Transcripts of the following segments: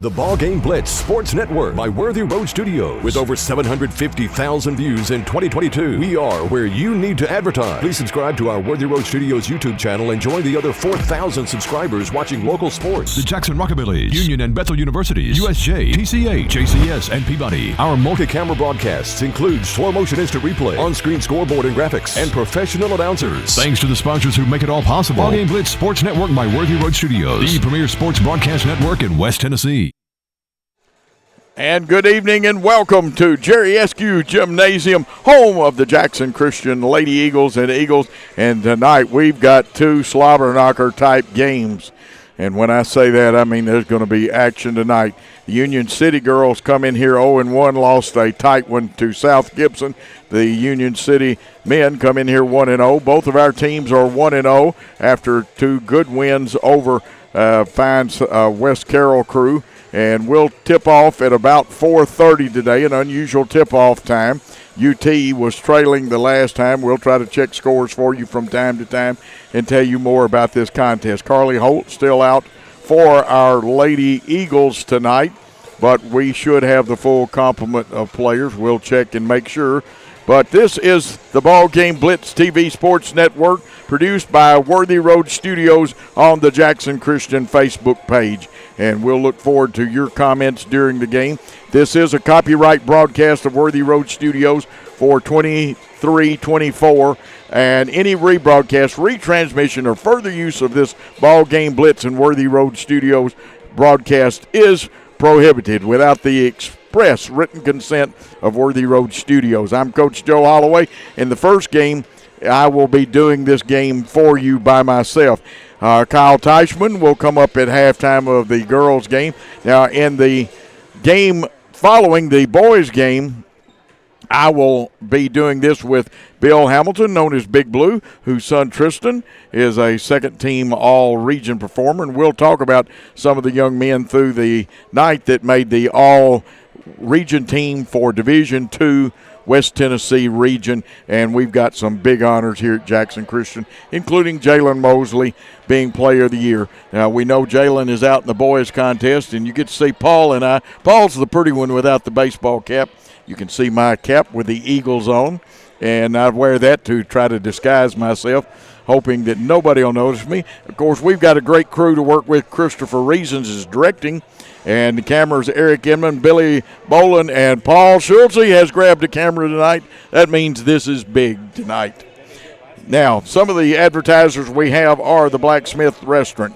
The BallGame Blitz Sports Network by Worthy Road Studios. With over 750,000 views in 2022, we are where you need to advertise. Please subscribe to our Worthy Road Studios YouTube channel and join the other 4,000 subscribers watching local sports. The Jackson Rockabillys, Union and Bethel Universities, USJ, TCA, JCS, and Peabody. Our multi-camera broadcasts include slow motion instant replay, on-screen scoreboard and graphics, and professional announcers. Thanks to the sponsors who make it all possible. BallGame Blitz Sports Network by Worthy Road Studios, the premier sports broadcast network in West Tennessee. And good evening and welcome to Jerry Eskew Gymnasium, home of the Jackson Christian Lady Eagles and Eagles. And tonight we've got two slobber knocker type games. And when I say that, I mean there's going to be action tonight. The Union City girls come in here 0-1, lost a tight one to South Gibson. The Union City men come in here 1-0. Both of our teams are 1-0 after two good wins over fine West Carroll crew. And we'll tip off at about 4:30 today, an unusual tip-off time. UT was trailing the last time. We'll try to check scores for you from time to time and tell you more about this contest. Carly Holt still out for our Lady Eagles tonight, but we should have the full complement of players. We'll check and make sure. But this is the BallGame Blitz TV Sports Network, produced by Worthy Road Studios on the Jackson Christian Facebook page. And we'll look forward to your comments during the game. This is a copyright broadcast of Worthy Road Studios for 23-24. And any rebroadcast, retransmission, or further use of this BallGame Blitz and Worthy Road Studios broadcast is prohibited without the express written consent of Worthy Road Studios. I'm Coach Joe Holloway. In the first game, I will be doing this game for you by myself. Kyle Teichman will come up at halftime of the girls' game. Now, in the game following the boys' game, I will be doing this with Bill Hamilton, known as Big Blue, whose son Tristan is a second-team all-region performer. And we'll talk about some of the young men through the night that made the all-region team for Division II West Tennessee region, and we've got some big honors here at Jackson Christian, including Jalen Mosley being Player of the Year. Now, we know Jalen is out in the boys contest, and you get to see Paul and I. Paul's the pretty one without the baseball cap. You can see my cap with the Eagles on, and I wear that to try to disguise myself, hoping that nobody will notice me. Of course, we've got a great crew to work with. Christopher Reasons is directing, and the cameras, Eric Inman, Billy Boland, and Paul Schultze has grabbed the camera tonight. That means this is big tonight. Now, some of the advertisers we have are the Blacksmith Restaurant,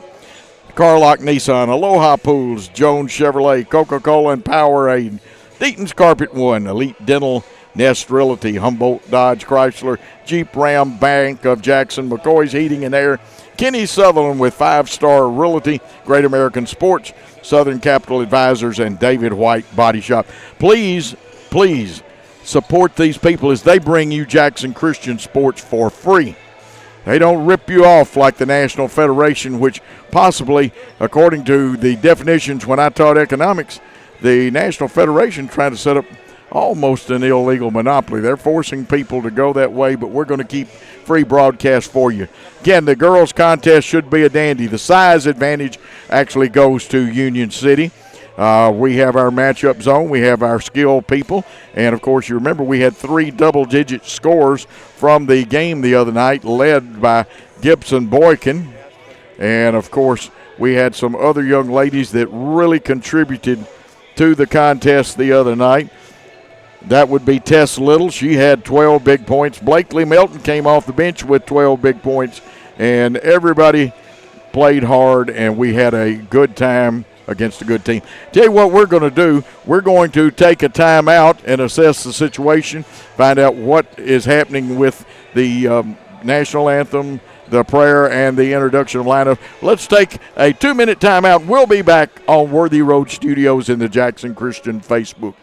Carlock Nissan, Aloha Pools, Jones Chevrolet, Coca-Cola and Powerade, Deaton's Carpet One, Elite Dental, Nest Realty, Humboldt Dodge Chrysler, Jeep Ram, Bank of Jackson, McCoy's Heating and Air, Kenny Sutherland with 5-Star Realty, Great American Sports, Southern Capital Advisors, and David White Body Shop. Please, please support these people as they bring you Jackson Christian sports for free. They don't rip you off like the National Federation, which possibly, according to the definitions when I taught economics, the National Federation trying to set up almost an illegal monopoly. They're forcing people to go that way, but we're going to keep free broadcast for you. Again, the girls' contest should be a dandy. The size advantage actually goes to Union City. We have our matchup zone. We have our skill people. And, of course, you remember we had 3 double-digit scores from the game the other night, led by Gibson Boykin. And, of course, we had some other young ladies that really contributed to the contest the other night. That would be Tess Little. She had 12 big points. Blakely Melton came off the bench with 12 big points. And everybody played hard, and we had a good time against a good team. Tell you what we're going to do. We're going to take a timeout and assess the situation, find out what is happening with the national anthem, the prayer, and the introduction of lineup. Let's take a 2-minute timeout. We'll be back on Worthy Road Studios in the Jackson Christian Facebook.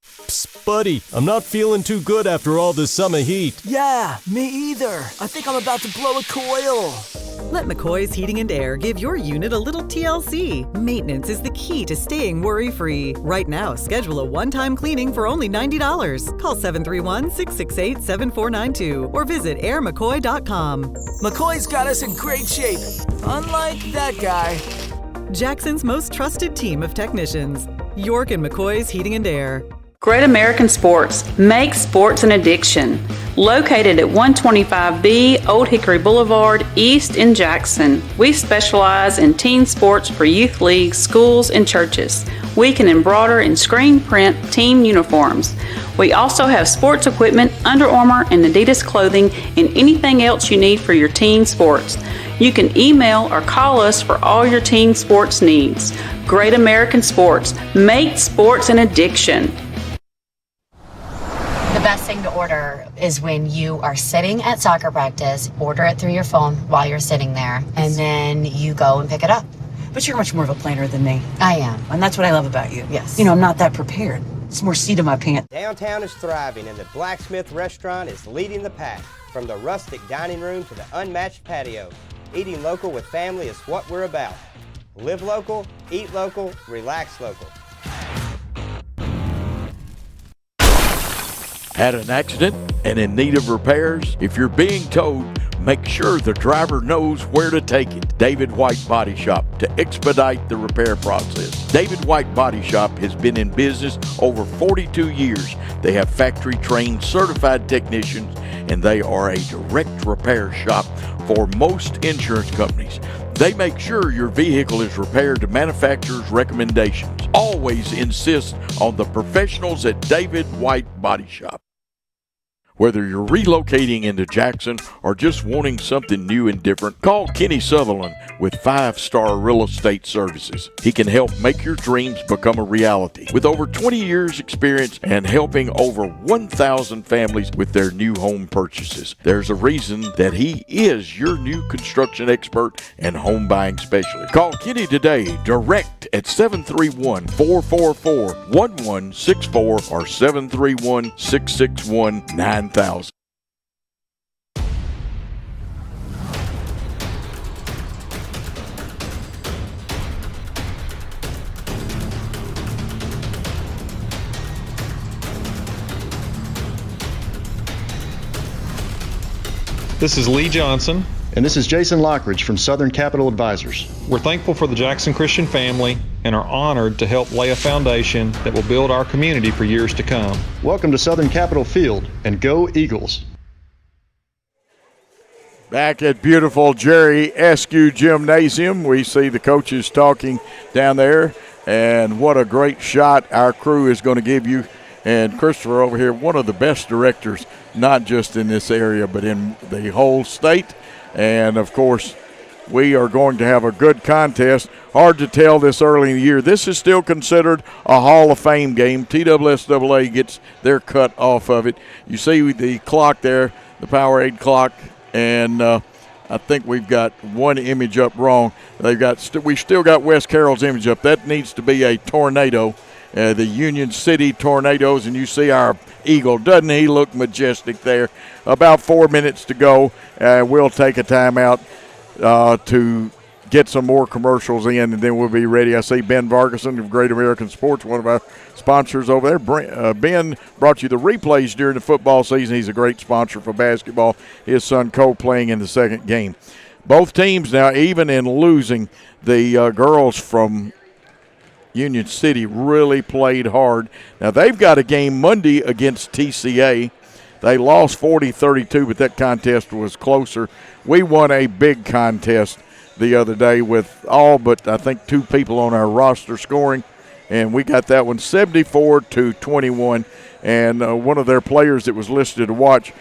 Psst, buddy, I'm not feeling too good after all this summer heat. Yeah, me either. I think I'm about to blow a coil. Let McCoy's Heating and Air give your unit a little TLC. Maintenance is the key to staying worry-free. Right now, schedule a one-time cleaning for only $90. Call 731-668-7492 or visit airmccoy.com. McCoy's got us in great shape, unlike that guy. Jackson's most trusted team of technicians. York and McCoy's Heating and Air. Great American Sports. Make sports an addiction. Located at 125B Old Hickory Boulevard, East in Jackson. We specialize in teen sports for youth leagues, schools, and churches. We can embroider and screen print team uniforms. We also have sports equipment, Under Armour, and Adidas clothing, and anything else you need for your teen sports. You can email or call us for all your teen sports needs. Great American Sports. Make sports an addiction. The best thing to order is when you are sitting at soccer practice, order it through your phone while you're sitting there, and then you go and pick it up. But you're much more of a planner than me. I am. And that's what I love about you. Yes. You know, I'm not that prepared. It's more seat in my pants. Downtown is thriving, and the Blacksmith Restaurant is leading the pack. From the rustic dining room to the unmatched patio, eating local with family is what we're about. Live local, eat local, relax local. Had an accident and in need of repairs? If you're being towed, make sure the driver knows where to take it. David White Body Shop to expedite the repair process. David White Body Shop has been in business over 42 years. They have factory-trained certified technicians, and they are a direct repair shop for most insurance companies. They make sure your vehicle is repaired to manufacturer's recommendations. Always insist on the professionals at David White Body Shop. Whether you're relocating into Jackson or just wanting something new and different, call Kenny Sutherland with 5-Star Real Estate Services. He can help make your dreams become a reality. With over 20 years experience and helping over 1,000 families with their new home purchases, there's a reason that he is your new construction expert and home buying specialist. Call Kenny today direct at 731-444-1164 or 731-661-9000. This is Lee Johnson. And this is Jason Lockridge from Southern Capital Advisors. We're thankful for the Jackson Christian family and are honored to help lay a foundation that will build our community for years to come. Welcome to Southern Capital Field, and go Eagles. Back at beautiful Jerry Eskew Gymnasium, we see the coaches talking down there, and what a great shot our crew is going to give you. And Christopher over here, one of the best directors, not just in this area, but in the whole state. And, of course, we are going to have a good contest. Hard to tell this early in the year. This is still considered a Hall of Fame game. TSSAA gets their cut off of it. You see the clock there, the Powerade clock, and I think we've got one image up wrong. We still got West Carroll's image up. That needs to be a tornado. The Union City Tornadoes, and you see our Eagle. Doesn't he look majestic there? About 4 minutes to go. We'll take a timeout to get some more commercials in, and then we'll be ready. I see Ben Vargason of Great American Sports, one of our sponsors over there. Ben brought you the replays during the football season. He's a great sponsor for basketball. His son Cole playing in the second game. Both teams now, even in losing, the girls from Union City really played hard. Now, they've got a game Monday against TCA. They lost 40-32, but that contest was closer. We won a big contest the other day with all but, I think, 2 people on our roster scoring, and we got that one 74-21. And one of their players that was listed to watch,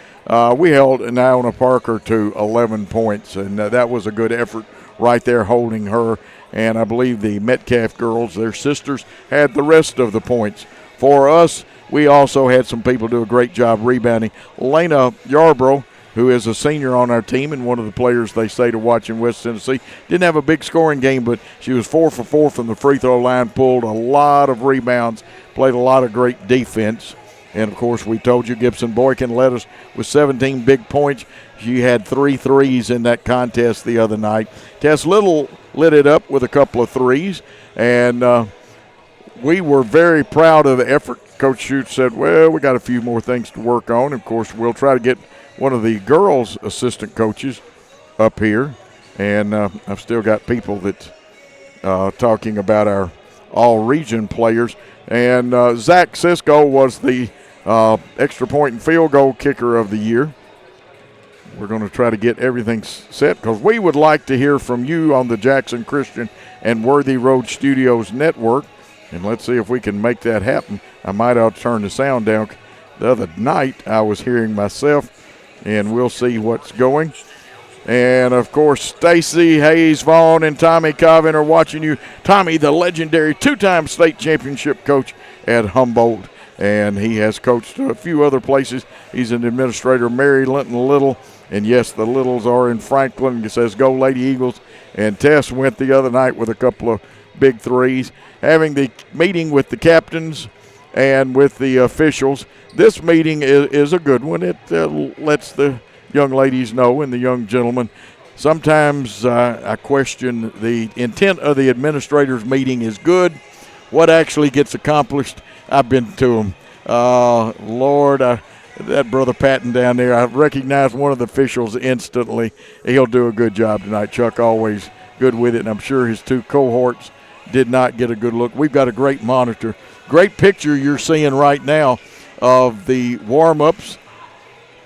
we held Iona Parker to 11 points, and that was a good effort right there holding her. And I believe the Metcalf girls, their sisters, had the rest of the points. For us, we also had some people do a great job rebounding. Lena Yarbrough, who is a senior on our team and one of the players they say to watch in West Tennessee, didn't have a big scoring game, but she was 4 for 4 from the free throw line, pulled a lot of rebounds, played a lot of great defense. And, of course, we told you Gibson Boykin led us with 17 big points. She had 3 threes in that contest the other night. Tess Little lit it up with a couple of threes, and we were very proud of the effort. Coach Schutz said, well, we got a few more things to work on. Of course, we'll try to get one of the girls' assistant coaches up here, and I've still got people that talking about our all-region players. And Zach Cisco was the extra point and field goal kicker of the year. We're going to try to get everything set because we would like to hear from you on the Jackson Christian and Worthy Road Studios network. And let's see if we can make that happen. I might ought to turn the sound down. The other night I was hearing myself, and we'll see what's going. And, of course, Stacy, Hayes, Vaughn, and Tommy Coven are watching you. Tommy, the legendary two-time state championship coach at Humboldt, and he has coached a few other places. He's an administrator, Mary Linton Little, and, yes, the Littles are in Franklin. It says, go Lady Eagles. And Tess went the other night with a couple of big threes. Having the meeting with the captains and with the officials. This meeting is a good one. It lets the young ladies know and the young gentlemen. Sometimes I question the intent of the administrators' meeting is good. What actually gets accomplished, I've been to them. Lord, that Brother Patton down there, I recognize one of the officials instantly. He'll do a good job tonight. Chuck always good with it, and I'm sure his two cohorts did not get a good look. We've got a great monitor. Great picture you're seeing right now of the warm-ups.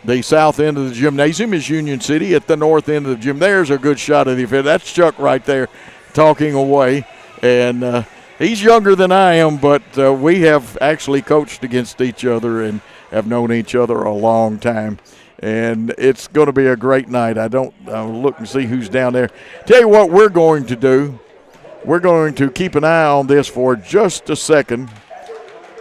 The south end of the gymnasium is Union City. At the north end of the gym, there's a good shot of the event. That's Chuck right there talking away. And he's younger than I am, but we have actually coached against each other and have known each other a long time. And it's going to be a great night. I'll look and see who's down there. Tell you what we're going to do. We're going to keep an eye on this for just a second,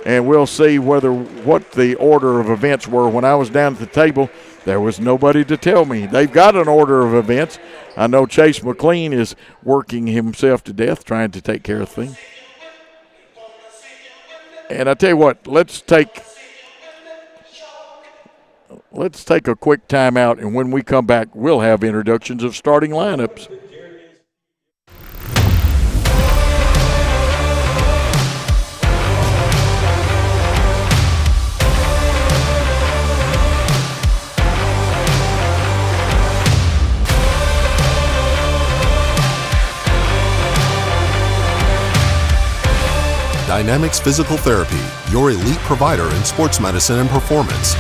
and we'll see what the order of events were. When I was down at the table, there was nobody to tell me. They've got an order of events. I know Chase McLean is working himself to death trying to take care of things. And I tell you what, let's take a quick timeout, and when we come back, we'll have introductions of starting lineups. Dynamics Physical Therapy, your elite provider in sports medicine and performance.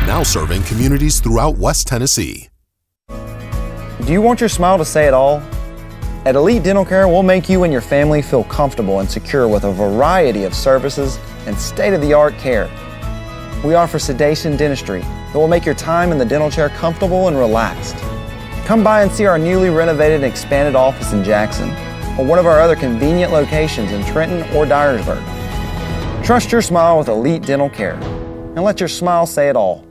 Now serving communities throughout West Tennessee. Do you want your smile to say it all? At Elite Dental Care, we'll make you and your family feel comfortable and secure with a variety of services and state-of-the-art care. We offer sedation dentistry that will make your time in the dental chair comfortable and relaxed. Come by and see our newly renovated and expanded office in Jackson or one of our other convenient locations in Trenton or Dyersburg. Trust your smile with Elite Dental Care and let your smile say it all.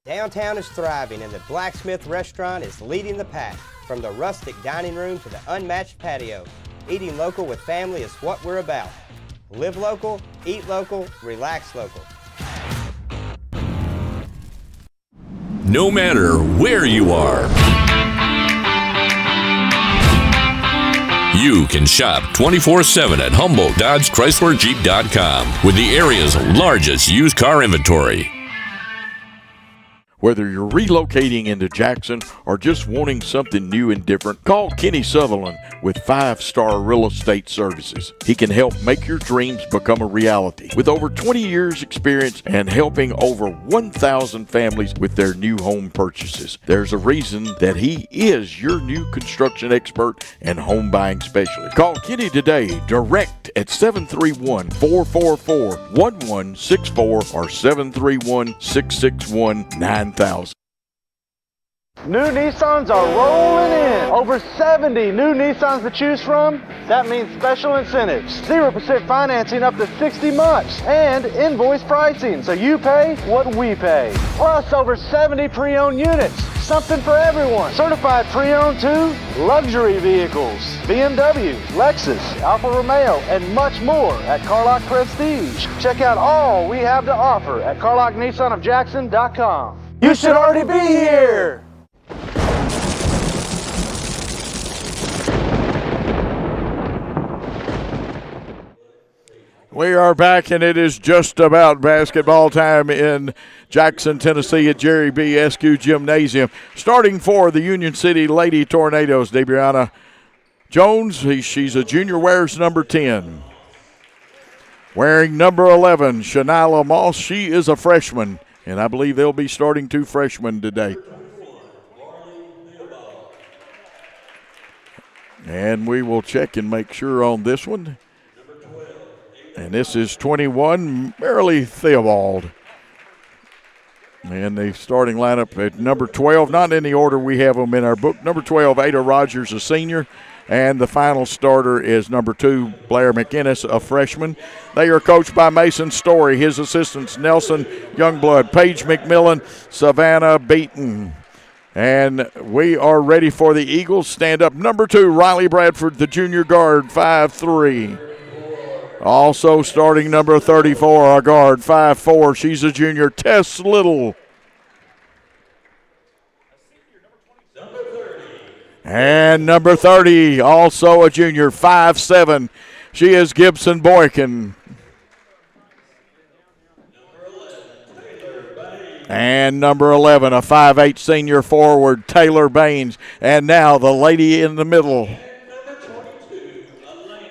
Downtown is thriving and the Blacksmith Restaurant is leading the pack. From the rustic dining room to the unmatched patio, eating local with family is what we're about. Live local, eat local, relax local. No matter where you are, you can shop 24/7 at HumboldtDodgeChryslerJeep.com with the area's largest used car inventory. Whether you're relocating into Jackson or just wanting something new and different, call Kenny Sutherland with 5-Star Real Estate Services. He can help make your dreams become a reality. With over 20 years experience and helping over 1,000 families with their new home purchases, there's a reason that he is your new construction expert and home buying specialist. Call Kenny today, direct at 731-444-1164 or 731-661-9000. New Nissans are rolling in. Over 70 new Nissans to choose from. That means special incentives. 0% financing up to 60 months. And invoice pricing, so you pay what we pay. Plus over 70 pre-owned units. Something for everyone. Certified pre-owned too. Luxury vehicles. BMW, Lexus, Alfa Romeo, and much more at Carlock Prestige. Check out all we have to offer at CarlockNissanofJackson.com. You should already be here. We are back, and it is just about basketball time in Jackson, Tennessee at Jerry B. Eskew Gymnasium. Starting for the Union City Lady Tornadoes, Debrianna Jones. She's a junior, wears number 10. Wearing number 11, Shanila Moss. She is a freshman, and I believe they'll be starting 2 freshmen today. And we will check and make sure on this one. And this is 21, Marilee Theobald. And the starting lineup at number 12, not in the order we have them in our book. Number 12, Ada Rogers, a senior. And the final starter is number 2, Blair McInnes, a freshman. They are coached by Mason Story. His assistants, Nelson Youngblood, Paige McMillan, Savannah Beaton. And we are ready for the Eagles. Stand up, number 2, Riley Bradford, the junior guard, 5'3". Also starting number 34, our guard, 5'4". She's a junior, Tess Little. And number 30, also a junior, 5'7". She is Gibson Boykin. And number 11, a 5'8" senior forward, Taylor Baines. And now the lady in the middle.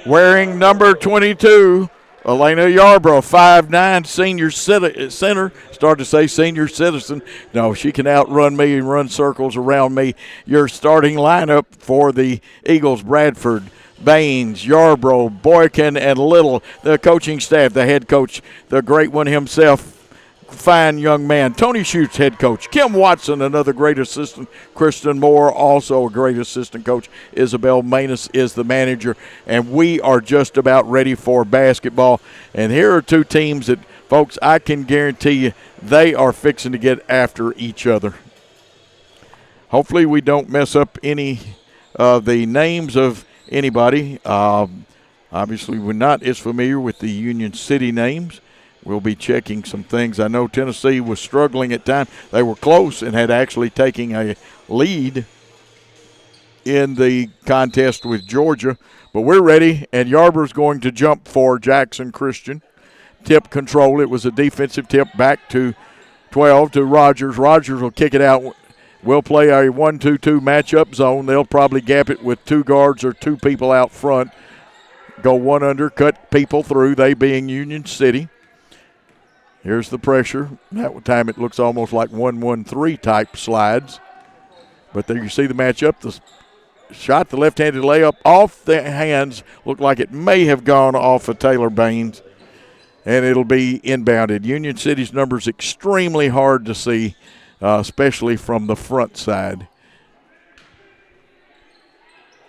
Wearing number 22, Elena Yarbrough, 5'9", senior center. Started to say senior citizen. No, she can outrun me and run circles around me. Your starting lineup for the Eagles, Bradford, Baines, Yarbrough, Boykin, and Little. The coaching staff, the head coach, the great one himself, fine young man, Tony Schutz, head coach. Kim Watson, another great assistant. Kristen Moore, also a great assistant coach. Isabel Manus is the manager. And we are just about ready for basketball. And here are 2 teams that, folks, I can guarantee you they are fixing to get after each other. Hopefully we don't mess up any of the names of anybody. Obviously we're not as familiar with the Union City names. We'll be checking some things. I know Tennessee was struggling at times. They were close and had actually taken a lead in the contest with Georgia. But we're ready, and Yarbrough's going to jump for Jackson Christian. Tip control. It was a defensive tip back to 12 to Rogers. Rogers will kick it out. We'll play a 1-2-2 matchup zone. They'll probably gap it with 2 guards or 2 people out front. Go 1 under, cut people through, they being Union City. Here's the pressure. That time it looks almost like 1-1-3 type slides. But there you see the matchup. The shot, the left-handed layup off the hands. Looked like it may have gone off of Taylor Baines. And it'll be inbounded. Union City's number's extremely hard to see, especially from the front side.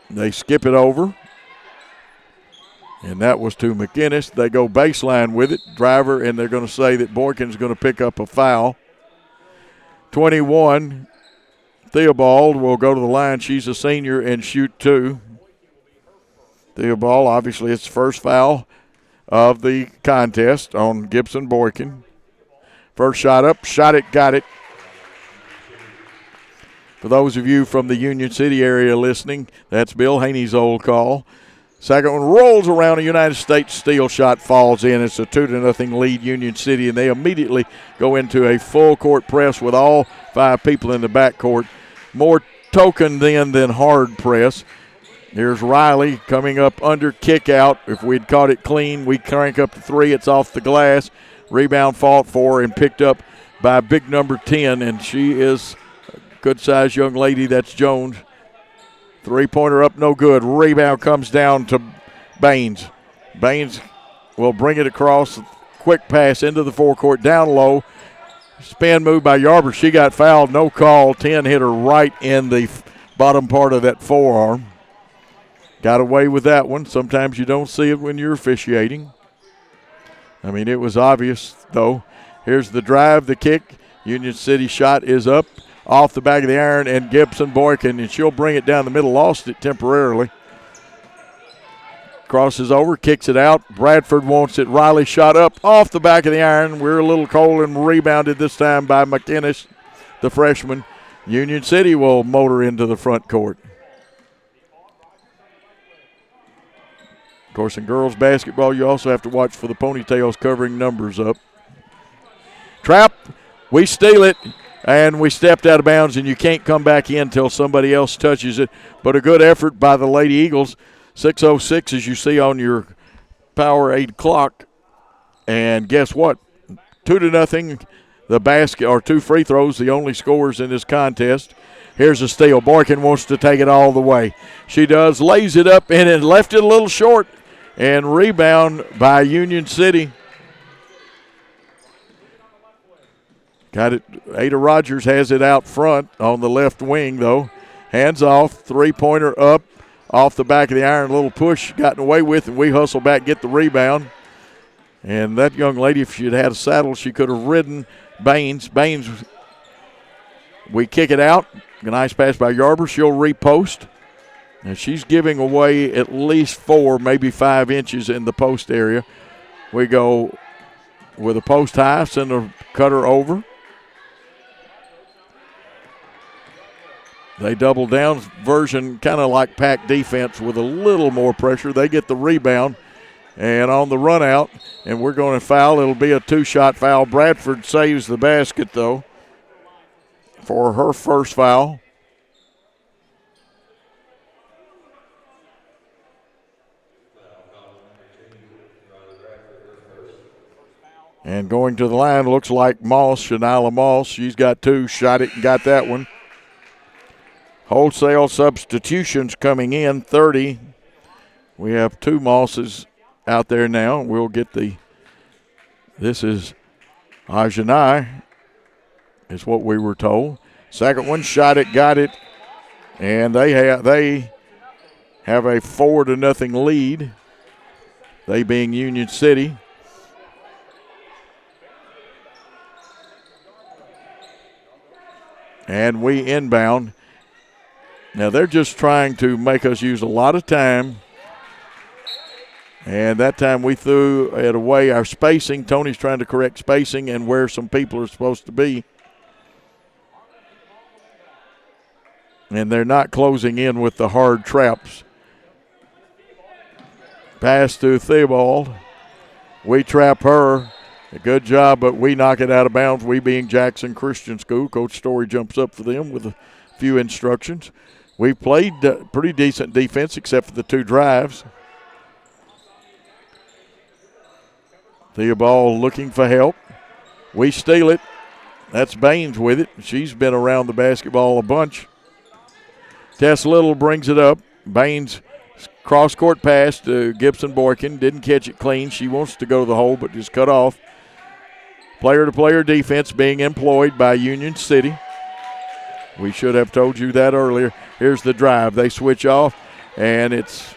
They skip it over. And that was to McInnes. They go baseline with it. Driver, and they're going to say that Boykin's going to pick up a foul. 21, Theobald will go to the line. She's a senior and shoot 2. Theobald, obviously, it's the first foul of the contest on Gibson Boykin. First shot up, shot it, got it. For those of you from the Union City area listening, that's Bill Haney's old call. Second one rolls around, a United States steal shot falls in. It's a 2-0 lead, Union City, and they immediately go into a full court press with all 5 people in the backcourt. More token then than hard press. Here's Riley coming up under kick out. If we'd caught it clean, we crank up the 3. It's off the glass. Rebound fought for and picked up by big number 10, and she is a good-sized young lady. That's Jones. 3-pointer up, no good. Rebound comes down to Baines. Baines will bring it across. Quick pass into the forecourt, down low. Spin move by Yarbrough. She got fouled, no call. 10 hit her right in the bottom part of that forearm. Got away with that one. Sometimes you don't see it when you're officiating. I mean, it was obvious, though. Here's the drive, the kick. Union City shot is up. Off the back of the iron, and Gibson Boykin, and she'll bring it down the middle, lost it temporarily. Crosses over, kicks it out. Bradford wants it. Riley shot up off the back of the iron. We're a little cold and rebounded this time by McInnes, the freshman. Union City will motor into the front court. Of course, in girls basketball, you also have to watch for the ponytails covering numbers up. Trap, we steal it, and we stepped out of bounds, and you can't come back in until somebody else touches it. But a good effort by the Lady Eagles. 6:06 as you see on your Powerade clock. And guess what? 2-0. The basket, or 2 free throws, the only scores in this contest. Here's a steal. Boykin wants to take it all the way. She does, lays it up, and it left it a little short. And rebound by Union City. Got it. Ada Rogers has it out front on the left wing, though. Hands off, three-pointer up, off the back of the iron. A little push gotten away with, and we hustle back, get the rebound. And that young lady, if she had had a saddle, she could have ridden Baines. Baines, we kick it out. A nice pass by Yarber. She'll repost. And she's giving away at least 4, maybe 5 inches in the post area. We go with a post high, send a cutter over. They double down version, kind of like pack defense with a little more pressure. They get the rebound. And on the run out, and we're going to foul. It'll be a 2-shot foul. Bradford saves the basket, though, for her first foul. And going to the line looks like Moss, Shanila Moss. She's got 2, shot it and got that one. Wholesale substitutions coming in, 30. We have 2 Mosses out there now. We'll get this is Ajanai, is what we were told. Second one, shot it, got it. And they have a 4-0 lead, they being Union City. And we inbound. Now they're just trying to make us use a lot of time. And that time we threw it away. Our spacing, Tony's trying to correct spacing and where some people are supposed to be. And they're not closing in with the hard traps. Pass to Theobald. We trap her. A good job, but we knock it out of bounds. We being Jackson Christian School. Coach Story jumps up for them with a few instructions. We played pretty decent defense except for the 2 drives. Theobald looking for help. We steal it. That's Baines with it. She's been around the basketball a bunch. Tess Little brings it up. Baines cross-court pass to Gibson Boykin. Didn't catch it clean. She wants to go to the hole, but just cut off. Player-to-player defense being employed by Union City. We should have told you that earlier. Here's the drive. They switch off, and it's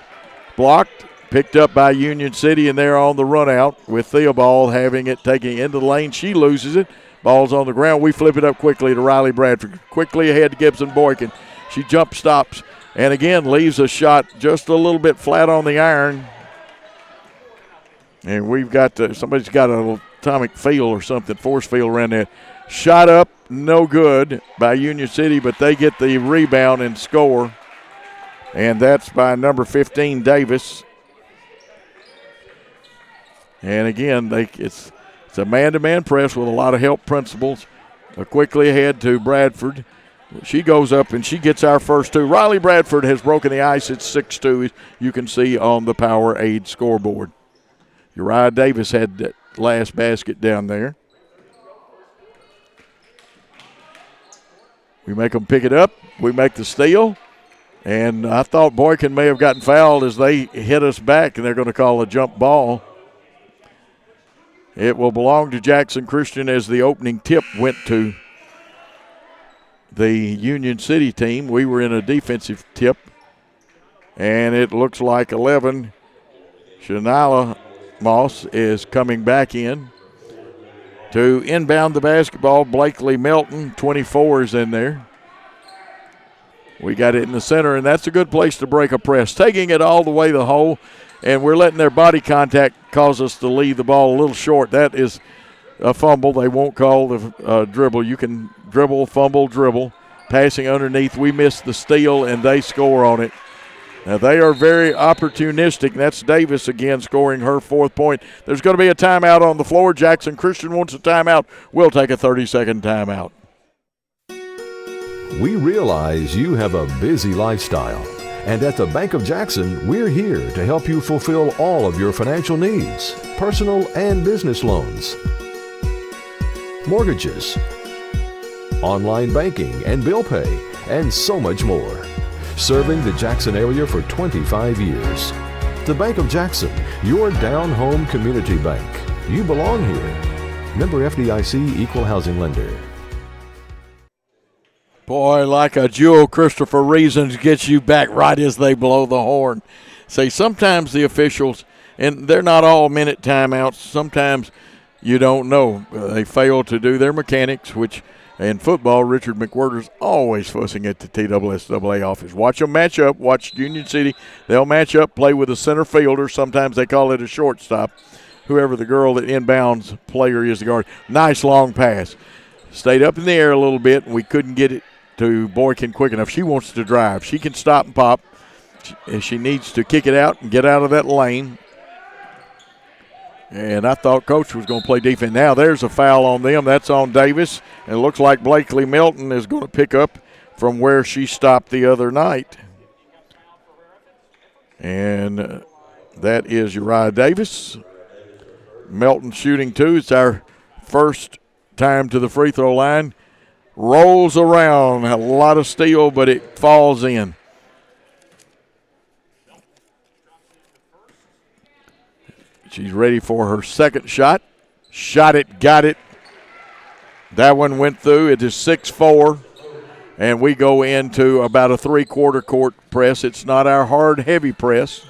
blocked. Picked up by Union City, and they're on the run out with Theobald having it, taking it into the lane. She loses it. Ball's on the ground. We flip it up quickly to Riley Bradford. Quickly ahead to Gibson Boykin. She jump stops and again leaves a shot just a little bit flat on the iron. And we've got somebody's got an atomic field or something, force field around there. Shot up, no good by Union City, but they get the rebound and score. And that's by number 15, Davis. And again, it's a man-to-man press with a lot of help principles. Quickly ahead to Bradford. She goes up and she gets our first 2. Riley Bradford has broken the ice. It's 6-2, you can see on the Powerade scoreboard. Uriah Davis had that last basket down there. We make them pick it up. We make the steal. And I thought Boykin may have gotten fouled as they hit us back, and they're going to call a jump ball. It will belong to Jackson Christian as the opening tip went to the Union City team. We were in a defensive tip, and it looks like 11. Shanila Moss is coming back in to inbound the basketball. Blakely Melton, 24, is in there. We got it in the center, and that's a good place to break a press. Taking it all the way to the hole, and we're letting their body contact cause us to leave the ball a little short. That is a fumble. They won't call the dribble. You can dribble, fumble, dribble. Passing underneath, we missed the steal, and they score on it. Now, they are very opportunistic. That's Davis again scoring her 4th point. There's going to be a timeout on the floor. Jackson Christian wants a timeout. We'll take a 30-second timeout. We realize you have a busy lifestyle. And at the Bank of Jackson, we're here to help you fulfill all of your financial needs, personal and business loans, mortgages, online banking and bill pay, and so much more. Serving the Jackson area for 25 years. The Bank of Jackson, your down-home community bank. You belong here. Member FDIC, Equal Housing Lender. Boy, like a jewel, Christopher Reasons gets you back right as they blow the horn. Say, sometimes the officials, and they're not all minute timeouts, sometimes you don't know. They fail to do their mechanics, which in football, Richard McWhirter's always fussing at the TSSAA office. Watch them match up. Watch Union City. They'll match up, play with a center fielder. Sometimes they call it a shortstop. Whoever the girl that inbounds player is the guard. Nice long pass. Stayed up in the air a little bit, and we couldn't get it to Boykin quick enough. She wants to drive. She can stop and pop. She needs to kick it out and get out of that lane. And I thought Coach was going to play defense. Now there's a foul on them. That's on Davis. And it looks like Blakely Melton is going to pick up from where she stopped the other night. And that is Uriah Davis. Melton shooting 2. It's our first time to the free throw line. Rolls around, a lot of steal, but it falls in. She's ready for her second shot. Shot it, got it. That one went through. It is 6-4, and we go into about a 3/4 court press. It's not our hard, heavy press,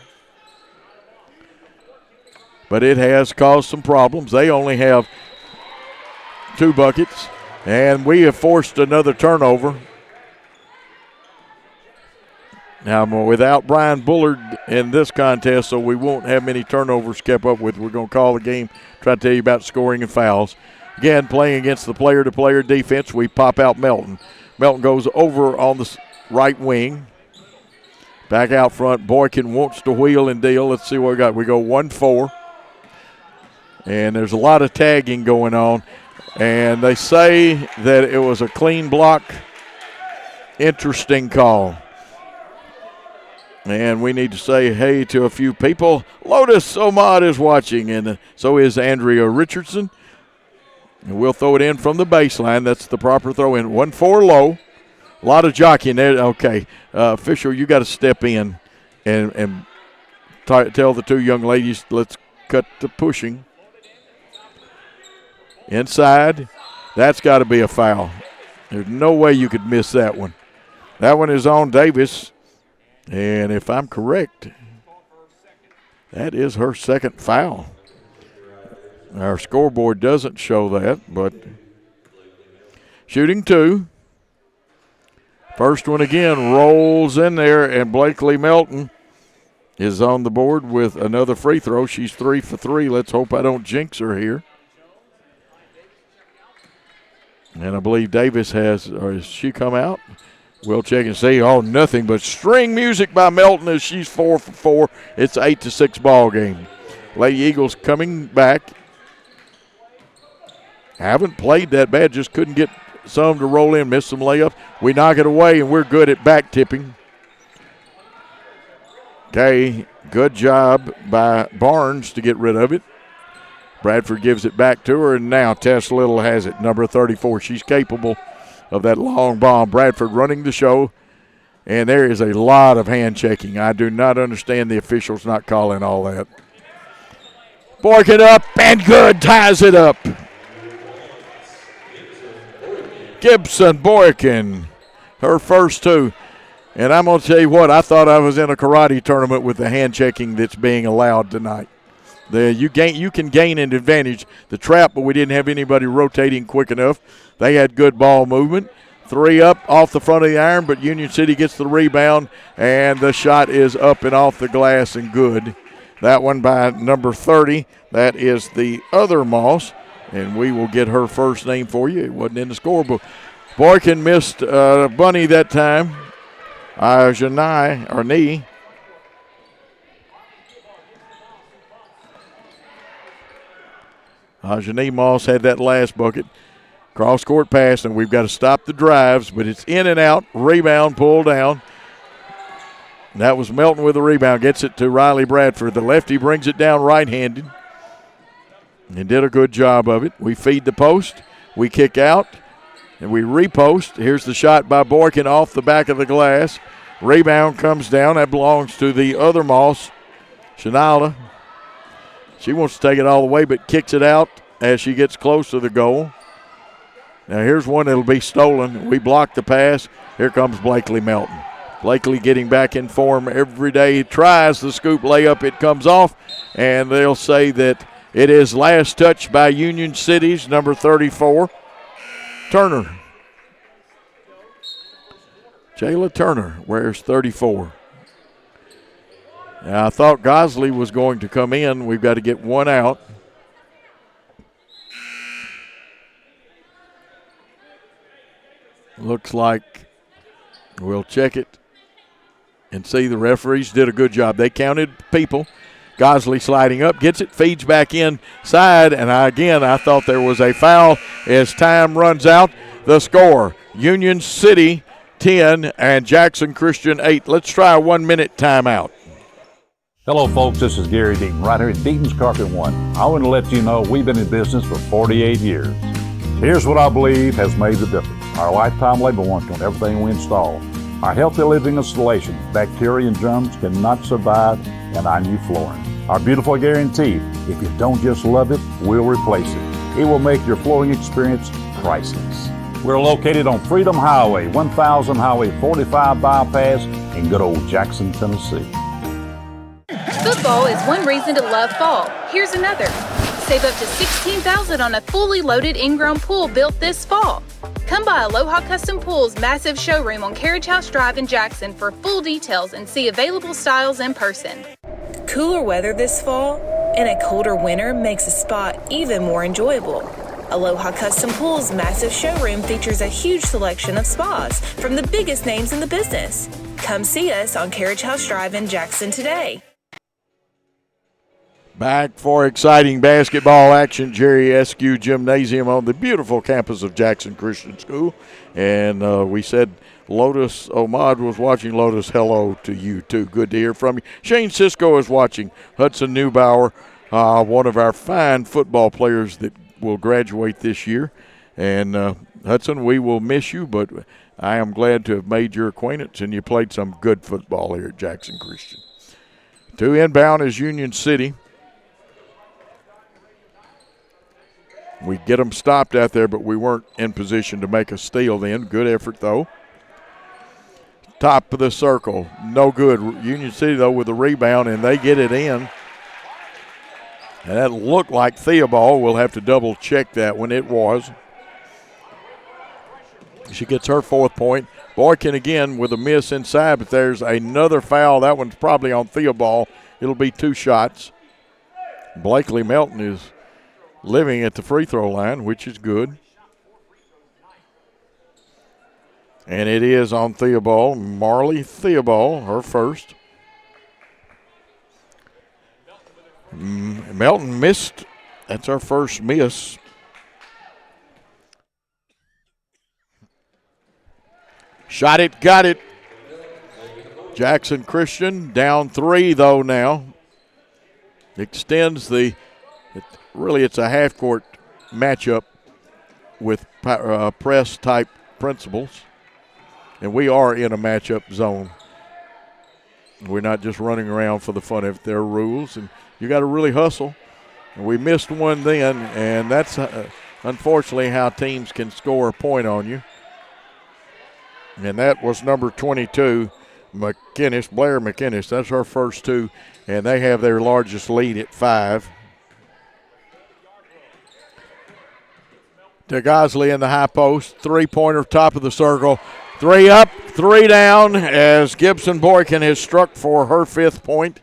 but it has caused some problems. They only have 2 buckets. And we have forced another turnover. Now, without Brian Bullard in this contest, so we won't have many turnovers kept up with. We're going to call the game, try to tell you about scoring and fouls. Again, playing against the player-to-player defense, we pop out Melton. Melton goes over on the right wing. Back out front, Boykin wants to wheel and deal. Let's see what we got. We go 1-4. And there's a lot of tagging going on. And they say that it was a clean block. Interesting call. And we need to say hey to a few people. Lotus Omad is watching, and so is Andrea Richardson. And we'll throw it in from the baseline. That's the proper throw in. 1-4 low. A lot of jockeying there. Okay, official, you got to step in and tell the 2 young ladies, let's cut the pushing. Inside, that's got to be a foul. There's no way you could miss that one. That one is on Davis, and if I'm correct, that is her second foul. Our scoreboard doesn't show that, but shooting 2. First one again rolls in there, and Blakely Melton is on the board with another free throw. She's 3 for 3. Let's hope I don't jinx her here. And I believe Davis has she come out? We'll check and see. Oh, nothing but string music by Melton as she's 4 for 4. It's 8-6 ball game. Lady Eagles coming back. Haven't played that bad, just couldn't get some to roll in, missed some layups. We knock it away, and we're good at back tipping. Okay, good job by Barnes to get rid of it. Bradford gives it back to her, and now Tess Little has it, number 34. She's capable of that long bomb. Bradford running the show, and there is a lot of hand checking. I do not understand the officials not calling all that. Boykin up, and good, ties it up. Gibson Boykin, her first 2. And I'm going to tell you what, I thought I was in a karate tournament with the hand checking that's being allowed tonight. You can gain an advantage. The trap, but we didn't have anybody rotating quick enough. They had good ball movement. 3 up off the front of the iron, but Union City gets the rebound, and the shot is up and off the glass and good. That one by number 30. That is the other Moss, and we will get her first name for you. It wasn't in the scorebook. Boykin missed Bunny that time. Janai, or knee. Janine Moss had that last bucket. Cross-court pass, and we've got to stop the drives, but it's in and out. Rebound, pulled down. And that was Melton with the rebound. Gets it to Riley Bradford. The lefty brings it down right-handed and did a good job of it. We feed the post. We kick out, and we repost. Here's the shot by Boykin off the back of the glass. Rebound comes down. That belongs to the other Moss, Shanalda. She wants to take it all the way, but kicks it out as she gets close to the goal. Now here's one that'll be stolen. We block the pass. Here comes Blakely Melton. Blakely getting back in form every day. He tries the scoop layup. It comes off, and they'll say that it is last touch by Union City's number 34, Turner. Jayla Turner wears 34. Now I thought Gosley was going to come in. We've got to get one out. Looks like we'll check it and see. The referees did a good job. They counted people. Gosley sliding up, gets it, feeds back inside, and I thought there was a foul as time runs out. The score, Union City 10 and Jackson Christian 8. Let's try a 1 minute timeout. Hello, folks. This is Gary Deaton, right here at Deaton's Carpet One. I want to let you know we've been in business for 48 years. Here's what I believe has made the difference. Our lifetime labor warranty on everything we install. Our healthy living installation. Bacteria and germs cannot survive in our new flooring. Our beautiful guarantee. If you don't just love it, we'll replace it. It will make your flooring experience priceless. We're located on Freedom Highway, 1000 Highway 45 bypass in good old Jackson, Tennessee. Football is one reason to love fall. Here's another. Save up to $16,000 on a fully loaded in-ground pool built this fall. Come by Aloha Custom Pool's massive showroom on Carriage House Drive in Jackson for full details and see available styles in person. Cooler weather this fall and a colder winter makes a spa even more enjoyable. Aloha Custom Pool's massive showroom features a huge selection of spas from the biggest names in the business. Come see us on Carriage House Drive in Jackson today. Back for exciting basketball action, Jerry Eskew Gymnasium on the beautiful campus of Jackson Christian School. And we said Lotus Omad was watching. Lotus, hello to you, too. Good to hear from you. Shane Cisco is watching. Hudson Neubauer, one of our fine football players that will graduate this year. And, Hudson, we will miss you, but I am glad to have made your acquaintance, and you played some good football here at Jackson Christian. 2 inbound is Union City. We get them stopped out there, but we weren't in position to make a steal then. Good effort, though. Top of the circle, no good. Union City, though, with the rebound, and they get it in. And that looked like Theobald. We'll have to double-check that when it was. She gets her 4th point. Boykin again with a miss inside, but there's another foul. That one's probably on Theobald. It'll be 2 shots. Blakely Melton is living at the free throw line, which is good. And it is on Theobald. Marley Theobald, her first. Melton missed. That's our first miss. Shot it, got it. Jackson Christian down 3, though, now. Extends the, really it's a half-court matchup with press-type principles. And we are in a matchup zone. We're not just running around for the fun of it. There are rules, and you got to really hustle. And we missed one then, and that's unfortunately how teams can score a point on you. And that was number 22, McInnes, Blair McInnes. That's her first 2, and they have their largest lead at 5. To Gosley in the high post, 3-pointer, top of the circle. 3 up, 3 down as Gibson Boykin has struck for her 5th point.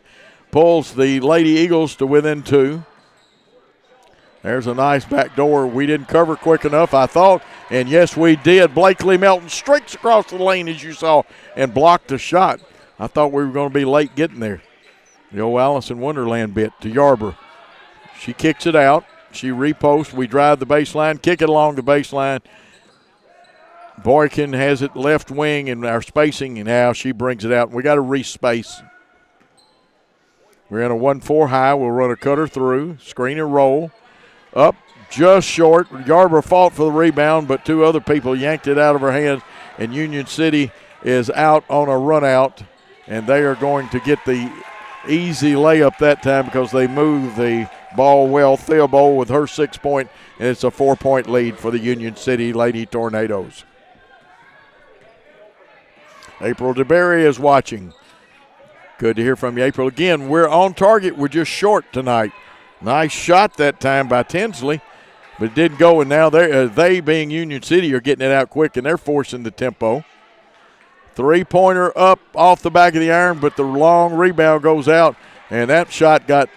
Pulls the Lady Eagles to within 2. There's a nice back door. We didn't cover quick enough, I thought, and yes, we did. Blakely Melton streaks across the lane, as you saw, and blocked the shot. I thought we were going to be late getting there. The old Alice in Wonderland bit to Yarborough. She kicks it out. She reposts. We drive the baseline, kick it along the baseline. Boykin has it left wing in our spacing, and now she brings it out. We got to re-space. We're in a 1-4 high. We'll run a cutter through, screen and roll. Up, just short. Yarborough fought for the rebound, but two other people yanked it out of her hands, and Union City is out on a run out, and they are going to get the easy layup that time because they moved the ball well. Theobald with her 6-point, and it's a 4-point lead for the Union City Lady Tornadoes. April DeBerry is watching. Good to hear from you, April. Again, we're on target. We're just short tonight. Nice shot that time by Tinsley, but it didn't go, and now they being Union City, are getting it out quick, and they're forcing the tempo. Three-pointer up off the back of the iron, but the long rebound goes out, and that shot got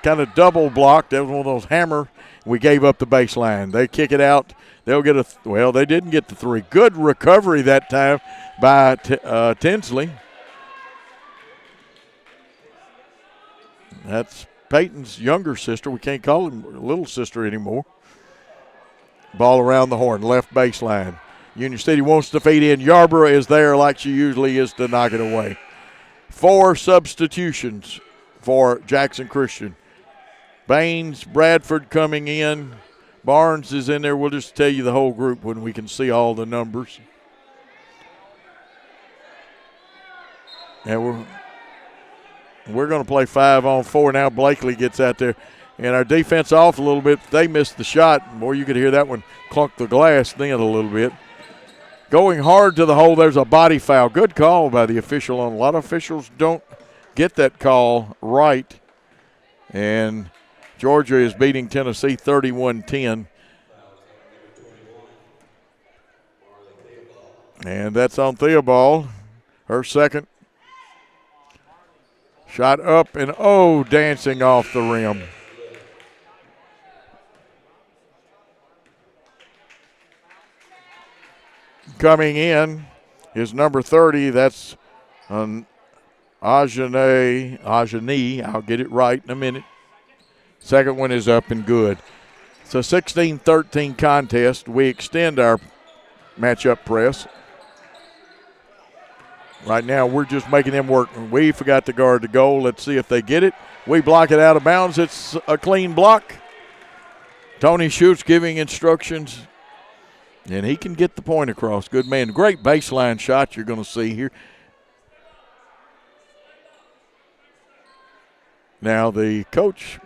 kind of double blocked. That was one of those hammer. We gave up the baseline. They kick it out. They'll get they didn't get the three. Good recovery that time by Tinsley. That's Peyton's younger sister. We can't call him little sister anymore. Ball around the horn, left baseline. Union City wants to feed in. Yarborough is there like she usually is to knock it away. 4 substitutions for Jackson Christian. Baines, Bradford coming in. Barnes is in there. We'll just tell you the whole group when we can see all the numbers. And we're going to play 5-on-4 now. Blakely gets out there. And our defense off a little bit. They missed the shot. Boy, you could hear that one clunk the glass then a little bit. Going hard to the hole, there's a body foul. Good call by the official. A lot of officials don't get that call right. And Georgia is beating Tennessee 31-10. And that's on Theobald. Her second. Shot up and, dancing off the rim. Coming in is number 30. That's Ajani. I'll get it right in a minute. Second one is up and good. It's a 16-13 contest. We extend our matchup press. Right now, we're just making them work. We forgot to guard the goal. Let's see if they get it. We block it out of bounds. It's a clean block. Tony Schutz giving instructions, and he can get the point across. Good man. Great baseline shot you're going to see here. Now, the Coach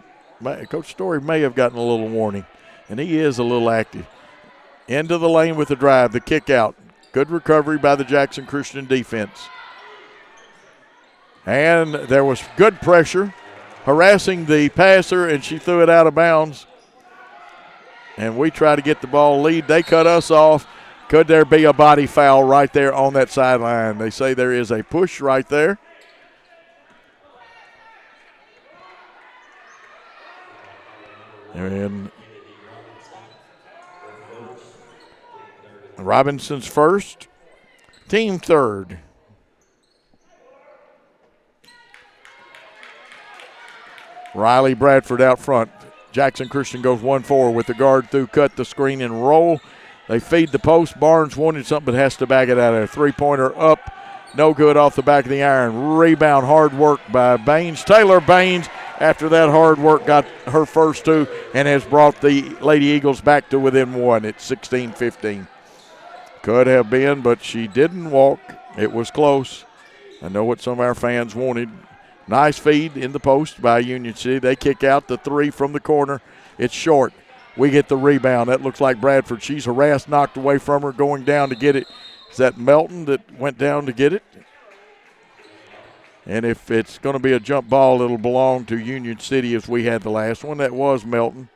Story may have gotten a little warning, and he is a little active. Into the lane with the drive, the kick out. Good recovery by the Jackson Christian defense. And there was good pressure, harassing the passer, and she threw it out of bounds. And we try to get the ball lead. They cut us off. Could there be a body foul right there on that sideline? They say there is a push right there. And Robinson's first, team third. Riley Bradford out front. Jackson Christian goes 1-4 with the guard through, cut the screen and roll. They feed the post. Barnes wanted something but has to back it out of there. Three-pointer up, no good off the back of the iron. Rebound, hard work by Baines. Taylor Baines, after that hard work, got her first two and has brought the Lady Eagles back to within one. It's 16-15. Could have been, but she didn't walk. It was close. I know what some of our fans wanted. Nice feed in the post by Union City. They kick out the three from the corner. It's short. We get the rebound. That looks like Bradford. She's harassed, knocked away from her, going down to get it. Is that Melton that went down to get it? And if it's going to be a jump ball, it'll belong to Union City as we had the last one. That was Melton.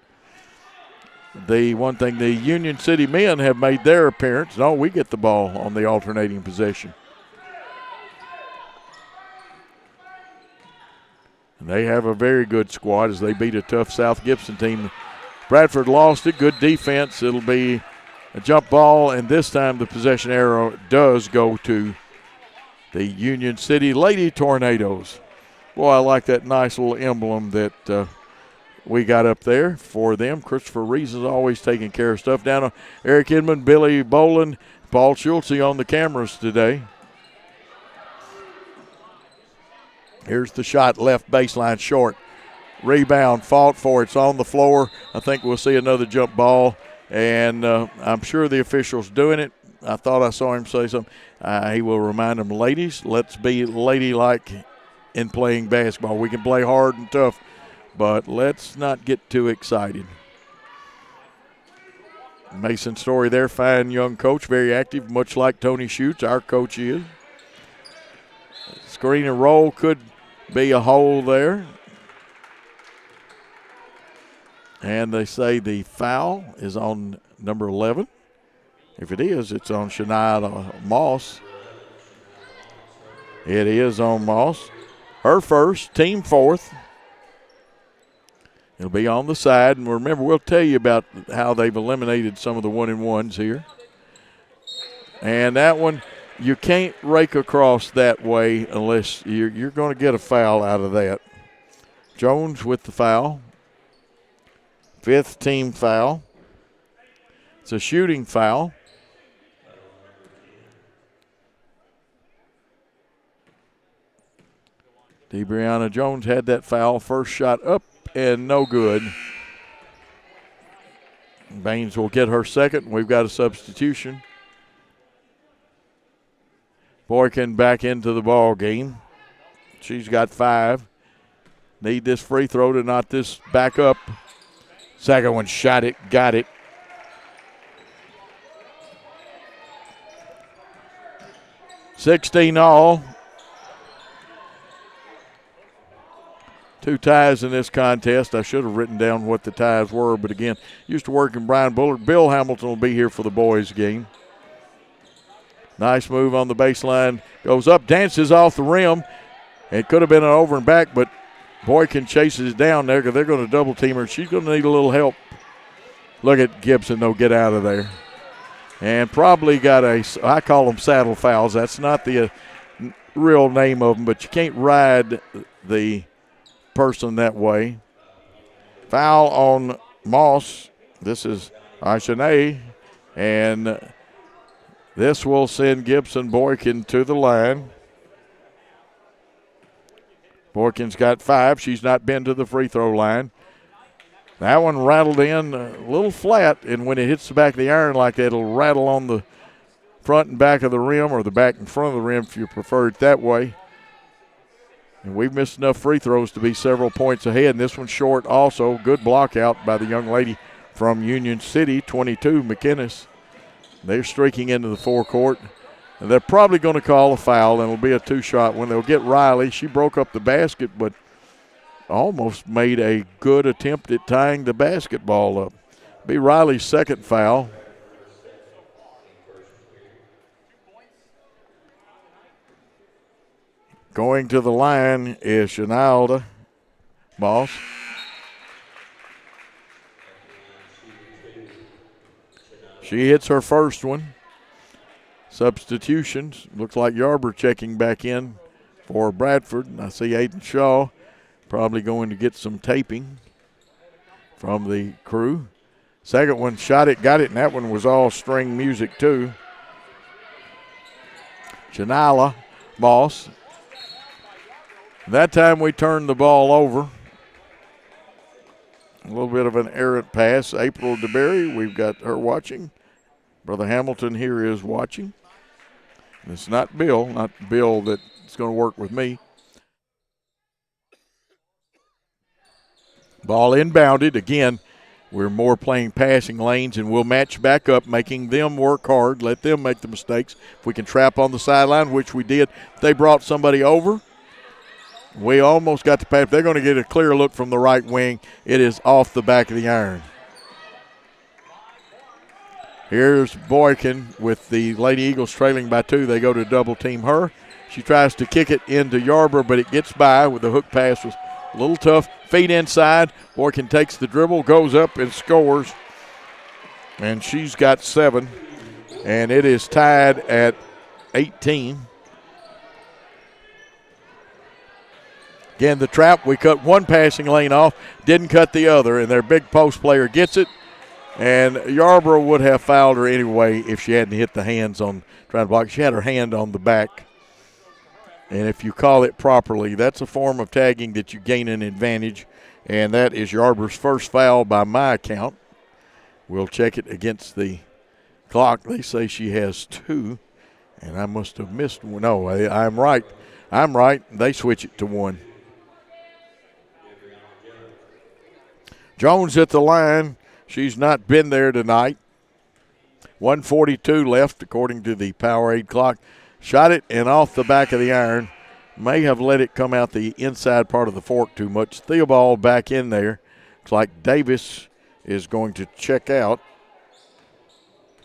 The one thing, the Union City men have made their appearance. No, we get the ball on the alternating possession. And they have a very good squad as they beat a tough South Gibson team. Bradford lost it. Good defense. It'll be a jump ball, and this time the possession arrow does go to the Union City Lady Tornadoes. Boy, I like that nice little emblem that we got up there for them. Christopher Reese is always taking care of stuff. Down on Eric Edmond, Billy Boland, Paul Schultze on the cameras today. Here's the shot, left baseline, short. Rebound, fought for. It's on the floor. I think we'll see another jump ball, and I'm sure the official's doing it. I thought I saw him say something. He will remind them, ladies, let's be ladylike in playing basketball. We can play hard and tough, but let's not get too excited. Mason Story there, fine young coach, very active, much like Tony Schutz, our coach is. Screen and roll could be a hole there. And they say the foul is on number 11. If it is, it's on Shania Moss. It is on Moss. Her first, team fourth. It'll be on the side. And remember, we'll tell you about how they've eliminated some of the 1-and-1s here. And that one, you can't rake across that way unless you're going to get a foul out of that. Jones with the foul. Fifth team foul. It's a shooting foul. DeBrianna Jones had that foul. First shot up and no good. Baines will get her second. We've got a substitution. Boykin back into the ball game. She's got 5. Need this free throw to knock this back up. Second one, shot it, got it. $16 all. 2 ties in this contest. I should have written down what the ties were, but again, used to work in Brian Bullard. Bill Hamilton will be here for the boys' game. Nice move on the baseline. Goes up, dances off the rim. It could have been an over and back, but Boykin chases it down there because they're going to double team her. She's going to need a little help. Look at Gibson, though, get out of there. And probably got I call them saddle fouls. That's not the real name of them, but you can't ride the person that way. Foul on Moss. This is Ashane, and this will send Gibson Boykin to the line. Boykin's got 5. She's not been to the free throw line. That one rattled in a little flat, and when it hits the back of the iron like that, it'll rattle on the front and back of the rim, or the back and front of the rim if you prefer it that way. And we've missed enough free throws to be several points ahead. And this one's short also. Good block out by the young lady from Union City, 22, McInnes. They're streaking into the forecourt. And they're probably going to call a foul, and it'll be a 2-shot when they'll get Riley. She broke up the basket, but almost made a good attempt at tying the basketball up. Be Riley's second foul. Going to the line is Shanalda Moss. She hits her first one. Substitutions. Looks like Yarber checking back in for Bradford. And I see Aiden Shaw probably going to get some taping from the crew. Second one, shot it, got it, and that one was all string music too. Janila Moss. That time we turned the ball over. A little bit of an errant pass. April DeBerry, we've got her watching. Brother Hamilton here is watching. And it's not Bill that's going to work with me. Ball inbounded. Again, we're more playing passing lanes, and we'll match back up, making them work hard, let them make the mistakes. If we can trap on the sideline, which we did, if they brought somebody over, we almost got the pass. They're going to get a clear look from the right wing. It is off the back of the iron. Here's Boykin with the Lady Eagles trailing by 2. They go to double team her. She tries to kick it into Yarber, but it gets by with the hook pass. Was a little tough. Feet inside. Boykin takes the dribble, goes up and scores. And she's got 7. And it is tied at 18. Again, the trap, we cut one passing lane off, didn't cut the other, and their big post player gets it. And Yarborough would have fouled her anyway if she hadn't hit the hands on trying to block. She had her hand on the back. And if you call it properly, that's a form of tagging that you gain an advantage. And that is Yarborough's first foul by my account. We'll check it against the clock. They say she has 2. And I must have missed one. No, I'm right. I'm right. They switch it to 1. Jones at the line. She's not been there tonight. 1:42 left according to the Powerade clock. Shot it and off the back of the iron. May have let it come out the inside part of the fork too much. Theobald back in there. Looks like Davis is going to check out.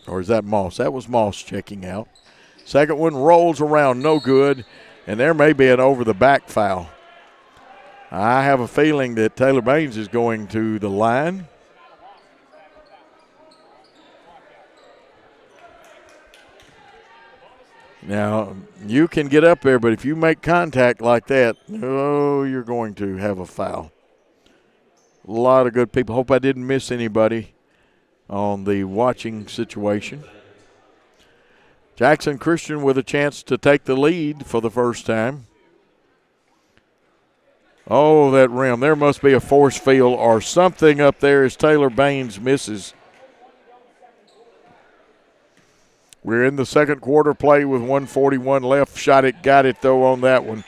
Or is that Moss? That was Moss checking out. Second one rolls around, no good. And there may be an over-the-back foul. I have a feeling that Taylor Baines is going to the line. Now, you can get up there, but if you make contact like that, you're going to have a foul. A lot of good people. Hope I didn't miss anybody on the watching situation. Jackson Christian with a chance to take the lead for the first time. Oh, that rim. There must be a force field or something up there as Taylor Baines misses. We're in the second quarter play with 1:41 left. Shot it, got it, though, on that one.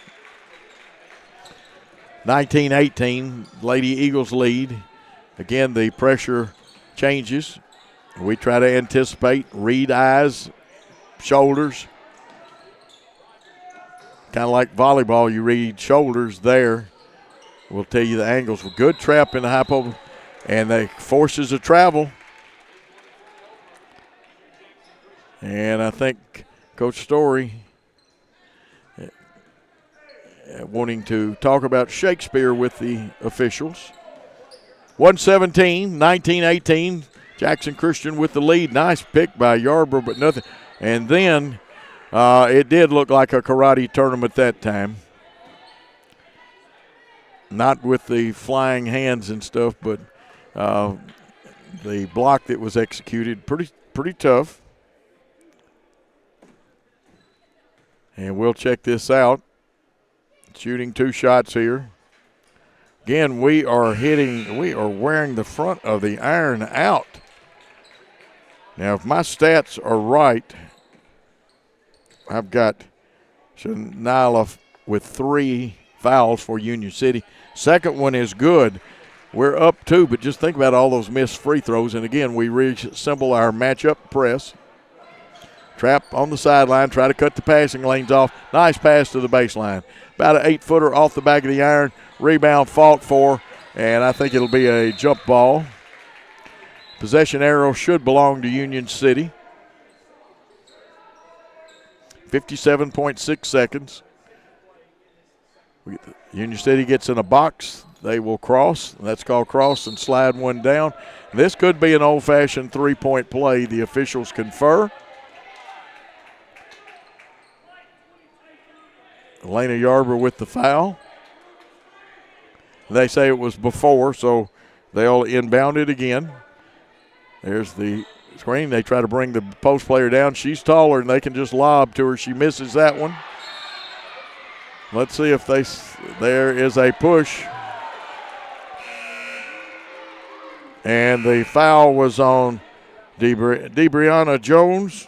19-18, Lady Eagles lead. Again, the pressure changes. We try to anticipate, read eyes, shoulders. Kind of like volleyball, you read shoulders there. We'll tell you the angles. Good trap in the high post, and they forces a travel. And I think Coach Story wanting to talk about Shakespeare with the officials. 117, 19-18. Jackson Christian with the lead. Nice pick by Yarborough, but nothing. And then it did look like a karate tournament that time. Not with the flying hands and stuff, but the block that was executed, pretty tough. And we'll check this out. Shooting 2 shots here. Again, we are wearing the front of the iron out. Now, if my stats are right, I've got Nyla with 3 fouls for Union City. Second one is good. We're up 2, but just think about all those missed free throws. And again, we reassemble our matchup press. Trap on the sideline, try to cut the passing lanes off. Nice pass to the baseline. About an 8-footer off the back of the iron. Rebound fought for, and I think it'll be a jump ball. Possession arrow should belong to Union City. 57.6 seconds. Union City gets in a box. They will cross. That's called cross and slide one down. This could be an old-fashioned 3-point play. The officials confer. Elena Yarborough with the foul. They say it was before, so they'll inbound it again. There's the screen. They try to bring the post player down. She's taller, and they can just lob to her. She misses that one. Let's see if there is a push. And the foul was on DeBrianna Jones.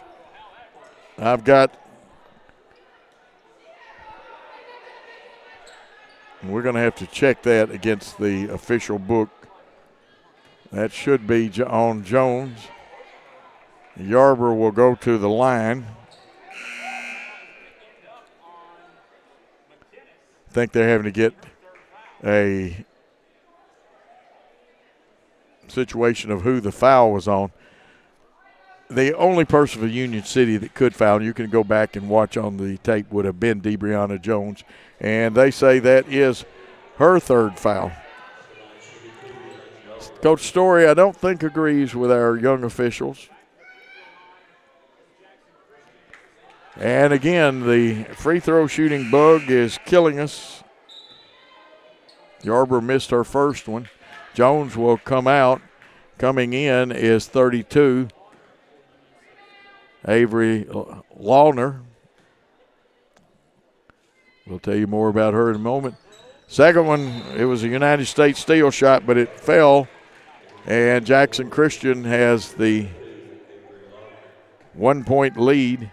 We're going to have to check that against the official book. That should be on Jones. Yarborough will go to the line. I think they're having to get a situation of who the foul was on. The only person for Union City that could foul, you can go back and watch on the tape, would have been DeBrianna Jones. And they say that is her 3rd foul. Coach Story, I don't think, agrees with our young officials. And again, the free throw shooting bug is killing us. Yarborough missed her first one. Jones will come out. Coming in is 32. Avery Lawner. We'll tell you more about her in a moment. Second one, it was a United States steal shot, but it fell. And Jackson Christian has the 1-point lead.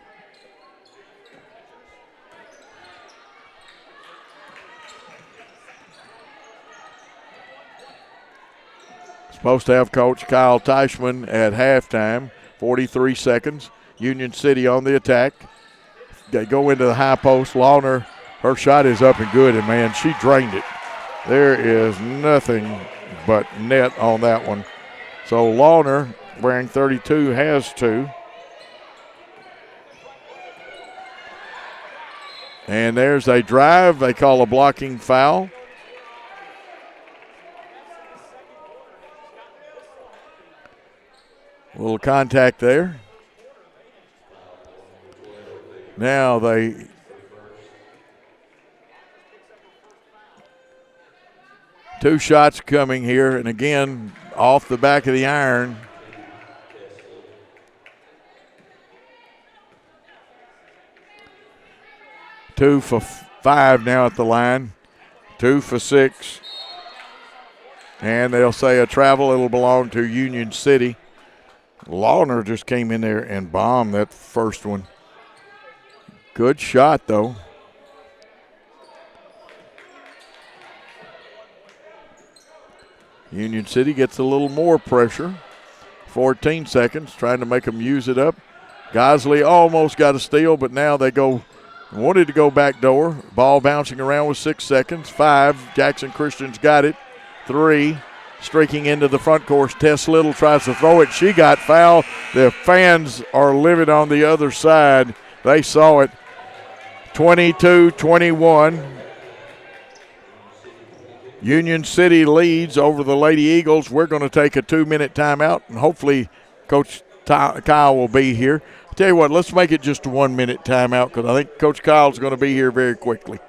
Supposed to have Coach Kyle Teichman at halftime. 43 seconds. Union City on the attack. They go into the high post. Lawner, her shot is up and good, and, man, she drained it. There is nothing but net on that one. So Lawner, wearing 32, has 2. And there's a drive. They call a blocking foul. A little contact there. Now they two shots coming here, and again off the back of the iron. Two for 5 now at the line. 2 for 6. And they'll say a travel. It'll belong to Union City. Lawner just came in there and bombed that first one. Good shot, though. Union City gets a little more pressure. 14 seconds, trying to make them use it up. Gosley almost got a steal, but now they wanted to go back door. Ball bouncing around with 6 seconds. 5, Jackson Christian's got it. 3, streaking into the front court. Tess Little tries to throw it. She got fouled. The fans are livid on the other side. They saw it. 22-21. Union City leads over the Lady Eagles. We're going to take a 2-minute timeout, and hopefully Coach Kyle will be here. I'll tell you what, let's make it just a 1-minute timeout because I think Coach Kyle's going to be here very quickly.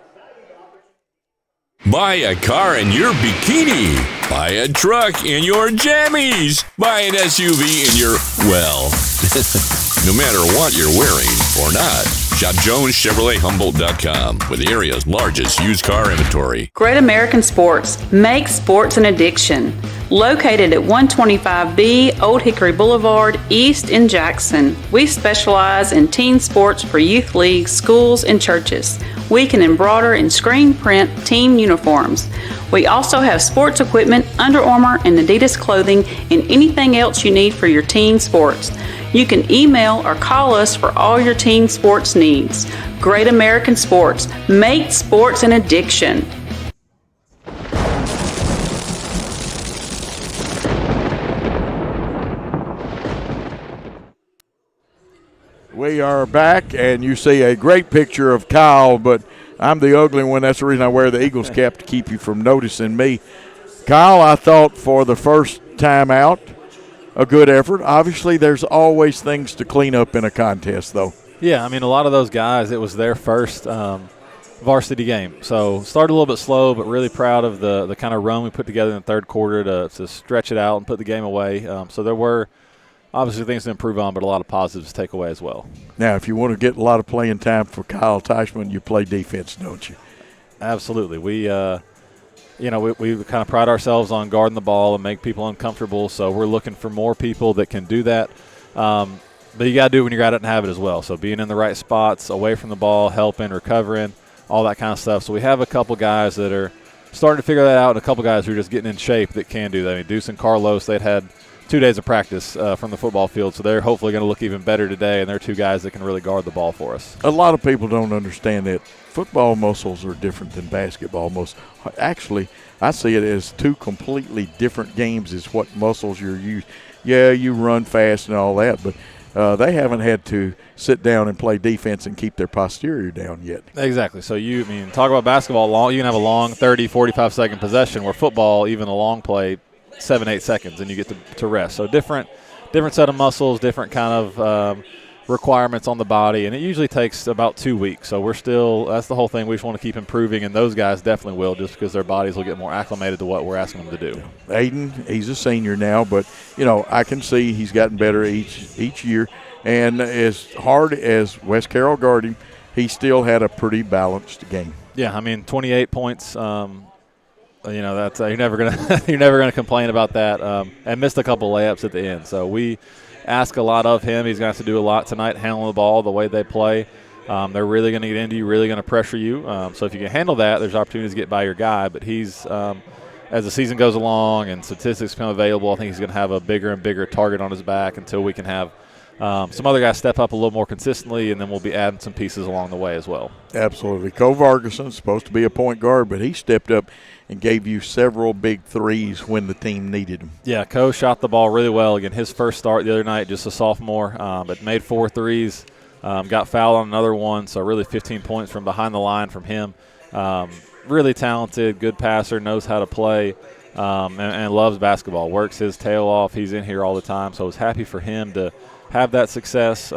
Buy a car in your bikini. Buy a truck in your jammies. Buy an SUV in your, well, no matter what you're wearing or not. Shop JonesChevroletHumboldt.com with the area's largest used car inventory. Great American Sports. Make sports an addiction. Located at 125B Old Hickory Boulevard, East in Jackson. We specialize in teen sports for youth leagues, schools, and churches. We can embroider and screen print team uniforms. We also have sports equipment, Under Armour, and Adidas clothing, and anything else you need for your teen sports. You can email or call us for all your teen sports needs. Great American Sports. Make sports an addiction. We are back, and you see a great picture of Kyle, but I'm the ugly one. That's the reason I wear the Eagles cap, to keep you from noticing me. Kyle, I thought for the first time out, a good effort. Obviously, there's always things to clean up in a contest, though. Yeah, I mean, a lot of those guys, it was their first varsity game. So started a little bit slow, but really proud of the kind of run we put together in the third quarter to stretch it out and put the game away. So there were obviously things to improve on, but a lot of positives to take away as well. Now, if you want to get a lot of playing time for Kyle Teichman, you play defense, don't you? Absolutely. We kind of pride ourselves on guarding the ball and make people uncomfortable, so we're looking for more people that can do that. But you got to do it when you're out and have it as well. So being in the right spots, away from the ball, helping, recovering, all that kind of stuff. So we have a couple guys that are starting to figure that out, and a couple guys who are just getting in shape that can do that. I mean, Deuce and Carlos, they'd had 2 days of practice from the football field, so they're hopefully going to look even better today, and they're 2 guys that can really guard the ball for us. A lot of people don't understand that football muscles are different than basketball muscles. Actually, I see it as 2 completely different games is what muscles you're using. Yeah, you run fast and all that, but they haven't had to sit down and play defense and keep their posterior down yet. Exactly. So talk about basketball, you can have a long 30, 45-second possession, where football, even a long play, 7-8 seconds, and you get to rest. So different set of muscles, different kind of requirements on the body, and it usually takes about 2 weeks. So that's the whole thing. We just want to keep improving, and those guys definitely will, just because their bodies will get more acclimated to what we're asking them to do. Aiden, he's a senior now, but, I can see he's gotten better each year. And as hard as West Carroll guarded him, he still had a pretty balanced game. Yeah, 28 points. That's you're never gonna complain about that. And missed a couple layups at the end. So we ask a lot of him. He's going to have to do a lot tonight, handling the ball the way they play. They're really going to get into you, really going to pressure you. So if you can handle that, there's opportunities to get by your guy. But he's as the season goes along and statistics become available, I think he's going to have a bigger and bigger target on his back until we can have some other guys step up a little more consistently, and then we'll be adding some pieces along the way as well. Absolutely. Cole Vargason's supposed to be a point guard, but he stepped up and gave you several big threes when the team needed him. Yeah, Cole shot the ball really well. Again, his first start the other night, just a sophomore, but made 4 threes, got fouled on another one, so really 15 points from behind the line from him. Really talented, good passer, knows how to play, and loves basketball, works his tail off. He's in here all the time, so I was happy for him to have that success.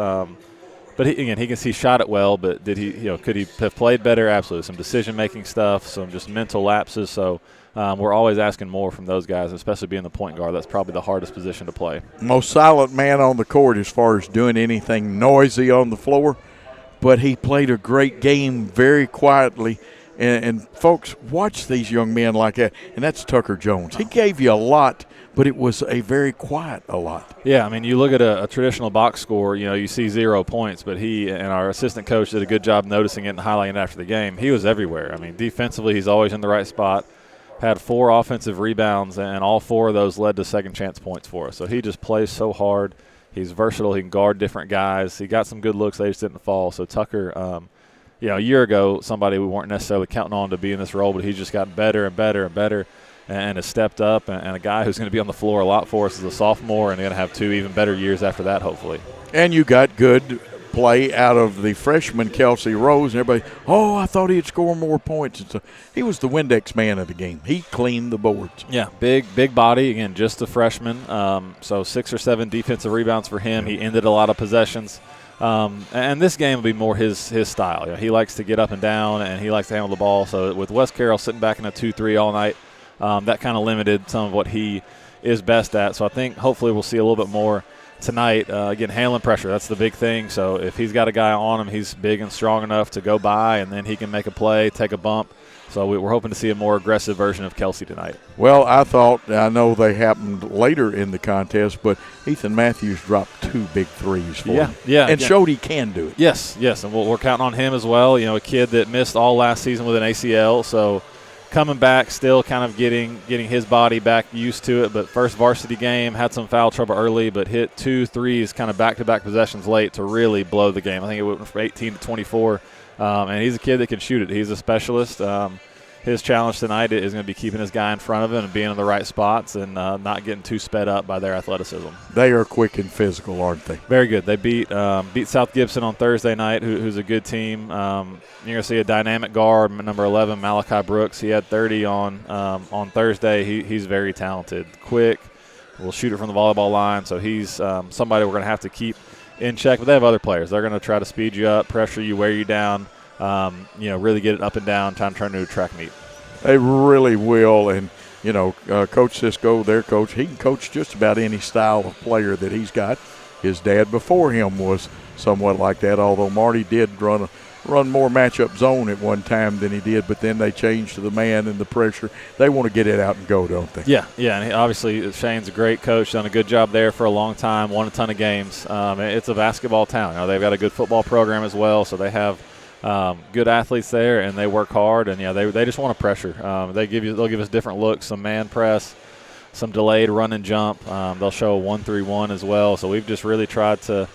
But he shot it well, but could he have played better? Absolutely. Some decision-making stuff, some just mental lapses. So we're always asking more from those guys, especially being the point guard. That's probably the hardest position to play. Most silent man on the court as far as doing anything noisy on the floor, but he played a great game very quietly. And folks, watch these young men like that, and that's Tucker Jones. He gave you a lot, but it was a very quiet a lot. Yeah, you look at a traditional box score, you see 0 points, but he and our assistant coach did a good job noticing it and highlighting it after the game. He was everywhere. Defensively, he's always in the right spot. Had 4 offensive rebounds, and all 4 of those led to second chance points for us. So he just plays so hard. He's versatile. He can guard different guys. He got some good looks. They just didn't fall. So Tucker, a year ago, somebody we weren't necessarily counting on to be in this role, but he's just gotten better and better and better and has stepped up. And a guy who's going to be on the floor a lot for us as a sophomore and going to have 2 even better years after that, hopefully. And you got good play out of the freshman Kelsey Rose, and everybody, I thought he'd score more points. And so he was the Windex man of the game. He cleaned the boards. Yeah, big body, again, just a freshman. So 6 or 7 defensive rebounds for him. He ended a lot of possessions. And this game will be more his style. He likes to get up and down, and he likes to handle the ball. So with West Carroll sitting back in a 2-3 all night, that kind of limited some of what he is best at. So I think hopefully we'll see a little bit more tonight. Again, handling pressure, that's the big thing. So if he's got a guy on him, he's big and strong enough to go by, and then he can make a play, take a bump. So we're hoping to see a more aggressive version of Kelsey tonight. Well, I know they happened later in the contest, but Ethan Matthews dropped 2 big threes for him. Yeah. And showed he can do it. Yes, and we're counting on him as well. A kid that missed all last season with an ACL, so coming back, still kind of getting his body back used to it. But first varsity game, had some foul trouble early, but hit 2 threes kind of back-to-back possessions late to really blow the game. I think it went from 18 to 24. And he's a kid that can shoot it. He's a specialist. His challenge tonight is going to be keeping his guy in front of him and being in the right spots and not getting too sped up by their athleticism. They are quick and physical, aren't they? Very good. They beat South Gibson on Thursday night, who's a good team. You're going to see a dynamic guard, number 11, Malachi Brooks. He had 30 on Thursday. He's very talented, quick, will shoot it from the volleyball line. So he's somebody we're going to have to keep in check. But they have other players. They're going to try to speed you up, pressure you, wear you down. Really get it up and down, trying to turn into a track meet. They really will, and, Coach Cisco, their coach, he can coach just about any style of player that he's got. His dad before him was somewhat like that, although Marty did run more matchup zone at one time than he did, but then they changed to the man and the pressure. They want to get it out and go, don't they? Yeah, and obviously Shane's a great coach, done a good job there for a long time, won a ton of games. It's a basketball town. They've got a good football program as well, so they have good athletes there, and they work hard, and they just want to pressure. They'll give us different looks, some man press, some delayed run and jump. They'll show a 1-3-1 as well. So we've just really tried to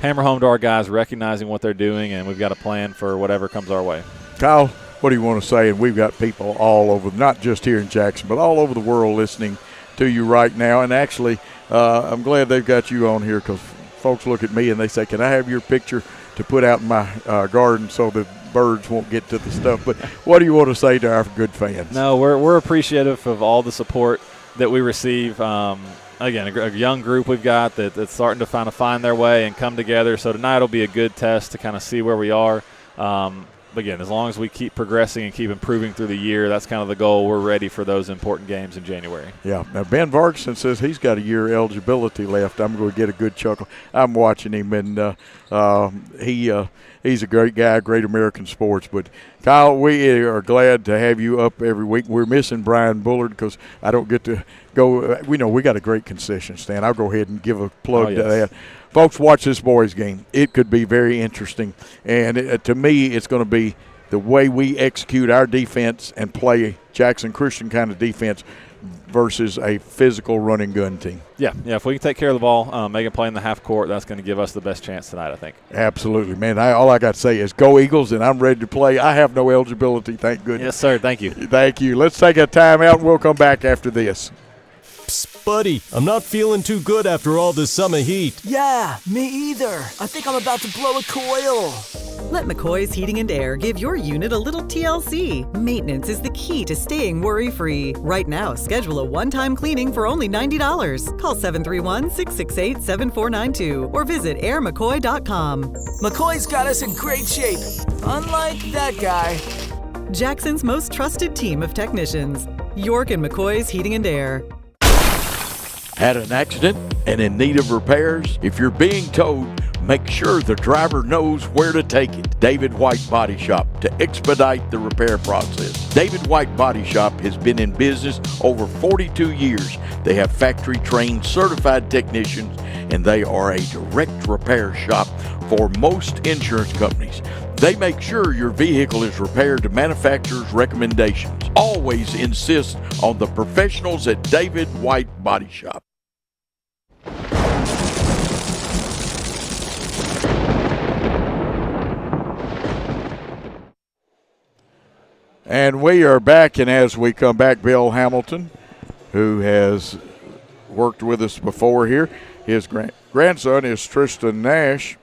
hammer home to our guys, recognizing what they're doing, and we've got a plan for whatever comes our way. Kyle, what do you want to say? And we've got people all over, not just here in Jackson, but all over the world listening to you right now. And actually, I'm glad they've got you on here because folks look at me and they say, can I have your picture to put out in my garden so the birds won't get to the stuff? But what do you want to say to our good fans? No, we're appreciative of all the support that we receive. again, a young group we've got that's starting to find their way and come together. So tonight will be a good test to kind of see where we are. Again, as long as we keep progressing and keep improving through the year, that's kind of the goal. We're ready for those important games in January. Yeah. Now, Ben Vargson says he's got a year eligibility left. I'm going to get a good chuckle. I'm watching him, and he's a great guy, great American sports. But, Kyle, we are glad to have you up every week. We're missing Brian Bullard because I don't get to go. We know we got a great concession stand. I'll go ahead and give a plug to that. Folks, watch this boys game. It could be very interesting. And to me, it's going to be the way we execute our defense and play Jackson Christian kind of defense versus a physical run and gun team. Yeah. If we can take care of the ball, make a play in the half court, that's going to give us the best chance tonight, I think. Absolutely, man. All I got to say is go Eagles, and I'm ready to play. I have no eligibility, thank goodness. Yes, sir. Thank you. Thank you. Let's take a timeout, and we'll come back after this. Psst, buddy, I'm not feeling too good after all this summer heat. Yeah, me either. I think I'm about to blow a coil. Let McCoy's Heating and Air give your unit a little TLC. Maintenance is the key to staying worry-free. Right now, schedule a one-time cleaning for only $90. Call 731-668-7492 or visit airmccoy.com. McCoy's got us in great shape, unlike that guy. Jackson's most trusted team of technicians. York and McCoy's Heating and Air. Had an accident and in need of repairs? If you're being towed, make sure the driver knows where to take it. David White Body Shop to expedite the repair process. David White Body Shop has been in business over 42 years. They have factory-trained certified technicians, and they are a direct repair shop for most insurance companies. They make sure your vehicle is repaired to manufacturer's recommendations. Always insist on the professionals at David White Body Shop. And we are back, and as we come back, Bill Hamilton, who has worked with us before here, his grandson is Tristan Nash.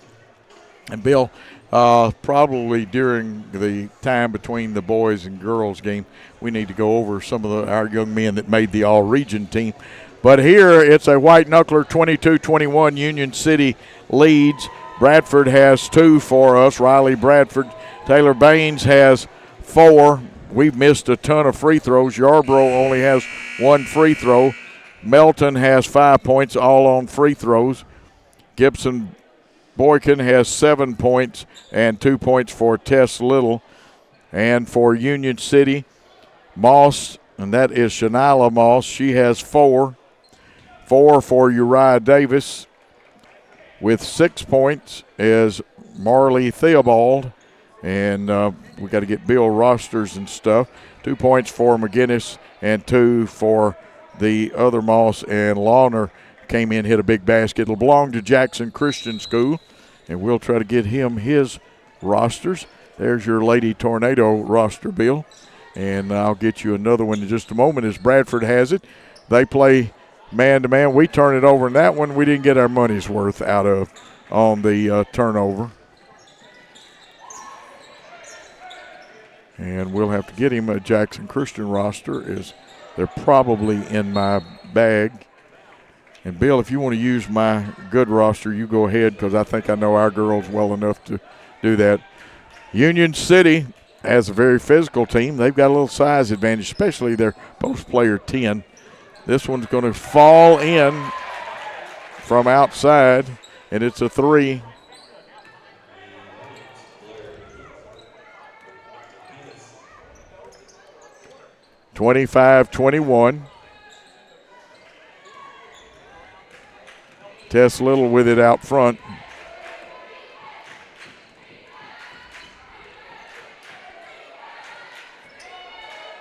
And Bill, probably during the time between the boys and girls game, we need to go over some of our young men that made the all-region team. But here it's a white knuckler, 22-21, Union City leads. Bradford has 2 for us, Riley Bradford. Taylor Baines has 4. We've missed a ton of free throws. Yarborough only has 1 free throw. Melton has 5 points, all on free throws. Gibson Boykin has 7 points and 2 points for Tess Little. And for Union City, Moss, and that is Shanila Moss, she has 4. 4 for Uriah Davis. With 6 points is Marley Theobald. And we got to get Bill rosters and stuff. 2 points for McGinnis and 2 for the other Moss. And Lawner came in, hit a big basket. It'll belong to Jackson Christian School, and we'll try to get him his rosters. There's your Lady Tornado roster, Bill. And I'll get you another one in just a moment as Bradford has it. They play man-to-man. We turn it over in that one. We didn't get our money's worth out of on the turnover. And we'll have to get him a Jackson Christian roster. They're probably in my bag. And, Bill, if you want to use my good roster, you go ahead because I think I know our girls well enough to do that. Union City has a very physical team. They've got a little size advantage, especially their post player 10. This one's going to fall in from outside, and it's a 3. (25-21). Tess Little with it out front.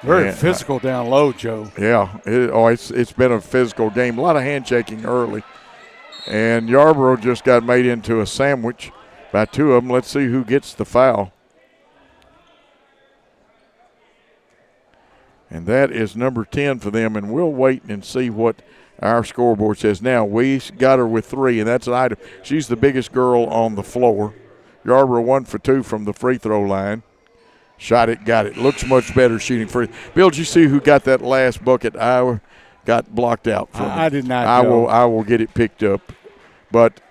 Very physical down low, Joe. Yeah, it's been a physical game. A lot of handshaking early. And Yarborough just got made into a sandwich by 2 of them. Let's see who gets the foul. And that is number 10 for them, and we'll wait and see what our scoreboard says. Now, we got her with 3, and that's an item. She's the biggest girl on the floor. Yarborough 1 for 2 from the free throw line. Shot it, got it. Looks much better shooting free. Bill, did you see who got that last bucket? got blocked out for me. I did not. I will get it picked up. But,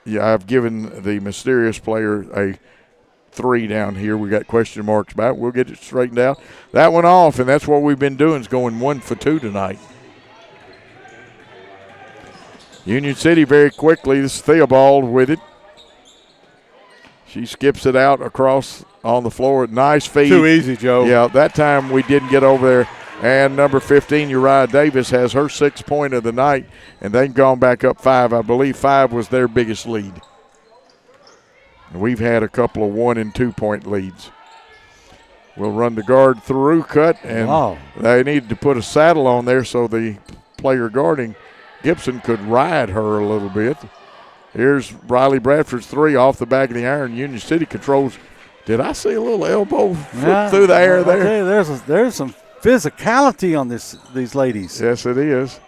yeah, I've given the mysterious player a 3 down here. We got question marks about it. We'll get it straightened out. That went off, and that's what we've been doing, is going 1 for 2 tonight. Union City very quickly. This is Theobald with it. She skips it out across on the floor. Nice feed. Too easy, Joe. Yeah, that time we didn't get over there. And number 15, Uriah Davis, has her 6th point of the night, and they've gone back up 5. I believe 5 was their biggest lead. We've had a couple of 1- and 2-point leads. We'll run the guard through cut, and they needed to put a saddle on there so the player guarding Gibson could ride her a little bit. Here's Riley Bradford's 3 off the back of the iron. Union City controls. Did I see a little elbow flip through the air there? There's some physicality on these ladies. Yes, it is.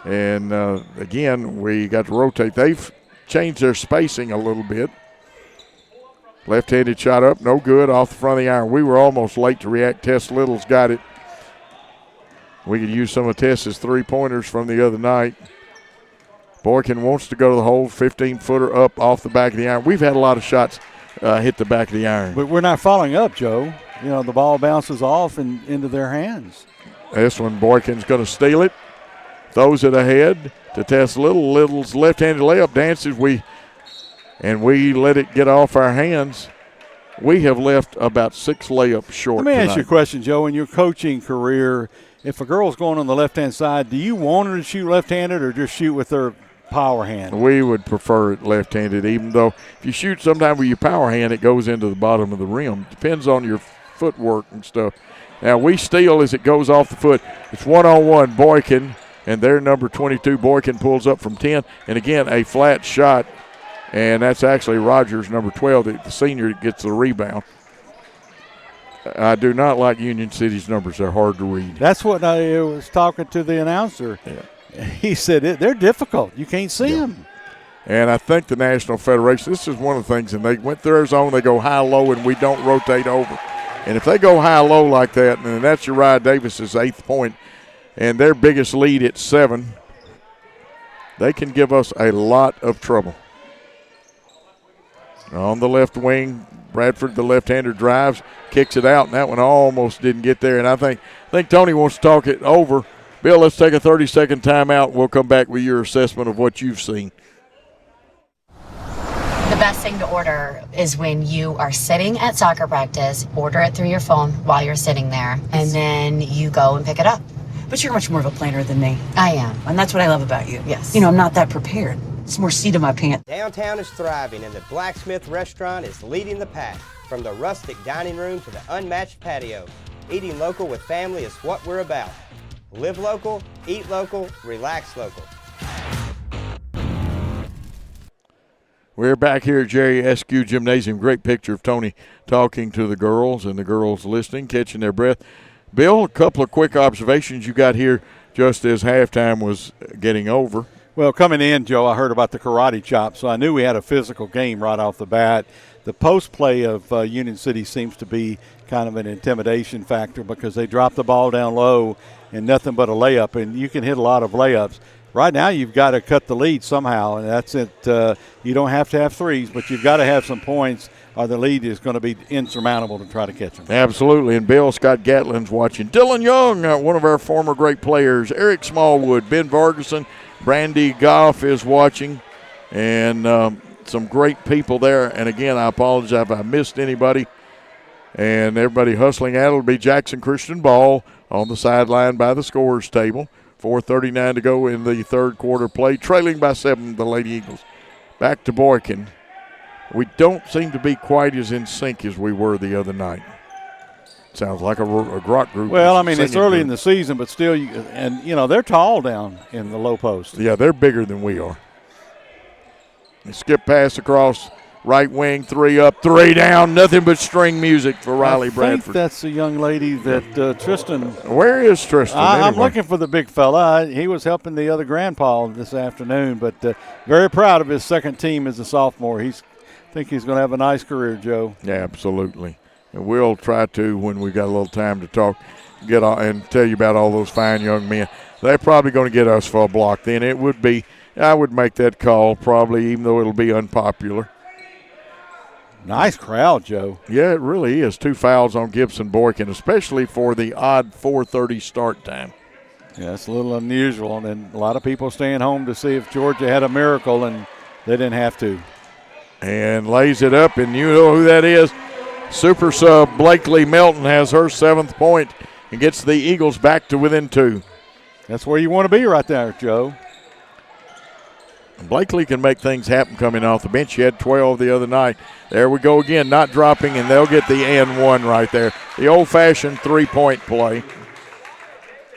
And, again, we got to rotate. They've changed their spacing a little bit. Left-handed shot up, no good, off the front of the iron. We were almost late to react. Tess Little's got it. We could use some of Tess's 3-pointers from the other night. Boykin wants to go to the hole, 15-footer up off the back of the iron. We've had a lot of shots hit the back of the iron. But we're not following up, Joe. You know, the ball bounces off and into their hands. This one, Boykin's going to steal it. Throws it ahead to Tess Little. Little's left-handed layup dances. We let it get off our hands. We have left about 6 layups short Let me tonight. ask you a question, Joe. In your coaching career, if a girl's going on the left-hand side, do you want her to shoot left-handed or just shoot with her power hand? We would prefer it left-handed, even though if you shoot sometime with your power hand, it goes into the bottom of the rim. Depends on your footwork and stuff. Now, we steal as it goes off the foot. It's one-on-one, Boykin, and their number 22, Boykin, pulls up from 10. And, again, a flat shot, and that's actually Rogers, number 12, the senior, that gets the rebound. I do not like Union City's numbers. They're hard to read. That's what I was talking to the announcer. Yeah. He said they're difficult. You can't see them. And I think the National Federation, this is one of the things, and they went through their zone, they go high-low, and we don't rotate over. And if they go high-low like that, and that's Uriah Davis's 8th point, and their biggest lead at 7, they can give us a lot of trouble. On the left wing, Bradford, the left-hander, drives, kicks it out, and that one almost didn't get there. And I think Tony wants to talk it over. Bill, let's take a 30-second timeout. We'll come back with your assessment of what you've seen. The best thing to order is when you are sitting at soccer practice, order it through your phone while you're sitting there, and then you go and pick it up. But you're much more of a planner than me. I am. And that's what I love about you. Yes. You know, I'm not that prepared. It's more seat of my pants. Downtown is thriving, and the Blacksmith Restaurant is leading the pack. From the rustic dining room to the unmatched patio, eating local with family is what we're about. Live local, eat local, relax local. We're back here at Jerry Askew Gymnasium. Great picture of Tony talking to the girls and the girls listening, catching their breath. Bill, a couple of quick observations you got here just as halftime was getting over. Well, coming in, Joe, I heard about the karate chop, so I knew we had a physical game right off the bat. The post play of Union City seems to be kind of an intimidation factor because they drop the ball down low and nothing but a layup, and you can hit a lot of layups. Right now you've got to cut the lead somehow, and that's it. You don't have to have threes, but you've got to have some points or the lead is going to be insurmountable to try to catch them. Absolutely, and Bill, Scott Gatlin's watching. Dylan Young, one of our former great players. Eric Smallwood, Ben Vargason, Brandy Goff is watching, and some great people there. And, again, I apologize if I missed anybody. And everybody hustling at it will be Jackson Christian ball on the sideline by the scorer's table. 4:39 to go in the third quarter play, trailing by 7 the Lady Eagles. Back to Boykin. We don't seem to be quite as in sync as we were the other night. Sounds like a rock group. Well, I mean, it's early in the season, but still, they're tall down in the low post. Yeah, they're bigger than we are. Skip pass across right wing, 3 up, 3 down, nothing but string music for Riley Bradford. I think that's the young lady that Tristan. Where is Tristan? I'm looking for the big fella. He was helping the other grandpa this afternoon, but very proud of his second team as a sophomore. I think he's going to have a nice career, Joe. Yeah, absolutely. And we'll try to when we got a little time to talk. get on and tell you about all those fine young men. They're probably going to get us for a block. Then it would be, I would make that call probably, even though it'll be unpopular. Nice crowd, Joe. Yeah, it really is. 2 fouls on Gibson Boykin, especially for the odd 4:30 start time. Yeah, it's a little unusual, and then a lot of people staying home to see if Georgia had a miracle, and they didn't have to. And lays it up, and you know who that is. Super sub Blakely Melton has her 7th point and gets the Eagles back to within 2. That's where you want to be right there, Joe. Blakely can make things happen coming off the bench. She had 12 the other night. There we go again, not dropping, and they'll get the and one right there. The old-fashioned 3-point play.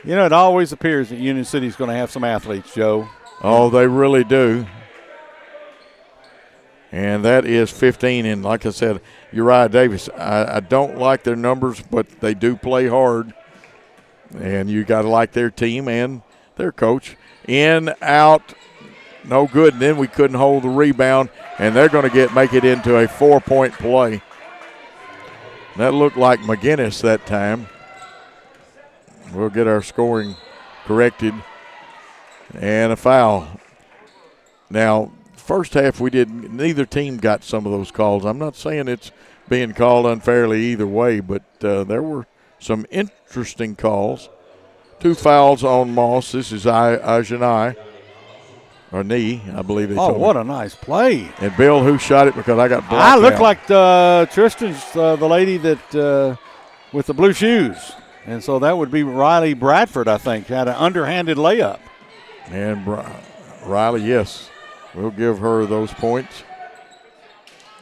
You know, it always appears that Union City's going to have some athletes, Joe. Oh, they really do. And that is 15. And like I said, Uriah Davis, I don't like their numbers, but they do play hard. And you got to like their team and their coach. In, out, no good. And then we couldn't hold the rebound, and they're going to make it into a 4-point play. That looked like McGinnis that time. We'll get our scoring corrected. And a foul. Now, first half neither team got some of those calls. I'm not saying it's being called unfairly either way, but there were some interesting calls. 2 fouls on Moss. This is Ajanai. Or knee, I believe they told me. Oh, what a nice play. And Bill, who shot it because I got blocked I look out. like Tristan's the lady that with the blue shoes. And so that would be Riley Bradford, I think, had an underhanded layup. And Riley, yes, we'll give her those points.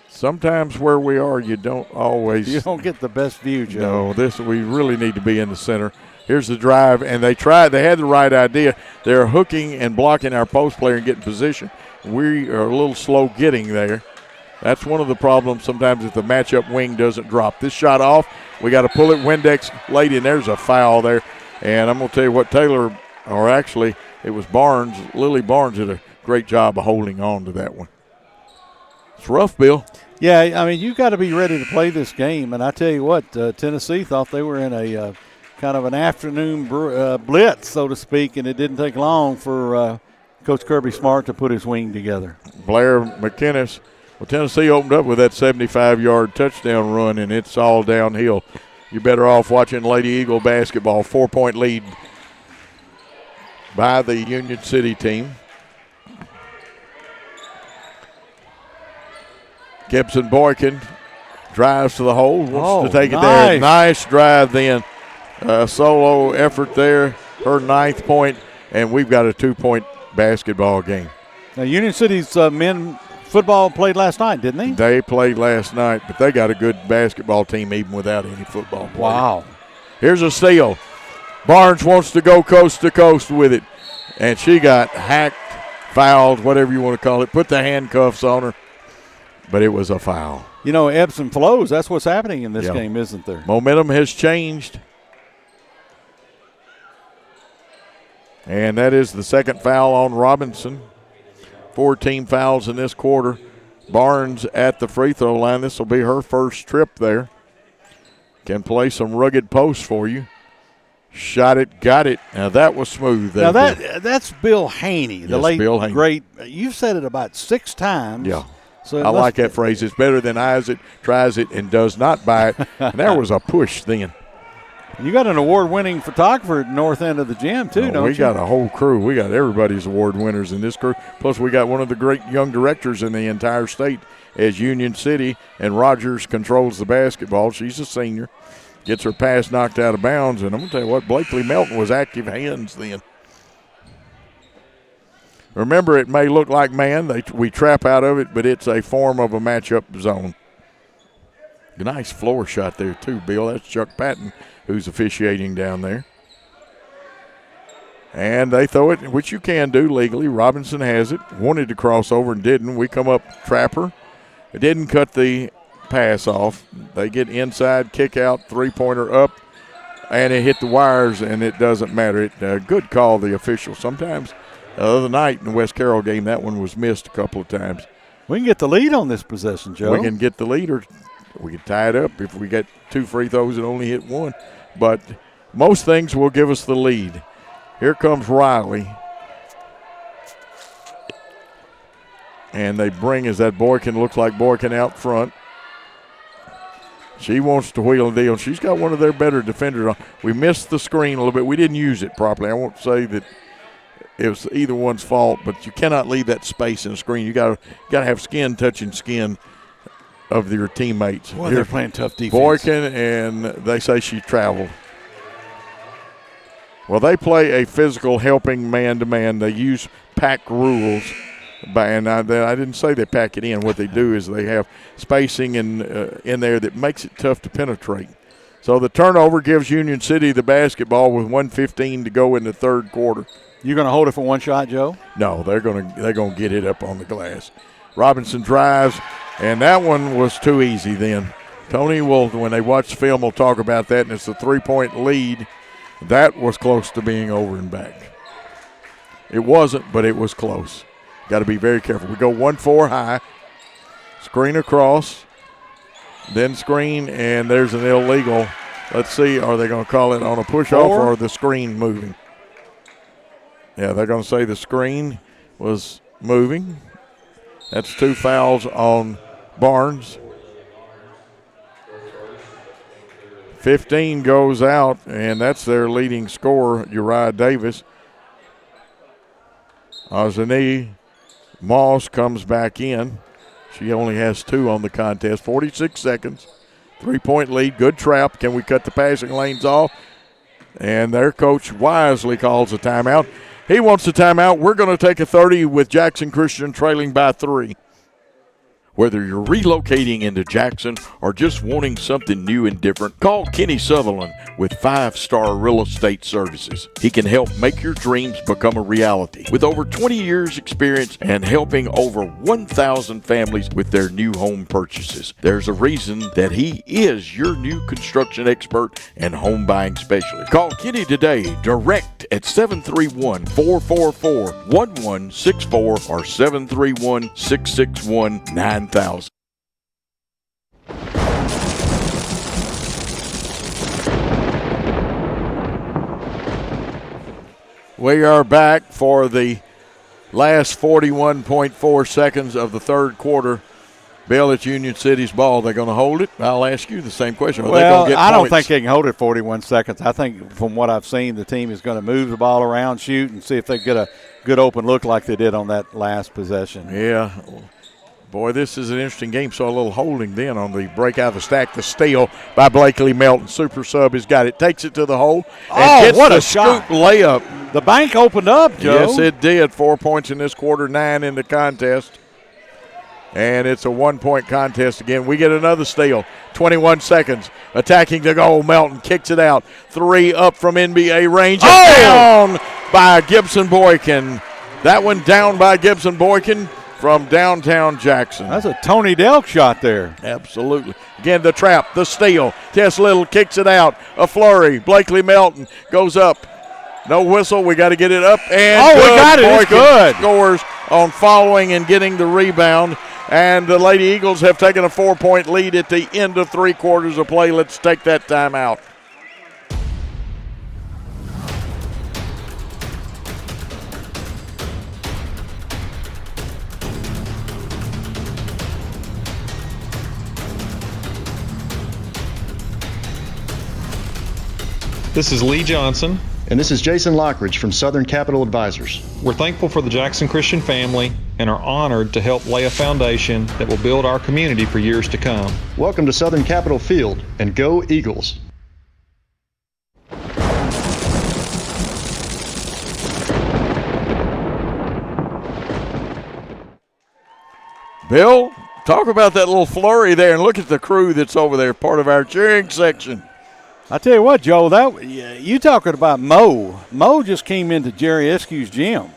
Sometimes where we are, you don't always. You don't get the best view, Joe. No, we really need to be in the center. Here's the drive, and they had the right idea. They're hooking and blocking our post player and getting position. We are a little slow getting there. That's one of the problems sometimes if the matchup wing doesn't drop. This shot off, we got to pull it Windex late, and there's a foul there. And I'm going to tell you what, Taylor, or actually it was Barnes, Lily Barnes did a great job of holding on to that one. It's rough, Bill. Yeah, I mean, you got to be ready to play this game. And I tell you what, Tennessee thought they were in a kind of an afternoon blitz, so to speak, and it didn't take long for Coach Kirby Smart to put his wing together. Blair McInnes. Well, Tennessee opened up with that 75-yard touchdown run, and it's all downhill. You're better off watching Lady Eagle basketball. 4-point lead by the Union City team. Gibson Boykin drives to the hole, wants to take it there. Nice drive then. Solo effort there, her 9th point, and we've got a 2-point basketball game. Now, Union City's men football played last night, didn't they? They played last night, but they got a good basketball team even without any football play. Wow. Here's a steal. Barnes wants to go coast to coast with it, and she got hacked, fouled, whatever you want to call it, put the handcuffs on her, but it was a foul. You know, ebbs and flows, that's what's happening in this game, isn't there? Momentum has changed. And that is the 2nd foul on Robinson. 4 team fouls in this quarter. Barnes at the free throw line. This will be her first trip there. Can play some rugged posts for you. Shot it, got it. Now that was smooth. Now that's Bill Haney, the late Bill Haney. Great. You've said it about 6 times. Yeah. So I like that phrase. It's better than eyes it, tries it, and does not buy it. And there was a push then. You got an award-winning photographer at the north end of the gym, too, don't you? We got a whole crew. We got everybody's award winners in this crew. Plus, we got one of the great young directors in the entire state as Union City, and Rogers controls the basketball. She's a senior. Gets her pass knocked out of bounds, and I'm going to tell you what, Blakely Melton was active hands then. Remember, it may look like man. We trap out of it, but it's a form of a matchup zone. A nice floor shot there, too, Bill. That's Chuck Patton who's officiating down there. And they throw it, which you can do legally. Robinson has it. Wanted to cross over and didn't. We come up, trap her. It didn't cut the pass off. They get inside, kick out, 3-pointer up, and it hit the wires, and it doesn't matter. Good call, the official. Sometimes the other night in the West Carroll game, that one was missed a couple of times. We can get the lead on this possession, Joe. We can get the lead, or we can tie it up if we get 2 free throws and only hit 1. But most things will give us the lead. Here comes Riley. And they bring, is that Boykin, looks like Boykin out front. She wants to wheel and deal. She's got one of their better defenders on. We missed the screen a little bit. We didn't use it properly. I won't say that it was either one's fault, but you cannot leave that space in the screen. You got to have skin touching skin of your teammates. Boy, they're playing tough defense. Boykin, and they say she traveled. Well, they play a physical helping man-to-man. They use pack rules. And I didn't say they pack it in. What they do is they have spacing in there that makes it tough to penetrate. So the turnover gives Union City the basketball with 1:15 to go in the third quarter. You going to hold it for one shot, Joe? No, they're going to get it up on the glass. Robinson drives, and that one was too easy then. Tony will, when they watch the film, will talk about that, and it's a 3-point lead. That was close to being over and back. It wasn't, but it was close. Got to be very careful. We go 1-4 high, screen across, then screen, and there's an illegal. Let's see, are they going to call it on a push-off or the screen moving? Yeah, they're going to say the screen was moving. That's 2 fouls on Barnes. 15 goes out, and that's their leading scorer, Uriah Davis. Azani Moss comes back in. She only has 2 on the contest. 46 seconds. 3-point lead. Good trap. Can we cut the passing lanes off? And their coach wisely calls a timeout. He wants a timeout. We're going to take a 30 with Jackson Christian trailing by 3. Whether you're relocating into Jackson or just wanting something new and different, call Kenny Sutherland with 5-Star Real Estate Services. He can help make your dreams become a reality. With over 20 years experience and helping over 1,000 families with their new home purchases, there's a reason that he is your new construction expert and home buying specialist. Call Kenny today, direct at 731-444-1164 or 731-661-9000. We are back for the last 41.4 seconds of the third quarter. Bill, it's Union City's ball. They're going to hold it? I'll ask you the same question. Well, I don't think they can hold it 41 seconds. I think from what I've seen, the team is going to move the ball around, shoot, and see if they get a good open look like they did on that last possession. Yeah. Boy, this is an interesting game. Saw a little holding then on the break out of the stack. The steal by Blakely Melton. Super sub has got it. Takes it to the hole. And gets what the a shot. scoop layup. The bank opened up, Joe. Yes, it did. 4 points in this quarter, 9 in the contest. And it's a 1-point contest again. We get another steal. 21 seconds. Attacking the goal. Melton kicks it out. 3 up from NBA range. Down by Gibson Boykin. That one down by Gibson Boykin from downtown Jackson. That's a Tony Delk shot there. Absolutely. Again, the trap, the steal. Tess Little kicks it out. A flurry. Blakely Melton goes up. No whistle. We got to get it up. And we got it. It's good. Scores on following and getting the rebound. And the Lady Eagles have taken a 4-point lead at the end of 3 quarters of play. Let's take that time out. This is Lee Johnson. And this is Jason Lockridge from Southern Capital Advisors. We're thankful for the Jackson Christian family and are honored to help lay a foundation that will build our community for years to come. Welcome to Southern Capital Field, and go Eagles. Bill, talk about that little flurry there, and look at the crew that's over there, part of our cheering section. I tell you what, Joe, you talking about Mo. Mo just came into Jerry Eskew's gym.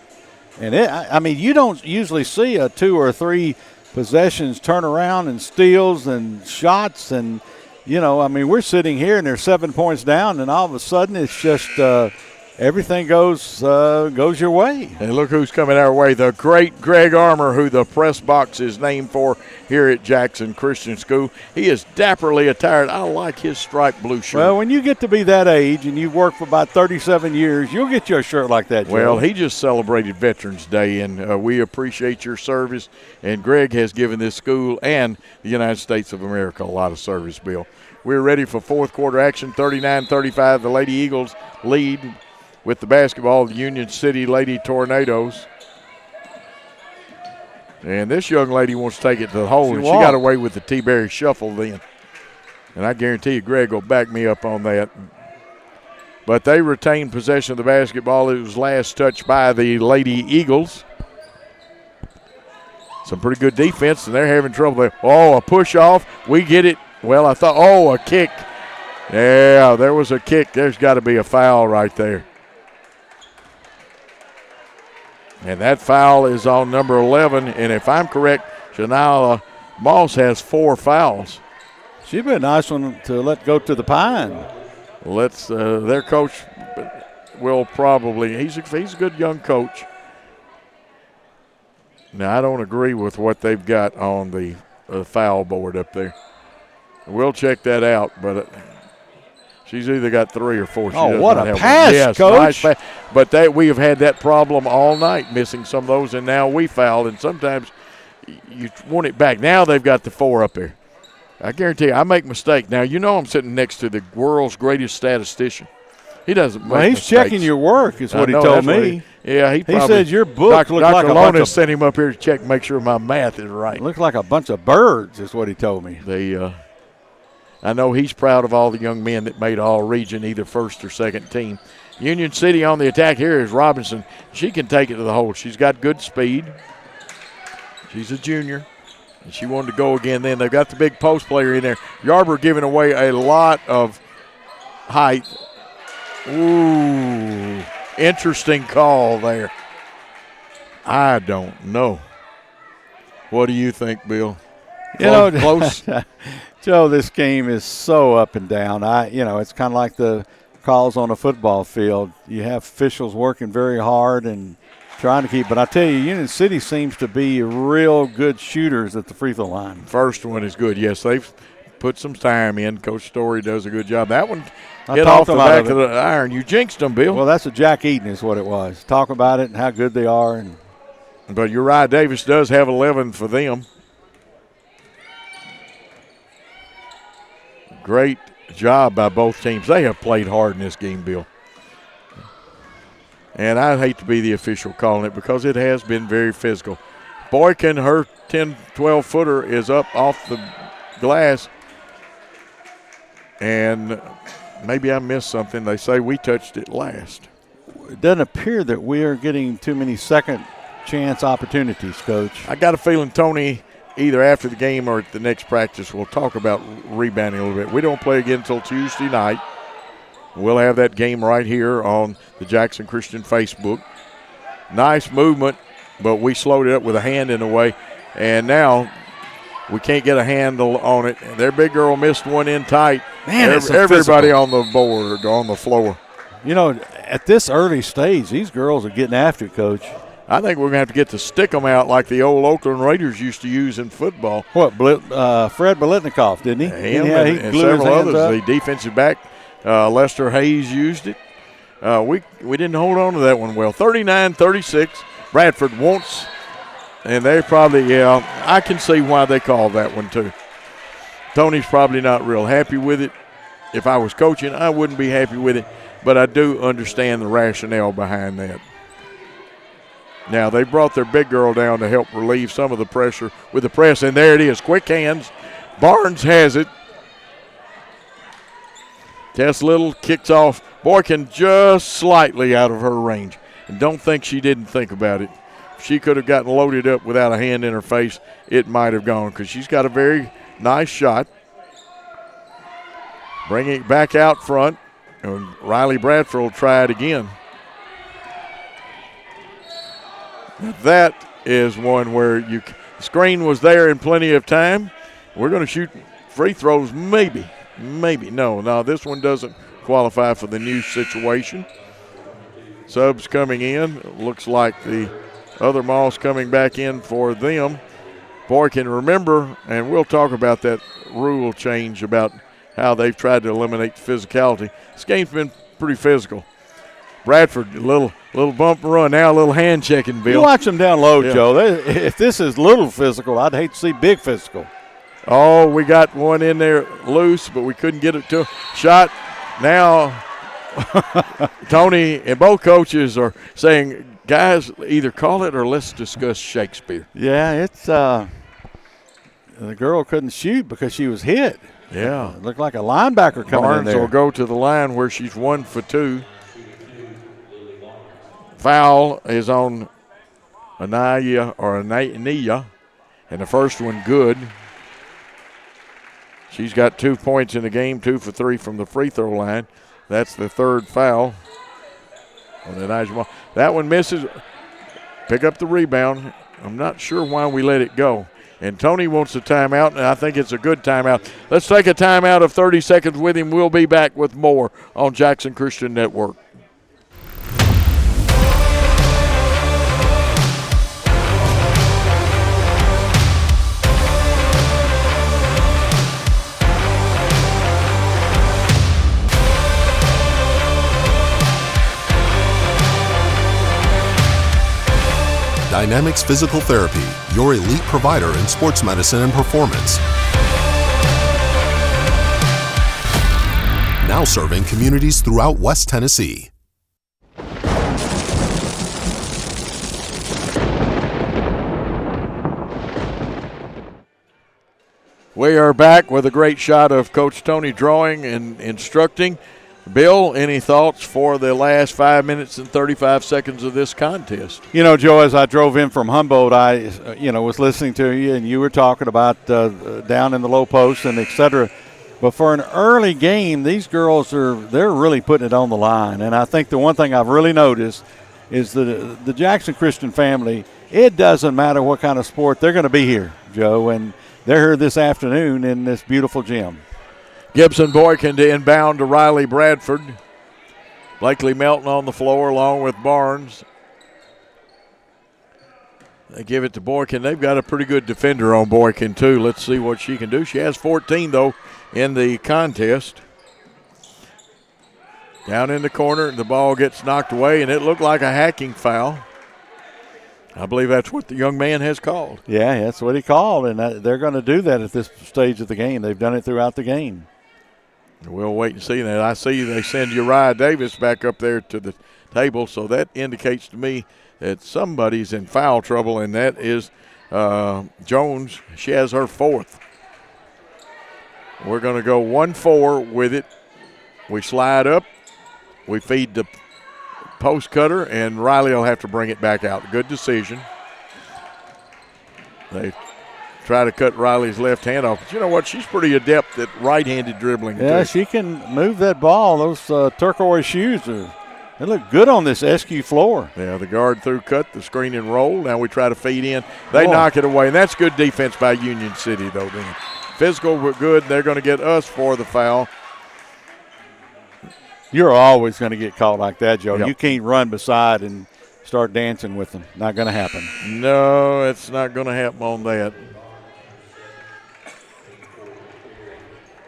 And I mean, you don't usually see a 2 or 3 possessions turn around and steals and shots. And, you know, I mean, we're sitting here and they're 7 points down, and all of a sudden it's just everything goes your way. And look who's coming our way, the great Greg Armour, who the press box is named for here at Jackson Christian School. He is dapperly attired. I like his striped blue shirt. Well, when you get to be that age and you've worked for about 37 years, you'll get you a shirt like that, Joe. Well, he just celebrated Veterans Day, and we appreciate your service. And Greg has given this school and the United States of America a lot of service, Bill. We're ready for fourth quarter action, 39-35. The Lady Eagles lead with the basketball, the Union City Lady Tornadoes. And this young lady wants to take it to the hole, and she got away with the T-Berry shuffle then. And I guarantee you Greg will back me up on that. But they retain possession of the basketball. It was last touched by the Lady Eagles. Some pretty good defense, and they're having trouble there. Oh, a push off. We get it. Well, I thought, a kick. Yeah, there was a kick. There's got to be a foul right there. And that foul is on number 11. And if I'm correct, Janila Moss has 4 fouls. She'd be a nice one to let go to the pine. Their coach will probably, he's a good young coach. Now, I don't agree with what they've got on the foul board up there. We'll check that out, but she's either got 3 or 4. What a pass, yes, Coach. Nice pass. But we have had that problem all night, missing some of those, and now we fouled, and sometimes you want it back. Now they've got the 4 up there. I guarantee you, I make mistakes. Now, I'm sitting next to the world's greatest statistician. He doesn't make he's mistakes. checking your work is what he told me. He said your book looked like a bunch of – sent him up here to check, make sure my math is right. Looked like a bunch of birds is what he told me. I know he's proud of all the young men that made all region, either first or second team. Union City on the attack here is Robinson. She can take it to the hole. She's got good speed. She's a junior, and she wanted to go again then. They've got the big post player in there. Yarber giving away a lot of height. Ooh, interesting call there. I don't know. What do you think, Bill? Close? Joe, this game is so up and down. It's kind of like the calls on a football field. You have officials working very hard and trying to keep. But I tell you, Union City seems to be real good shooters at the free throw line. First one is good. Yes, they've put some time in. Coach Story does a good job. That one hit off the back of the iron. You jinxed them, Bill. Well, that's a Jack Eaton is what it was. Talk about it and how good they are. But Uriah Davis does have 11 for them. Great job by both teams. They have played hard in this game, Bill. And I hate to be the official calling it because it has been very physical. Boykin, her 10, 12-footer is up off the glass. And maybe I missed something. They say we touched it last. It doesn't appear that we are getting too many second chance opportunities, Coach. I got a feeling Tony, either after the game or at the next practice, we'll talk about rebounding a little bit. We don't play again until Tuesday night. We'll have that game right here on the Jackson Christian Facebook. Nice movement, but we slowed it up with a hand in the way. And now we can't get a handle on it. Their big girl missed one in tight. Man, everybody on the board, on the floor. At this early stage, these girls are getting after it, Coach. I think we're going to have to get to stick them out like the old Oakland Raiders used to use in football. What, Fred Bolitnikoff, didn't he? Him and several others. The defensive back, Lester Hayes, used it. We didn't hold on to that one well. 39-36. Bradford wants, and they probably, I can see why they called that one too. Tony's probably not real happy with it. If I was coaching, I wouldn't be happy with it, but I do understand the rationale behind that. Now, they brought their big girl down to help relieve some of the pressure with the press, and there it is. Quick hands. Barnes has it. Tess Little kicks off. Boykin just slightly out of her range. And don't think she didn't think about it. If she could have gotten loaded up without a hand in her face, it might have gone because she's got a very nice shot. Bringing it back out front, and Riley Bradford will try it again. That is one where the screen was there in plenty of time. We're going to shoot free throws, maybe. No, this one doesn't qualify for the new situation. subs coming in. Looks like the other Moss coming back in for them. Boykin, remember, and we'll talk about that rule change about how they've tried to eliminate physicality. This game's been pretty physical. Bradford, a little bump and run, now a little hand checking, Bill. You watch them down low, Joe. If this is little physical, I'd hate to see big physical. Oh, we got one in there loose, but we couldn't get it to shot. Now, Tony and both coaches are saying, guys, either call it or let's discuss Shakespeare. Yeah, it's the girl couldn't shoot because she was hit. Yeah. It looked like a linebacker coming in there. Barnes will go to the line where she's 1 for 2. Foul is on Anaya, and the first one good. She's got 2 points in the game, 2 for 3 from the free throw line. That's the third foul on Anaya. That one misses. Pick up the rebound. I'm not sure why we let it go. And Tony wants a timeout, and I think it's a good timeout. Let's take a timeout of 30 seconds with him. We'll be back with more on Jackson Christian Network. Dynamics Physical Therapy, your elite provider in sports medicine and performance. Now serving communities throughout West Tennessee. We are back with a great shot of Coach Tony drawing and instructing. Bill, any thoughts for the last 5 minutes and 35 seconds of this contest? You know, Joe, as I drove in from Humboldt, I, was listening to you, and you were talking about down in the low post and et cetera. But for an early game, these girls they're really putting it on the line. And I think the one thing I've really noticed is the Jackson Christian family, it doesn't matter what kind of sport, they're going to be here, Joe, and they're here this afternoon in this beautiful gym. Gibson Boykin to inbound to Riley Bradford. Blakely Melton on the floor along with Barnes. They give it to Boykin. They've got a pretty good defender on Boykin, too. Let's see what she can do. She has 14, though, in the contest. Down in the corner, the ball gets knocked away, and it looked like a hacking foul. I believe that's what the young man has called. Yeah, that's what he called, and they're going to do that at this stage of the game. They've done it throughout the game. We'll wait and see that. I see they send Uriah Davis back up there to the table, so that indicates to me that somebody's in foul trouble, and that is Jones. She has her fourth. We're going to go 1-4 with it. We slide up. We feed the post cutter, and Riley will have to bring it back out. Good decision. They try to cut Riley's left hand off. But you know what? She's pretty adept at right-handed dribbling. Yeah, too. she can move that ball. Those turquoise shoes, they look good on this SQ floor. Yeah, the guard through cut, the screen and roll. Now we try to feed in. They knock it away, and that's good defense by Union City, though. Then physical, we're good. They're going to get us for the foul. You're always going to get caught like that, Joe. Yep. You can't run beside and start dancing with them. Not going to happen. No, it's not going to happen on that.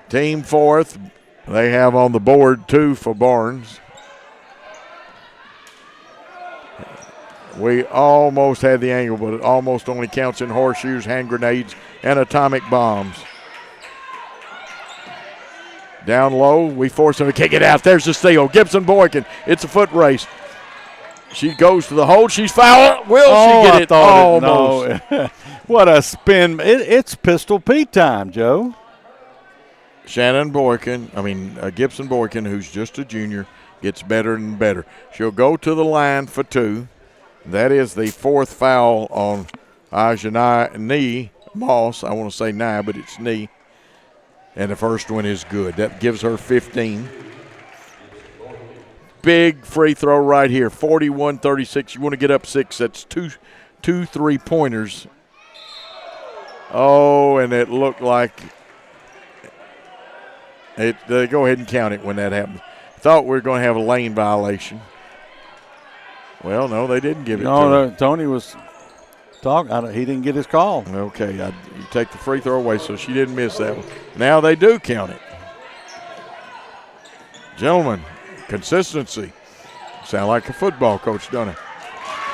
Team fourth. They have on the board 2 for Barnes. We almost had the angle, but it almost only counts in horseshoes, hand grenades, and atomic bombs. Down low, we force him to kick it out. There's the steal. Gibson Boykin. It's a foot race. She goes to the hole. She's fouled. Will she get it? Almost. No. What a spin. It's Pistol Pete time, Joe. Gibson Boykin, who's just a junior, gets better and better. She'll go to the line for 2. That is the 4th foul on Ajani Moss. I want to say Nye, but it's knee. And the first one is good. That gives her 15. Big free throw right here, 41-36. You want to get up 6. That's two 3-pointers. Oh, and it looked like they go ahead and count it when that happens. Thought we were going to have a lane violation. Well, no, they didn't give it to him. No, Tony was talking. He didn't get his call. Okay, you take the free throw away, so she didn't miss that one. Now they do count it. Gentlemen, consistency. Sound like a football coach, don't it?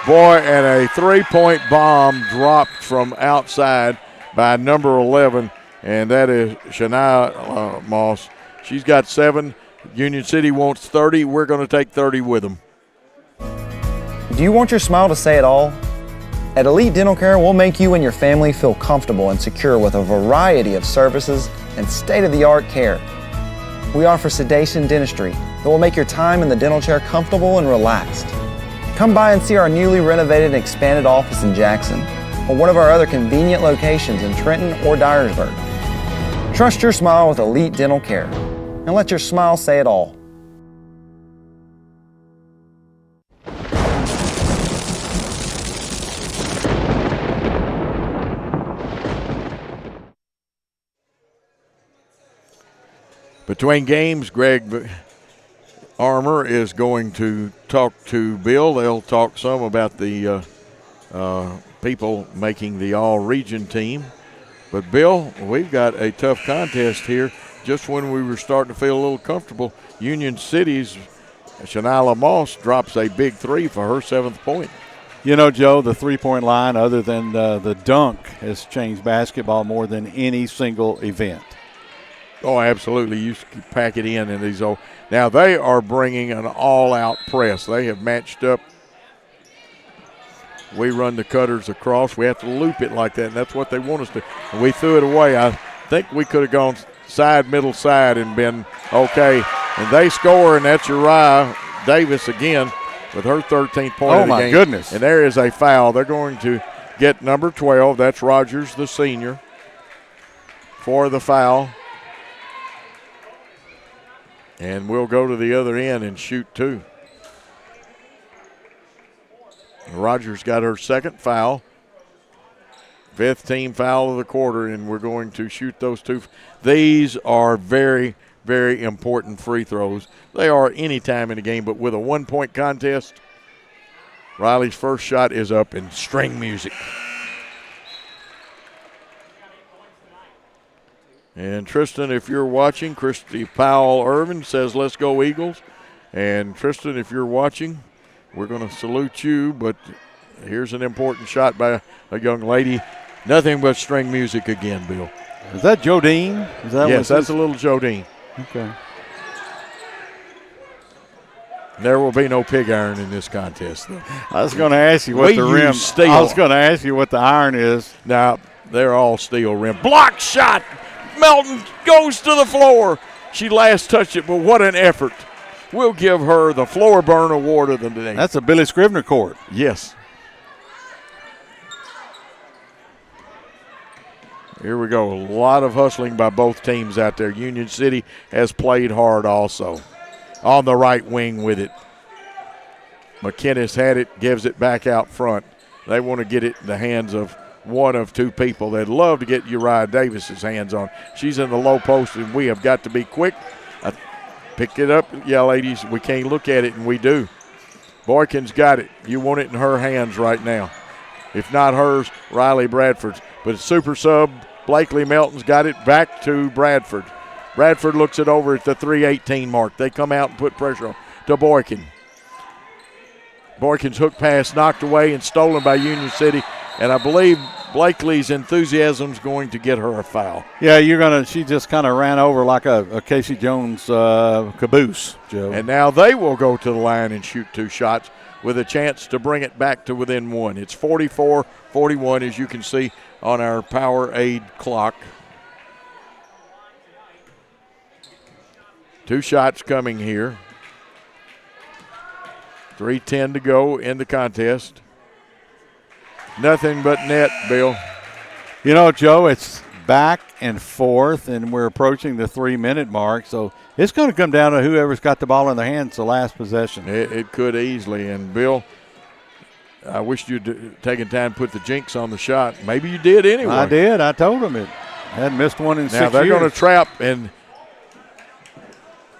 Boy, and a three-point bomb dropped from outside by number 11, and that is Shania Moss. She's got 7. Union City wants 30. We're going to take 30 with them. Do you want your smile to say it all? At Elite Dental Care, we'll make you and your family feel comfortable and secure with a variety of services and state-of-the-art care. We offer sedation dentistry that will make your time in the dental chair comfortable and relaxed. Come by and see our newly renovated and expanded office in Jackson or one of our other convenient locations in Trenton or Dyersburg. Trust your smile with Elite Dental Care and let your smile say it all. Between games, Greg Armour is going to talk to Bill. They'll talk some about the people making the all-region team. But, Bill, we've got a tough contest here. Just when we were starting to feel a little comfortable, Union City's Shania Moss drops a big 3 for her 7th point. You know, Joe, the three-point line, other than the dunk, has changed basketball more than any single event. Oh, absolutely. You pack it in these old. Now they are bringing an all-out press. They have matched up. We run the cutters across. We have to loop it like that, and that's what they want us to. And we threw it away. I think we could have gone side, middle, side and been okay. And they score, and that's Uriah Davis again with her 13th point of the game. Oh, my goodness. And there is a foul. They're going to get number 12. That's Rogers, the senior, for the foul. And we'll go to the other end and shoot 2. Rogers got her 2nd foul. 5th team foul of the quarter, and we're going to shoot those 2. These are very, very important free throws. They are any time in the game, but with a 1-point contest, Riley's first shot is up in string music. And Tristan, if you're watching, Christy Powell-Irvin says, let's go Eagles. And Tristan, if you're watching, we're going to salute you, but here's an important shot by a young lady. Nothing but string music again, Bill. Is that Jodine? Yes, that's a little Jodine. Okay. There will be no pig iron in this contest, though. I was going to ask you what the rim. Steel. I was going to ask you what the iron is. Now, they're all steel rim. Block shot. Melton goes to the floor. She last touched it, but what an effort. We'll give her the floor burn award of the day. That's a Billy Scrivener court. Yes. Here we go. A lot of hustling by both teams out there. Union City has played hard also. On the right wing with it. McKinnis had it, gives it back out front. They want to get it in the hands of one of 2 people. They'd love to get Uriah Davis's hands on. She's in the low post, and we have got to be quick. Pick it up, yeah, ladies. We can't look at it, and we do. Boykin's got it. You want it in her hands right now. If not hers, Riley Bradford's. But super sub, Blakely Melton's got it back to Bradford. Bradford looks it over at the 3:18 mark. They come out and put pressure on to Boykin. Boykin's hook pass knocked away and stolen by Union City. And I believe Blakely's enthusiasm is going to get her a foul. Yeah, she just kind of ran over like a Casey Jones caboose, Joe. And now they will go to the line and shoot 2 shots with a chance to bring it back to within 1. It's 44-41, as you can see on our Power Aid clock. 2 shots coming here. 3:10 to go in the contest. Nothing but net, Bill. You know, Joe, it's back and forth, and we're approaching the 3-minute mark, so it's going to come down to whoever's got the ball in their hands the last possession. It could easily, and Bill, I wish you'd taken time to put the jinx on the shot. Maybe you did anyway. I did. I told him it. Hadn't missed one in 6 years. Now they're going to trap, and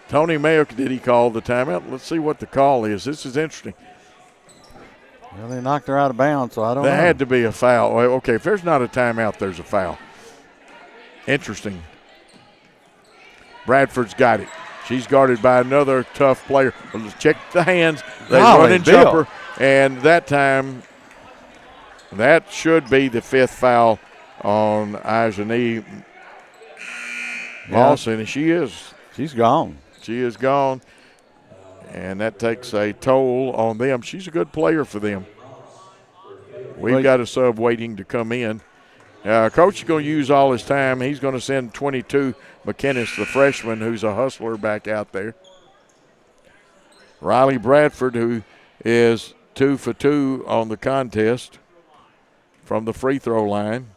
Tony Mayo, did he call the timeout? Let's see what the call is. This is interesting. Well, they knocked her out of bounds, so I don't know. There had to be a foul. Well, okay, if there's not a timeout, there's a foul. Interesting. Bradford's got it. She's guarded by another tough player. Check the hands. They run and jump her. And that time, that should be the 5th foul on Ajani Lawson. And she is. She's gone. She is gone. And that takes a toll on them. She's a good player for them. We've got a sub waiting to come in. Coach is going to use all his time. He's going to send 22 McKinnis, the freshman, who's a hustler, back out there. Riley Bradford, who is 2 for 2 on the contest from the free throw line.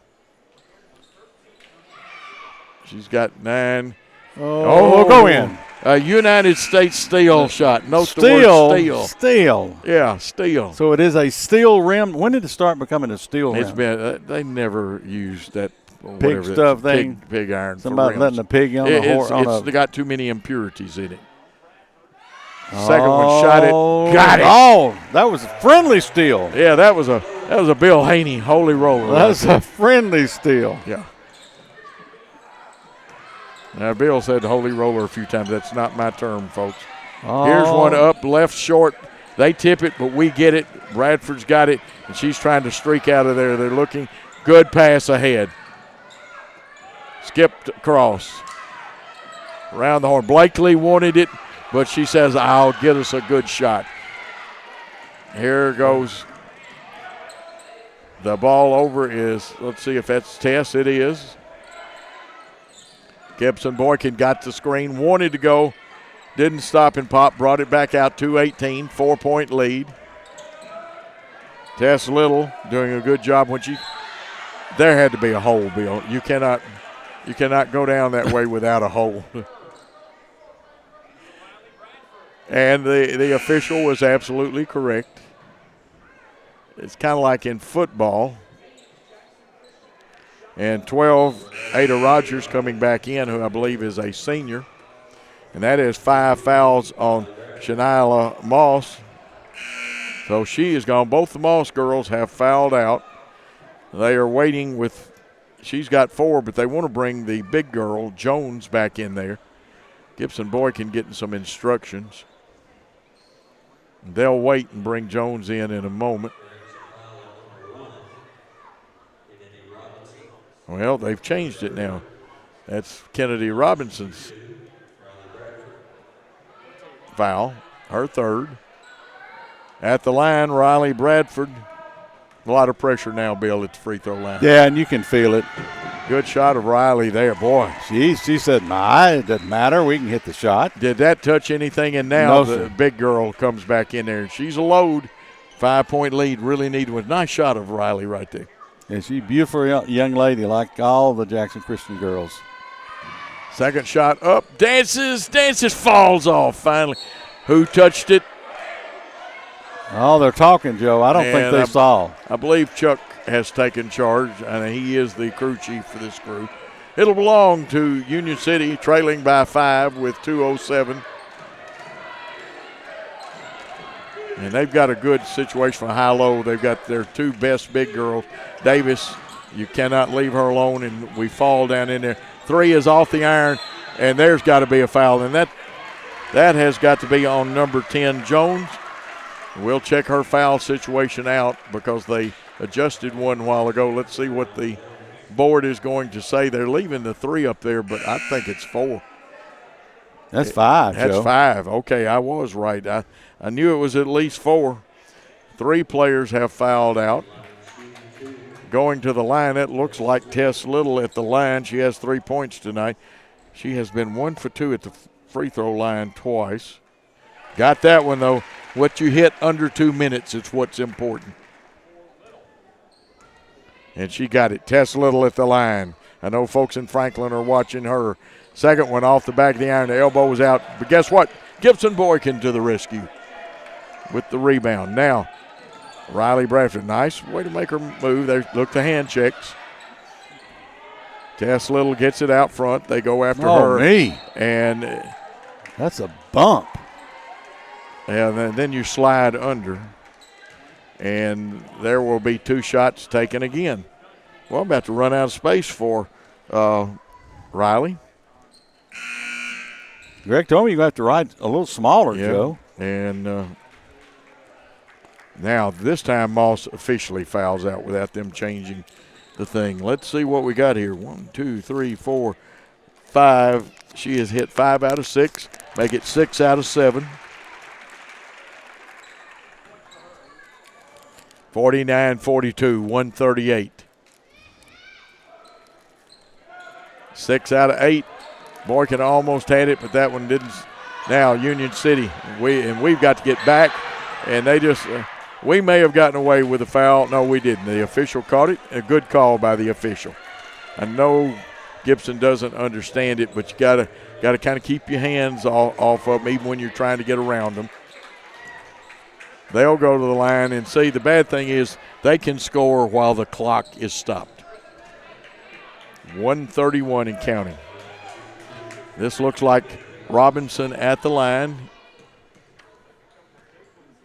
She's got 9. Oh, go in. A United States steal shot. Note the word steal. Steal. Yeah, steal. So it is a steel rim. When did it start becoming a steel rim? It's been they never used that pig stuff thing. Pig iron. Somebody letting a pig on a horse. It's got too many impurities in it. Second one shot it. Got it. Oh, that was a friendly steal. Yeah, that was a Bill Haney holy roller. That's a friendly steal. Yeah. Now, Bill said holy roller a few times. That's not my term, folks. Oh. Here's one up, left short. They tip it, but we get it. Bradford's got it, and she's trying to streak out of there. They're looking. Good pass ahead. Skipped across. Around the horn. Blakely wanted it, but she says, I'll get us a good shot. Here goes. The ball over is, let's see if that's Tess. It is. Gibson Boykin got the screen, wanted to go, didn't stop and pop, brought it back out, 2-18, 4-point lead. Tess Little doing a good job when there had to be a hole, Bill. You cannot go down that way without a hole. And the official was absolutely correct. It's kind of like in football. And 12, Ada Rogers coming back in, who I believe is a senior. And that is 5 fouls on Shaniala Moss. So she is gone. Both the Moss girls have fouled out. They are waiting with, she's got 4, but they want to bring the big girl, Jones, back in there. Gibson Boykin getting some instructions. They'll wait and bring Jones in a moment. Well, they've changed it now. That's Kennedy Robinson's foul, her 3rd. At the line, Riley Bradford. A lot of pressure now, Bill, at the free throw line. Yeah, and you can feel it. Good shot of Riley there, boy. She said, nah, it doesn't matter. We can hit the shot. Did that touch anything? And now the big girl comes back in there. She's a load. 5-point lead, really needed one. Nice shot of Riley right there. Yeah, she's a beautiful young lady like all the Jackson Christian girls. Second shot up, dances, falls off finally. Who touched it? Oh, they're talking, Joe. I don't think they saw. I believe Chuck has taken charge, and he is the crew chief for this crew. It'll belong to Union City, trailing by 5 with 2:07. And they've got a good situation for high-low. They've got their 2 best big girls. Davis, you cannot leave her alone, and we fall down in there. 3 is off the iron, and there's got to be a foul. And that has got to be on number 10, Jones. We'll check her foul situation out because they adjusted one a while ago. Let's see what the board is going to say. They're leaving the 3 up there, but I think it's 4. That's 5, That's Joe. 5. Okay, I was right. I knew it was at least 4. 3 players have fouled out. Going to the line, it looks like Tess Little at the line. She has 3 points tonight. She has been 1 for 2 at the free throw line twice. Got that one, though. What you hit under 2 minutes is what's important. And she got it. Tess Little at the line. I know folks in Franklin are watching her. Second one off the back of the iron. The elbow was out. But guess what? Gibson Boykin to the rescue with the rebound. Now, Riley Bradford. Nice way to make her move. There, look, the hand checks. Tess Little gets it out front. They go after her. And that's a bump. Yeah, and then you slide under. And there will be 2 shots taken again. Well, I'm about to run out of space for Riley. Greg told me you have to ride a little smaller, Joe. And now this time Moss officially fouls out without them changing the thing. Let's see what we got here. 1, 2, 3, 4, 5. She has hit 5 out of 6. Make it 6 out of 7. 49-42, 138. 6 out of 8. Boykin almost had it, but that one didn't. Now Union City, we've got to get back, and they just we may have gotten away with a foul. No, we didn't. The official caught it. A good call by the official. I know Gibson doesn't understand it, but you gotta kind of keep your hands off of them, even when you're trying to get around them. They'll go to the line and see. The bad thing is they can score while the clock is stopped. 1:31 and counting. This looks like Robinson at the line.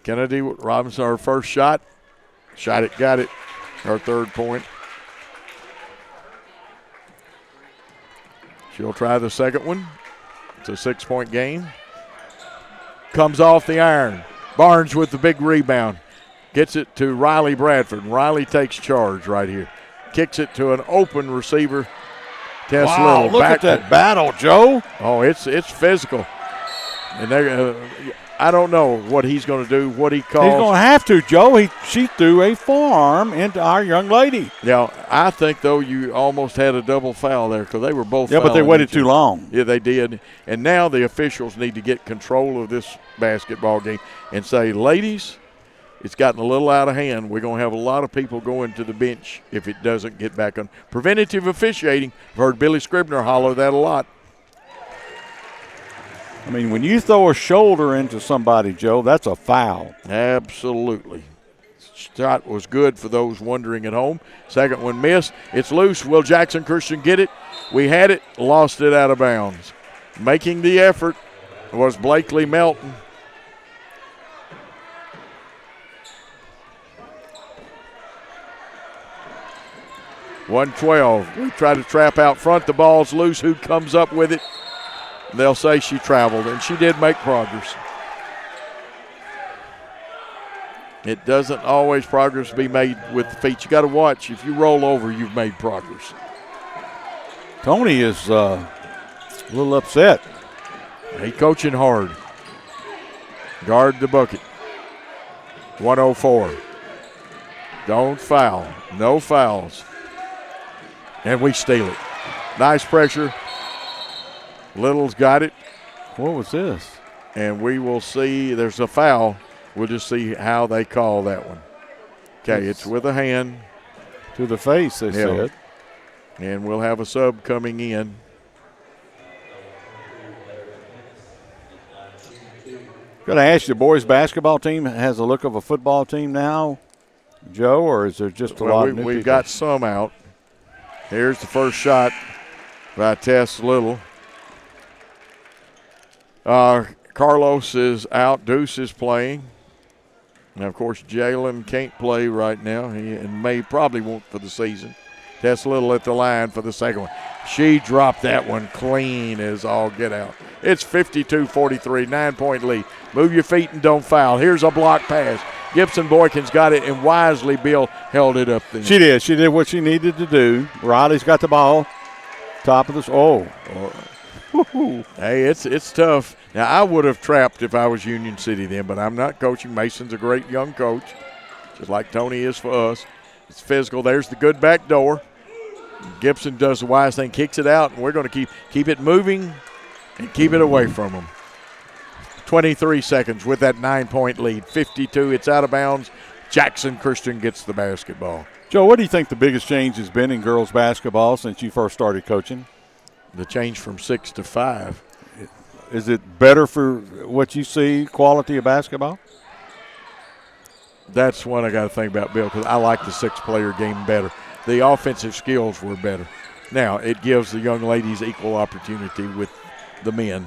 Kennedy Robinson, her first shot. Shot it, got it. Her 3rd point. She'll try the 2nd one. It's a 6-point game. Comes off the iron. Barnes with the big rebound. Gets it to Riley Bradford. Riley takes charge right here. Kicks it to an open receiver. Tess Wow, Little. look at that battle, Joe. Oh, it's physical. And I don't know what he's going to do, what he calls. He's going to have to, Joe. She threw a forearm into our young lady. Yeah, I think, though, you almost had a double foul there because they were both but they waited too long. Yeah, they did. And now the officials need to get control of this basketball game and say, ladies, it's gotten a little out of hand. We're going to have a lot of people going to the bench if it doesn't get back on. Preventative officiating. I've heard Billy Scribner holler that a lot. I mean, when you throw a shoulder into somebody, Joe, that's a foul. Absolutely. Shot was good for those wondering at home. 2nd one missed. It's loose. Will Jackson Christian get it? We had it, lost it out of bounds. Making the effort was Blakely Melton. .112. We try to trap out front. The ball's loose. Who comes up with it? They'll say she traveled, and she did make progress. It doesn't always progress be made with the feet. You got to watch. If you roll over, you've made progress. Tony is a little upset. He coaching hard. Guard the bucket. 104. Don't foul. No fouls. And we steal it. Nice pressure. Little's got it. What was this? And we will see. There's a foul. We'll just see how they call that one. Okay, it's with a hand. To the face, they said. And we'll have a sub coming in. Got to ask you, the boys basketball team has a look of a football team now, Joe, or is there just a lot of new We've people? got some out. Here's the first shot by Tess Little. Carlos is out. Deuce is playing. And, of course, Jalen can't play right now. He probably won't for the season. Tess Little at the line for the 2nd one. She dropped that one clean as all get out. It's 52-43, 9-point lead. Move your feet and don't foul. Here's a block pass. Gibson Boykin's got it, and wisely Bill held it up there. She did. She did what she needed to do. Riley's got the ball. Top of this. Hey, it's tough. Now, I would have trapped if I was Union City then, but I'm not coaching. Mason's a great young coach, just like Tony is for us. It's physical. There's the good back door. Gibson does the wise thing, kicks it out, and we're going to keep it moving and keep it away from them. 23 seconds with that 9-point lead. 52, it's out of bounds. Jackson Christian gets the basketball. Joe, what do you think the biggest change has been in girls basketball since you first started coaching? The change from 6 to 5. Is it better for what you see, quality of basketball? That's one I got to think about, Bill, because I like the 6-player game better. The offensive skills were better. Now, it gives the young ladies equal opportunity with the men.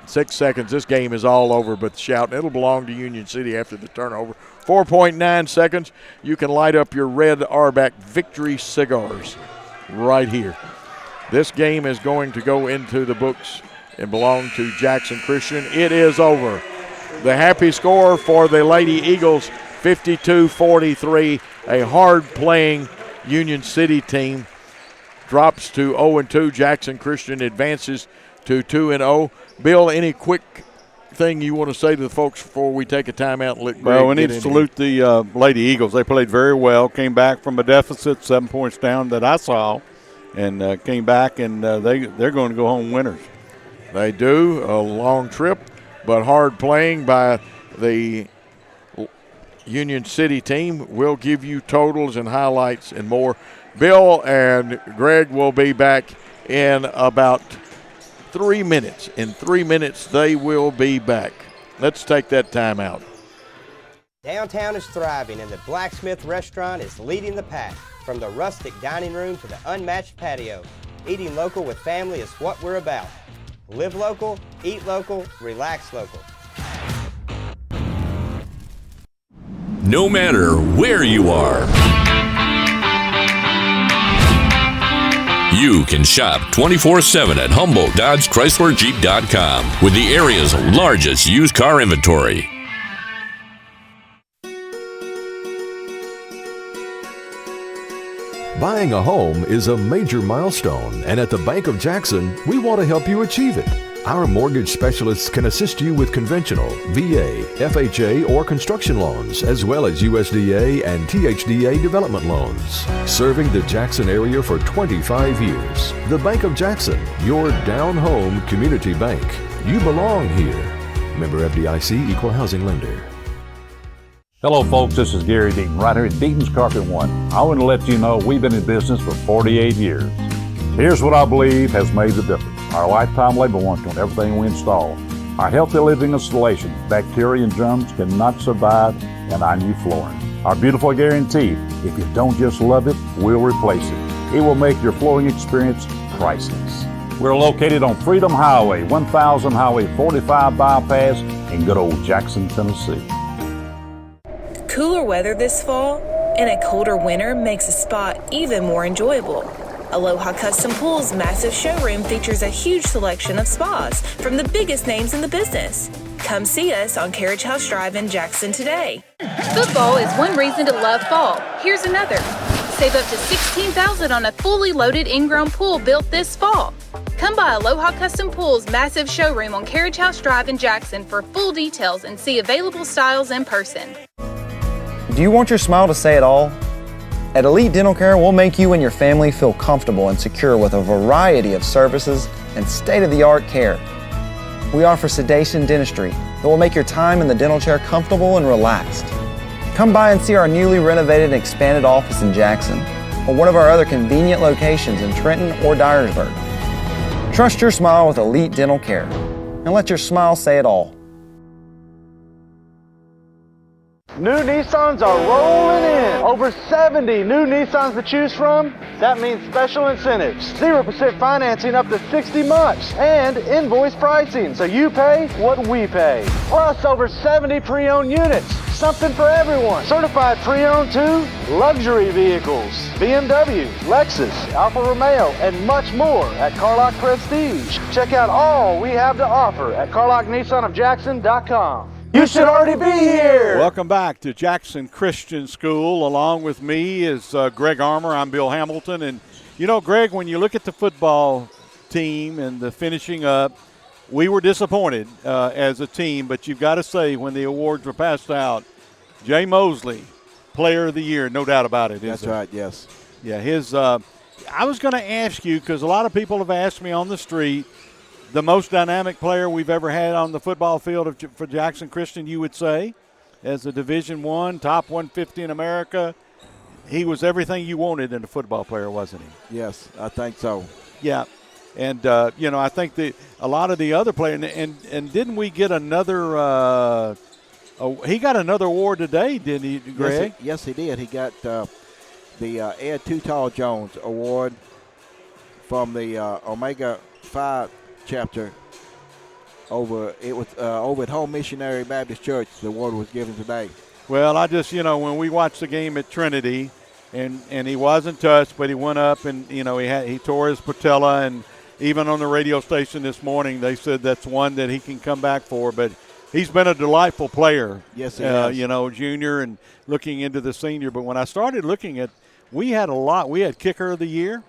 6 seconds. This game is all over but the shout, and it'll belong to Union City after the turnover. 4.9 seconds. You can light up your red Arbac Victory cigars right here. This game is going to go into the books and belong to Jackson Christian. It is over. The happy score for the Lady Eagles, 52-43. A hard-playing Union City team drops to 0-2. Jackson Christian advances to 2-0. Bill, any quick thing you want to say to the folks before we take a timeout and let Greg Well, we need get to in salute the Lady Eagles. They played very well, came back from a deficit, 7 points down that I saw, and came back, and they're going to go home winners. They do. A long trip, but hard playing by the Union City team. We'll give you totals and highlights and more. Bill and Greg will be back in about 3 minutes. In 3 minutes, they will be back. Let's take that time out. Downtown is thriving, and the Blacksmith Restaurant is leading the pack. From the rustic dining room to the unmatched patio, eating local with family is what we're about. Live local, eat local, relax local. No matter where you are, you can shop 24/7 at HumboldtDodgeChryslerJeep.com with the area's largest used car inventory. Buying a home is a major milestone, and at the Bank of Jackson, we want to help you achieve it. Our mortgage specialists can assist you with conventional, VA, FHA, or construction loans, as well as USDA and THDA development loans. Serving the Jackson area for 25 years. The Bank of Jackson, your down-home community bank. You belong here. Member FDIC, Equal Housing Lender. Hello folks, this is Gary Deaton, right here at Deaton's Carpet One. I want to let you know we've been in business for 48 years. Here's what I believe has made the difference. Our lifetime labor warranty on everything we install. Our healthy living installations, bacteria and germs cannot survive in our new flooring. Our beautiful guarantee, if you don't just love it, we'll replace it. It will make your flooring experience priceless. We're located on Freedom Highway, 1000 Highway 45 bypass in good old Jackson, Tennessee. Cooler weather this fall and a colder winter makes a spa even more enjoyable. Aloha Custom Pool's massive showroom features a huge selection of spas from the biggest names in the business. Come see us on Carriage House Drive in Jackson today. Football is one reason to love fall. Here's another. Save up to $16,000 on a fully loaded in-ground pool built this fall. Come by Aloha Custom Pool's massive showroom on Carriage House Drive in Jackson for full details and see available styles in person. Do you want your smile to say it all? At Elite Dental Care, we'll make you and your family feel comfortable and secure with a variety of services and state-of-the-art care. We offer sedation dentistry that will make your time in the dental chair comfortable and relaxed. Come by and see our newly renovated and expanded office in Jackson or one of our other convenient locations in Trenton or Dyersburg. Trust your smile with Elite Dental Care and let your smile say it all. New Nissans are rolling in. Over 70 new Nissans to choose from. That means special incentives. 0% financing up to 60 months. And invoice pricing, so you pay what we pay. Plus over 70 pre-owned units. Something for everyone. Certified pre-owned too. Luxury vehicles. BMW, Lexus, Alfa Romeo, and much more at Carlock Prestige. Check out all we have to offer at CarlockNissanofJackson.com. You should already be here. Welcome back to Jackson Christian School. Along with me is Greg Armour. I'm Bill Hamilton. And, you know, Greg, when you look at the football team and the finishing up, we were disappointed as a team. But you've got to say, when the awards were passed out, Jay Mosley, Player of the Year, no doubt about it. That's right, yes. Yeah, his. I was going to ask you, because a lot of people have asked me on the street, the most dynamic player we've ever had on the football field for Jackson Christian, you would say, as a Division I, top 150 in America. He was everything you wanted in a football player, wasn't he? Yes, I think so. Yeah, and, you know, I think a lot of the other players, and didn't we get another he got another award today, didn't he, Greg? Yes, he did. He got the Ed Too Tall Jones Award from the Omega Phi chapter over at Home Missionary Baptist Church. The award was given today. Well, I just, when we watched the game at Trinity, and he wasn't touched, but he went up and, he tore his patella, and even on the radio station this morning, they said that's one that he can come back for. But he's been a delightful player. Yes, he has. Junior and looking into the senior. But when I started looking at, we had a lot. We had kicker of the year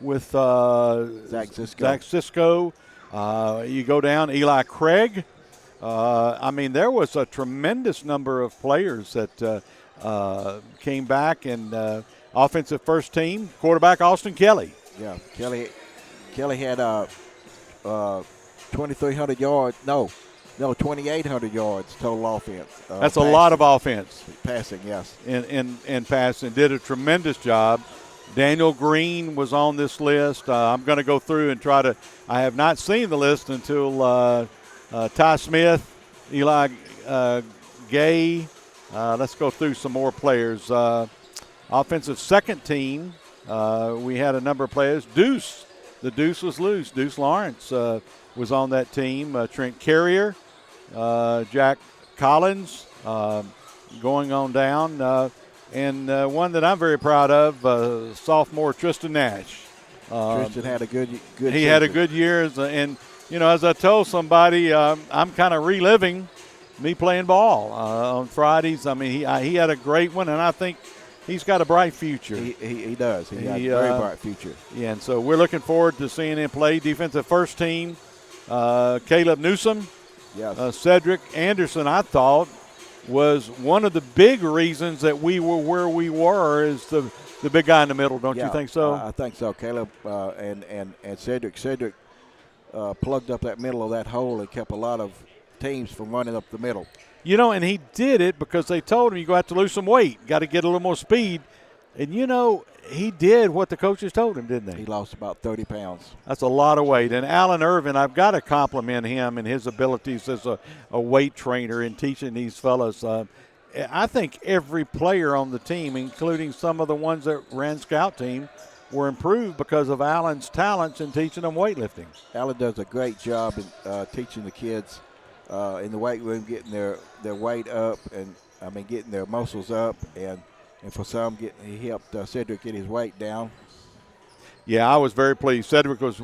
with Zach Cisco. You go down, Eli Craig. There was a tremendous number of players that came back, and offensive first team, quarterback Austin Kelly. Yeah, Kelly had 2,300 yards. No, 2,800 yards total offense. That's a lot of offense. Passing, yes. And passing. Did a tremendous job. Daniel Green was on this list. I'm going to go through and try to – I have not seen the list until Ty Smith, Eli Gay. Let's go through some more players. Offensive second team, we had a number of players. Deuce. The Deuce was loose. Deuce Lawrence was on that team. Trent Carrier, Jack Collins going on down. And one that I'm very proud of, sophomore Tristan Nash. Tristan had a good He season. had a good year. As I told somebody, I'm kind of reliving me playing ball on Fridays. He had a great one, and I think he's got a bright future. He does. He has a very bright future. Yeah, and so we're looking forward to seeing him play. Defensive first team, Caleb Newsom. Yes. Cedric Anderson, I thought, was one of the big reasons that we were where we were is the big guy in the middle. Don't you think so? I think so. Caleb and Cedric. Cedric plugged up that middle of that hole and kept a lot of teams from running up the middle. And he did it because they told him you got to lose some weight, got to get a little more speed. And, he did what the coaches told him, didn't they? He lost about 30 pounds. That's a lot of weight. And Alan Irvin, I've got to compliment him and his abilities as a weight trainer in teaching these fellas. I think every player on the team, including some of the ones that ran scout team, were improved because of Alan's talents in teaching them weightlifting. Alan does a great job in teaching the kids in the weight room, getting their weight up and, getting their muscles up. And for some, he helped Cedric get his weight down. Yeah, I was very pleased. Cedric was,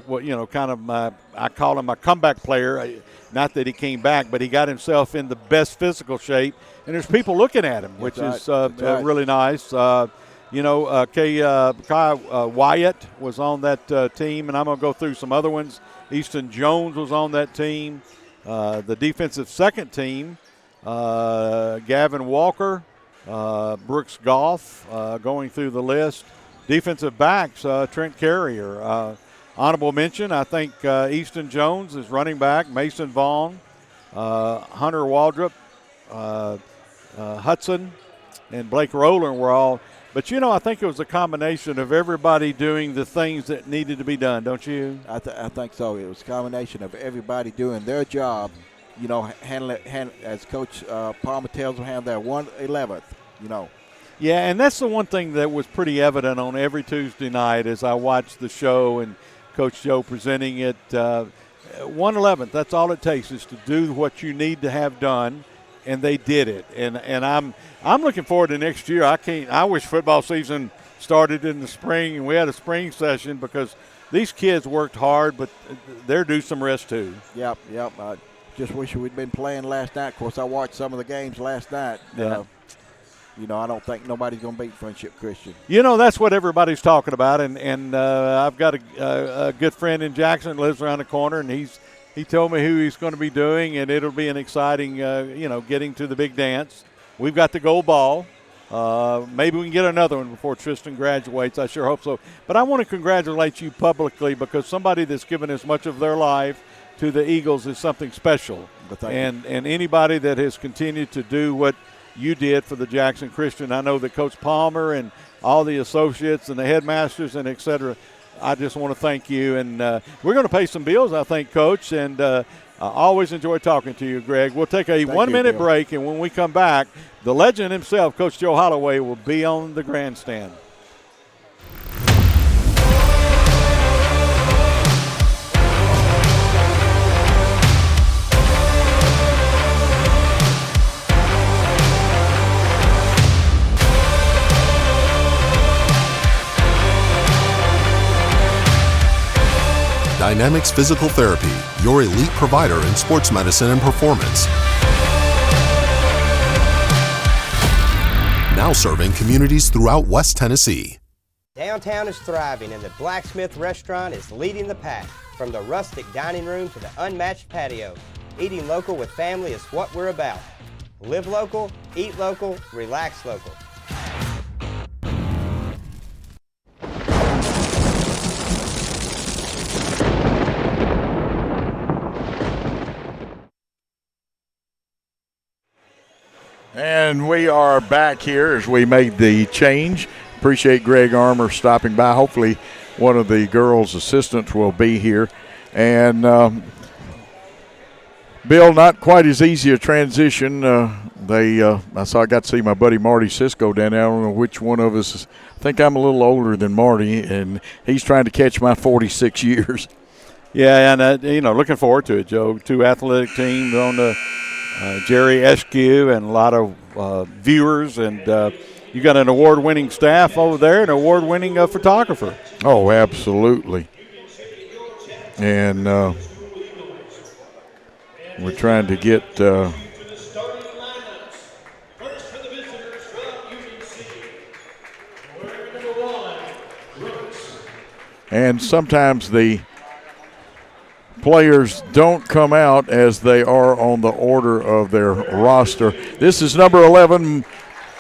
kind of I call him a comeback player. Not that he came back, but he got himself in the best physical shape. And there's people looking at him, which is really nice. Kai Wyatt was on that team, and I'm going to go through some other ones. Easton Jones was on that team. The defensive second team, Gavin Walker, Brooks Goff, going through the list. Defensive backs, Trent Carrier. Honorable mention, I think Easton Jones is running back. Mason Vaughn, Hunter Waldrop, Hudson, and Blake Rowland were all. But, I think it was a combination of everybody doing the things that needed to be done, don't you? I think so. It was a combination of everybody doing their job, handle as Coach Palmer tells them, handle their 1/11th, Yeah, and that's the one thing that was pretty evident on every Tuesday night as I watched the show and Coach Joe presenting it. 1/11th, that's all it takes is to do what you need to have done, and they did it. And I'm looking forward to next year. I wish football season started in the spring and we had a spring session because these kids worked hard, but they're due some rest too. Yep. I just wish we'd been playing last night. Of course, I watched some of the games last night. Yeah. I don't think nobody's going to beat Friendship Christian. That's what everybody's talking about, and I've got a good friend in Jackson, lives around the corner, and he told me who he's going to be doing, and it'll be an exciting, getting to the big dance. We've got the gold ball. Maybe we can get another one before Tristan graduates. I sure hope so. But I want to congratulate you publicly because somebody that's given as much of their life to the Eagles is something special. And anybody that has continued to do what you did for the Jackson Christian, I know that Coach Palmer and all the associates and the headmasters and et cetera, I just want to thank you. And we're going to pay some bills, I think, Coach. And I always enjoy talking to you, Greg. We'll take a 1 minute break, and when we come back, the legend himself, Coach Joe Holloway, will be on the grandstand. Dynamics Physical Therapy, your elite provider in sports medicine and performance. Now serving communities throughout West Tennessee. Downtown is thriving and the Blacksmith Restaurant is leading the pack. From the rustic dining room to the unmatched patio, eating local with family is what we're about. Live local, eat local, relax local. And we are back here as we made the change. Appreciate Greg Armour stopping by. Hopefully one of the girls' assistants will be here. And Bill, not quite as easy a transition. I got to see my buddy Marty Cisco down there. I don't know which one of us I think I'm a little older than Marty, and he's trying to catch my 46 years. Yeah, and looking forward to it, Joe. Two athletic teams on the Jerry Eskew and a lot of viewers, and you got an award-winning staff over there, an award-winning photographer. Oh, absolutely. And we're trying to get and sometimes the players don't come out as they are on the order of their roster. This is number 11,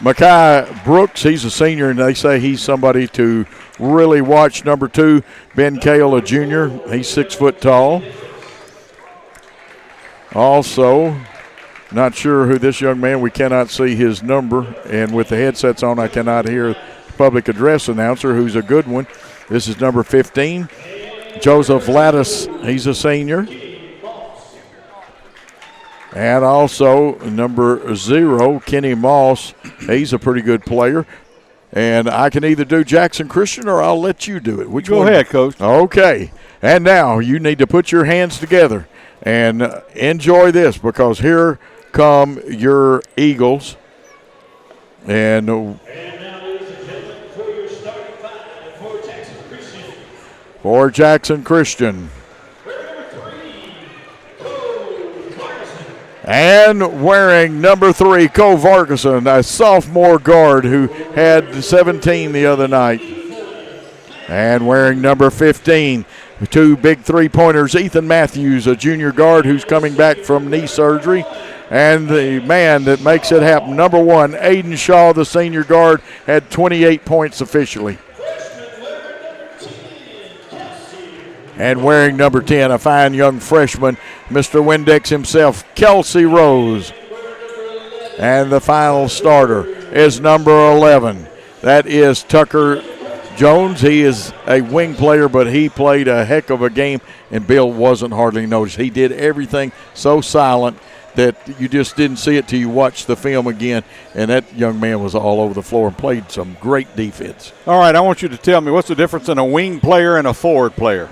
Makai Brooks. He's a senior, and they say he's somebody to really watch. Number 2, Ben Cale, a junior. He's 6 foot tall. Also, not sure who this young man, we cannot see his number, and with the headsets on, I cannot hear the public address announcer, who's a good one. This is number 15. Joseph Lattis, he's a senior. And also number 0, Kenny Moss, he's a pretty good player. And I can either do Jackson Christian or I'll let you do it. Which Go one? ahead, Coach. Okay. And now you need to put your hands together and enjoy this, because here come your Eagles. And for Jackson Christian. And wearing number 3, Cole Vargason, a sophomore guard who had 17 the other night. And wearing number 15, 2 big three-pointers, Ethan Matthews, a junior guard who's coming back from knee surgery. And the man that makes it happen, number 1, Aiden Shaw, the senior guard, had 28 points officially. And wearing number 10, a fine young freshman, Mr. Windex himself, Kelsey Rose. And the final starter is number 11. That is Tucker Jones. He is a wing player, but he played a heck of a game, and Bill wasn't hardly noticed. He did everything so silent that you just didn't see it till you watched the film again, and that young man was all over the floor and played some great defense. All right, I want you to tell me, what's the difference in a wing player and a forward player?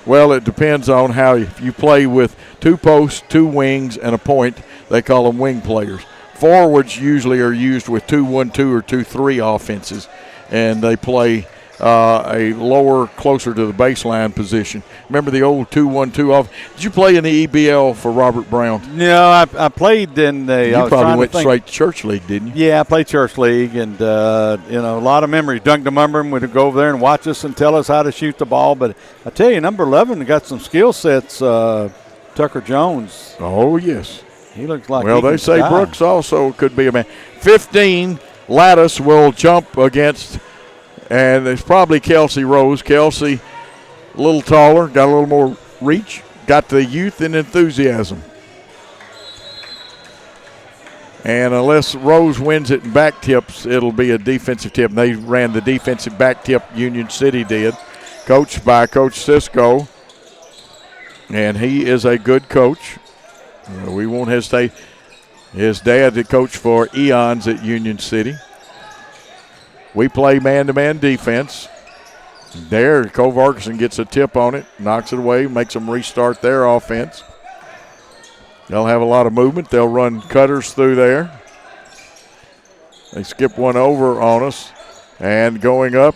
Well, it depends on how you play with 2 posts, 2 wings, and a point. They call them wing players. Forwards usually are used with 2-1-2 or 2-3 offenses, and they play a lower, closer to the baseline position. Remember the old 2-1-2 off? Did you play in the EBL for Robert Brown? No, I played in the. You probably went straight to Church League, didn't you? Yeah, I played Church League, and a lot of memories. Doug DeMumberman would go over there and watch us and tell us how to shoot the ball. But I tell you, number 11 got some skill sets. Tucker Jones. Oh yes, he looks like. Well, they say Brooks also could be a man. 15, Lattis will jump against. And it's probably Kelsey Rose. Kelsey, a little taller, got a little more reach, got the youth and enthusiasm. And unless Rose wins it in back tips, it'll be a defensive tip. And they ran the defensive back tip, Union City did, coached by Coach Cisco. And he is a good coach. We won't hesitate. His dad did coach for eons at Union City. We play man-to-man defense. There, Cole Vargason gets a tip on it, knocks it away, makes them restart their offense. They'll have a lot of movement. They'll run cutters through there. They skip one over on us. And going up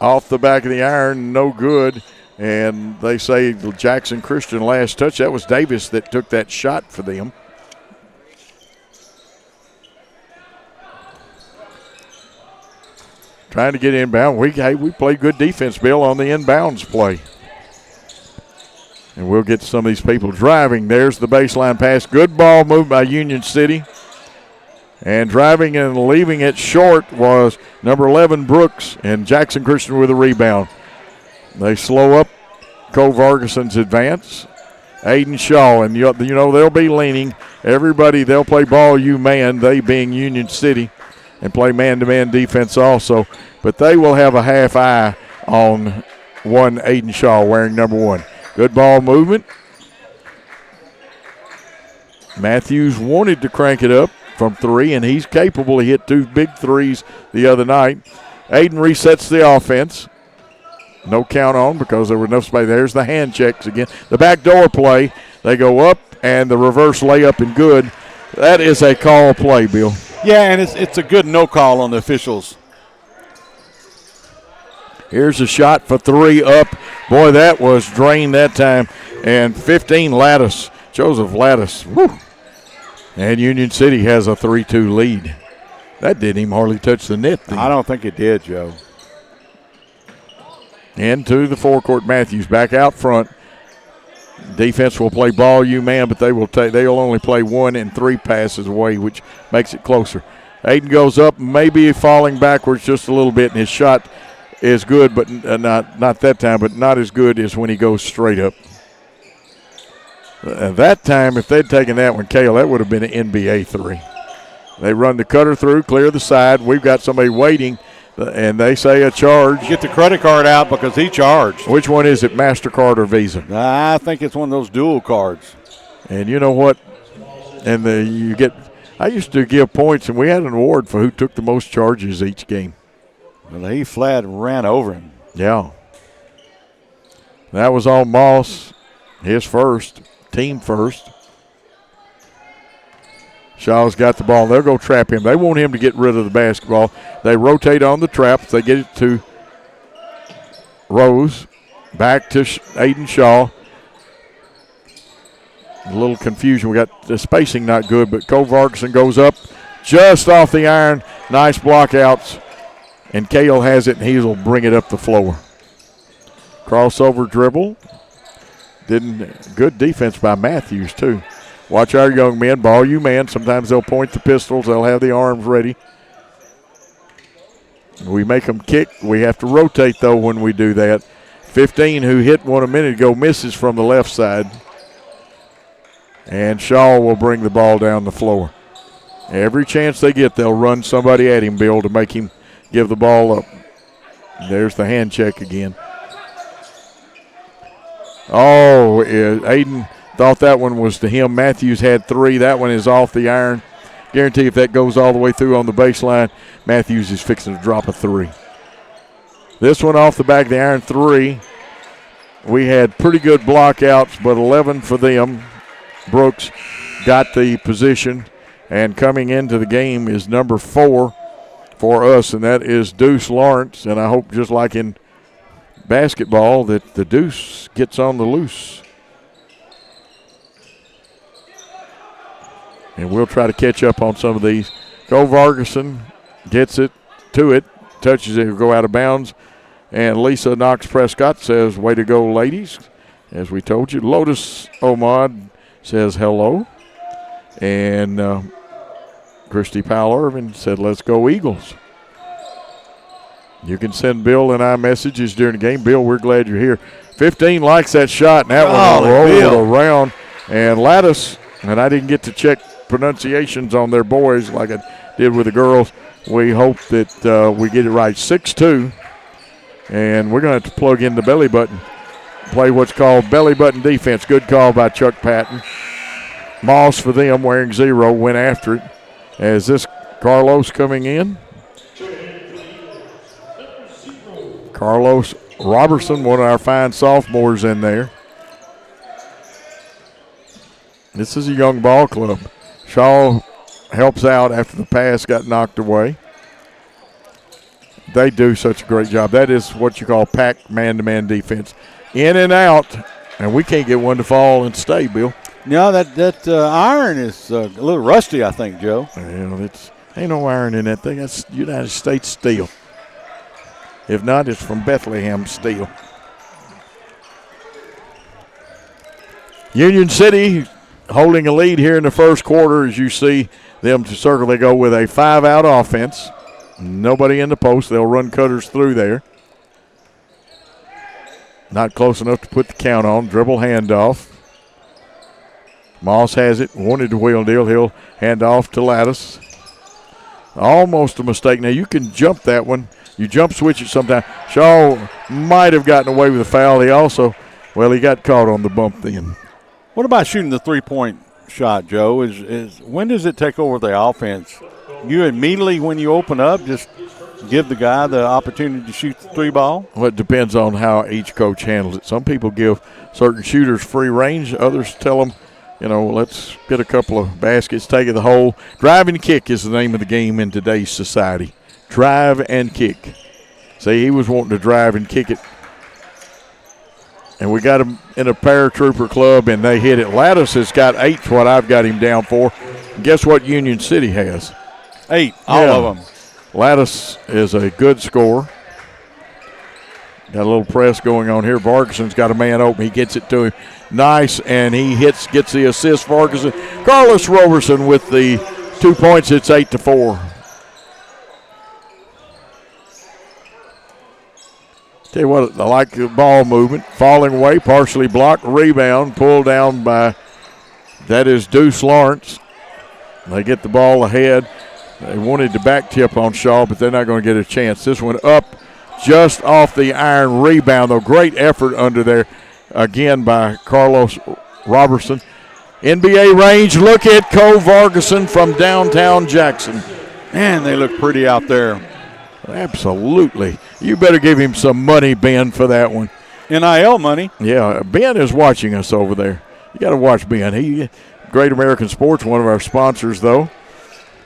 off the back of the iron, no good. And they say the Jackson Christian last touch, that was Davis that took that shot for them. Trying to get inbound. We play good defense, Bill, on the inbounds play. And we'll get some of these people driving. There's the baseline pass. Good ball moved by Union City. And driving and leaving it short was number 11, Brooks, and Jackson Christian with a rebound. They slow up Cole Vargason's advance. Aiden Shaw, and you know they'll be leaning. Everybody, they'll play ball you man, they being Union City, and play man-to-man defense also. But they will have a half eye on one Aiden Shaw wearing number 1. Good ball movement. Matthews wanted to crank it up from 3, and he's capable. He hit 2 big threes the other night. Aiden resets the offense. No count on because there was enough space. There's the hand checks again. The backdoor play. They go up, and the reverse layup and good. That is a call play, Bill. Yeah, and it's a good no call on the officials. Here's a shot for 3 up. Boy, that was drained that time. And 15 Lattice, Joseph Lattice. Woo. And Union City has a 3-2 lead. That didn't even hardly touch the net. I don't think it did, Joe. Into the forecourt, Matthews back out front. Defense will play ball you man, but they'll only play 1 and 3 passes away, which makes it closer. Aiden goes up, maybe falling backwards just a little bit, and his shot is good, but not that time, but not as good as when he goes straight up. That time, if they'd taken that one, Cale, that would have been an NBA 3. They run the cutter through, clear the side. We've got somebody waiting, and they say a charge. Get the credit card out because he charged. Which one is it, MasterCard or Visa? I think it's one of those dual cards. And you know what? And I used to give points, and we had an award for who took the most charges each game. Well, he flat ran over him. Yeah. That was on Moss, his first, team first. Shaw's got the ball. They'll go trap him. They want him to get rid of the basketball. They rotate on the traps. They get it to Rose. Back to Aiden Shaw. A little confusion. We got the spacing not good, but Cole Vargason goes up just off the iron. Nice block outs. And Cale has it, and he'll bring it up the floor. Crossover dribble. Good defense by Matthews, too. Watch our young men, ball you man. Sometimes they'll point the pistols. They'll have the arms ready. We make them kick. We have to rotate, though, when we do that. 15, who hit one a minute ago, misses from the left side. And Shaw will bring the ball down the floor. Every chance they get, they'll run somebody at him, Bill, to make him give the ball up. There's the hand check again. Oh, Aiden thought that one was to him. Matthews had 3. That one is off the iron. Guarantee if that goes all the way through on the baseline, Matthews is fixing to drop a 3. This one off the back of the iron, 3. We had pretty good blockouts, but 11 for them. Brooks got the position, and coming into the game is number 4 for us, and that is Deuce Lawrence. And I hope, just like in basketball, that the Deuce gets on the loose. And we'll try to catch up on some of these. Cole Vargason gets it, touches it, will go out of bounds. And Lisa Knox Prescott says, way to go, ladies. As we told you, Lotus Omad says hello. And Christy Powell Irvin said, let's go Eagles. You can send Bill and I messages during the game. Bill, we're glad you're here. 15 likes that shot, and that one rolled around. And Lattice, and I didn't get to check pronunciations on their boys like I did with the girls. We hope that we get it right. 6-2, and we're going to have to plug in the belly button, play what's called belly button defense. Good call by Chuck Patton. Moss for them, wearing 0, went after it. As this Carlos coming in. Carlos Robertson, one of our fine sophomores in there. This is a young ball club. Shaw helps out after the pass got knocked away. They do such a great job. That is what you call packed man-to-man defense. in and out, and we can't get one to fall and stay, Bill. No, that iron is a little rusty, I think, Joe. Well, ain't no iron in that thing. That's United States steel. If not, it's from Bethlehem steel. Union City holding a lead here in the first quarter. As you see them to circle, they go with a 5-out offense. Nobody in the post. They'll run cutters through there. Not close enough to put the count on. Dribble handoff. Moss has it. Wanted to wheel deal. He'll hand off to Lattice. Almost a mistake. Now you can jump that one. You jump switch it sometime. Shaw might have gotten away with a foul. He got caught on the bump then. What about shooting the three-point shot, Joe? Is when does it take over the offense? You immediately, when you open up, just give the guy the opportunity to shoot the three ball? Well, it depends on how each coach handles it. Some people give certain shooters free range. Others tell them, let's get a couple of baskets, take it the hole. Drive and kick is the name of the game in today's society. Drive and kick. See, he was wanting to drive and kick it. And we got him in a paratrooper club, and they hit it. Lattice has got 8's what I've got him down for. And guess what Union City has? 8, all of them. Lattice is a good scorer. Got a little press going on here. Vargason's got a man open. He gets it to him. Nice, and he gets the assist. Vargason. Carlos Roberson with the 2 points. It's 8-4. Tell you what, I like the ball movement. Falling away, partially blocked, rebound, pulled down by, that is Deuce Lawrence. They get the ball ahead. They wanted to back tip on Shaw, but they're not going to get a chance. This one up just off the iron rebound, though. Great effort under there again by Carlos Robertson. NBA range, look at Cole Vargason from downtown Jackson. Man, they look pretty out there. Absolutely. You better give him some money, Ben, for that one. NIL money. Yeah, Ben is watching us over there. You got to watch Ben. Great American Sports, one of our sponsors, though.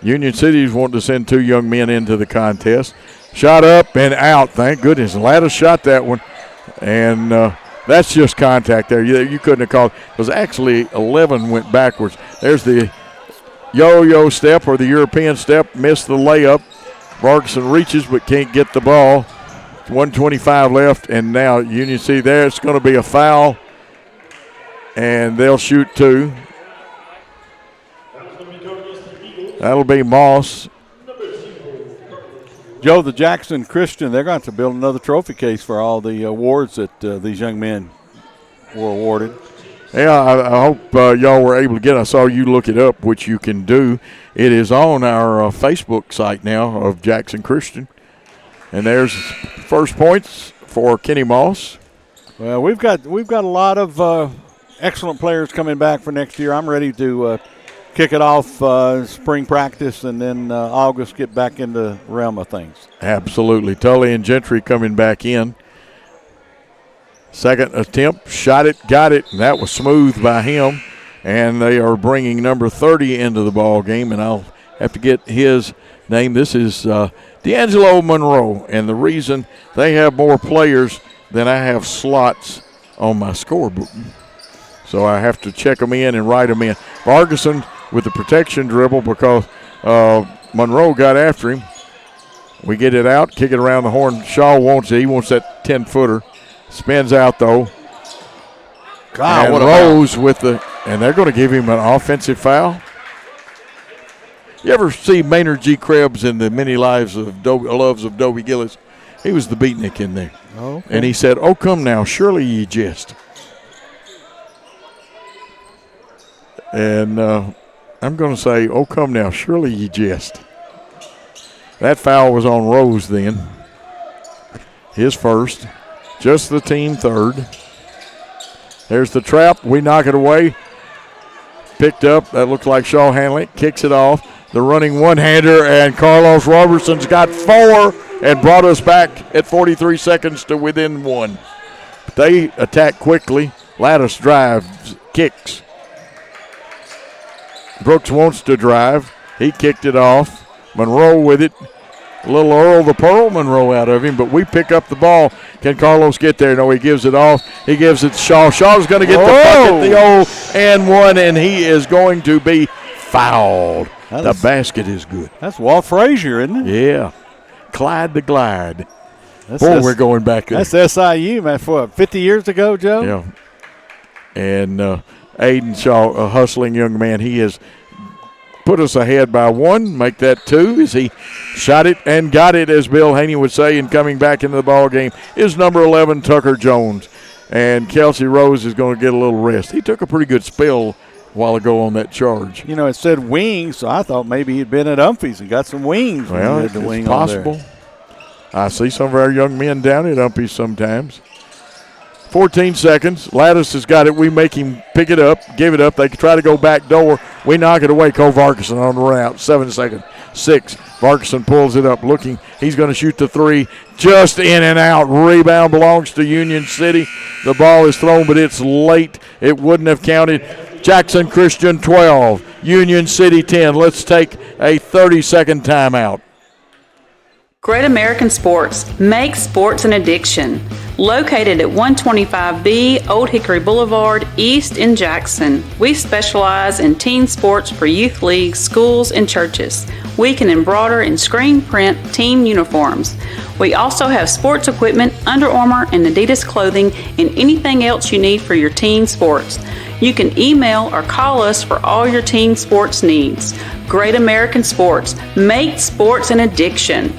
Union City's wanting to send 2 young men into the contest. Shot up and out, thank goodness. Lattice shot that one, and that's just contact there. You couldn't have called. It was actually 11 went backwards. There's the yo-yo step or the European step, missed the layup. Vargason reaches but can't get the ball. 1:25 left, and now Union City there. It's going to be a foul, and they'll shoot 2. That'll be Moss. Joe, the Jackson Christian, they're going to have to build another trophy case for all the awards that these young men were awarded. Yeah, I hope y'all were able to get it. I saw you look it up, which you can do. It is on our Facebook site now of Jackson Christian. And there's first points for Kenny Moss. Well, we've got a lot of excellent players coming back for next year. I'm ready to kick it off spring practice and then August get back in the realm of things. Absolutely. Tully and Gentry coming back in. Second attempt, shot it, got it, and that was smooth by him. And they are bringing number 30 into the ball game, and I'll have to get his name. This is D'Angelo Monroe, and the reason they have more players than I have slots on my scorebook. So I have to check them in and write them in. Vargason with the protection dribble because Monroe got after him. We get it out, kick it around the horn. Shaw wants it. He wants that 10-footer. Spins out, though. God, and what Rose with the – and they're going to give him an offensive foul. You ever see Maynard G. Krebs in the Many Loves of Dobie Gillis? He was the beatnik in there. Oh, okay. And he said, "Oh, come now, surely ye jest." And I'm going to say, "Oh, come now, surely ye jest." That foul was on Rose then. His first. Just the team third. There's the trap. We knock it away. Picked up. That looks like Shaw Hanley. Kicks it off. The running one-hander, and Carlos Robertson's got 4 and brought us back at 43 seconds to within 1. They attack quickly. Lattice drives, kicks. Brooks wants to drive. He kicked it off. Monroe with it. A little Earl the Pearl Monroe out of him, but we pick up the ball. Can Carlos get there? No, he gives it off. He gives it to Shaw. Shaw's going to get the bucket, the old and one, and he is going to be fouled. The basket is good. That's Walt Frazier, isn't it? Yeah. Clyde the Glide. Boy, we're going back there. That's SIU, man, for 50 years ago, Joe? Yeah. And Aiden Shaw, a hustling young man, he has put us ahead by one, make that two as he shot it and got it, as Bill Haney would say, and coming back into the ball game is number 11, Tucker Jones. And Kelsey Rose is going to get a little rest. He took a pretty good spill a while ago on that charge. You know, it said wings, so I thought maybe he'd been at Umphy's and got some wings. Well, it's wing possible. I see some of our young men down at Umphy's sometimes. 14 seconds. Lattice has got it. We make him pick it up, give it up. They try to go back door. We knock it away. Cole Varkison on the run out. 7 seconds. 6. Varkison pulls it up, looking. He's going to shoot the three. Just in and out. Rebound belongs to Union City. The ball is thrown, but it's late. It wouldn't have counted. Jackson Christian 12. Union City 10. Let's take a 30-second timeout. Great American Sports. Make sports an addiction. Located at 125B Old Hickory Boulevard, East in Jackson. We specialize in teen sports for youth leagues, schools, and churches. We can embroider and screen print team uniforms. We also have sports equipment, Under Armour, and Adidas clothing, and anything else you need for your teen sports. You can email or call us for all your teen sports needs. Great American Sports. Make sports an addiction.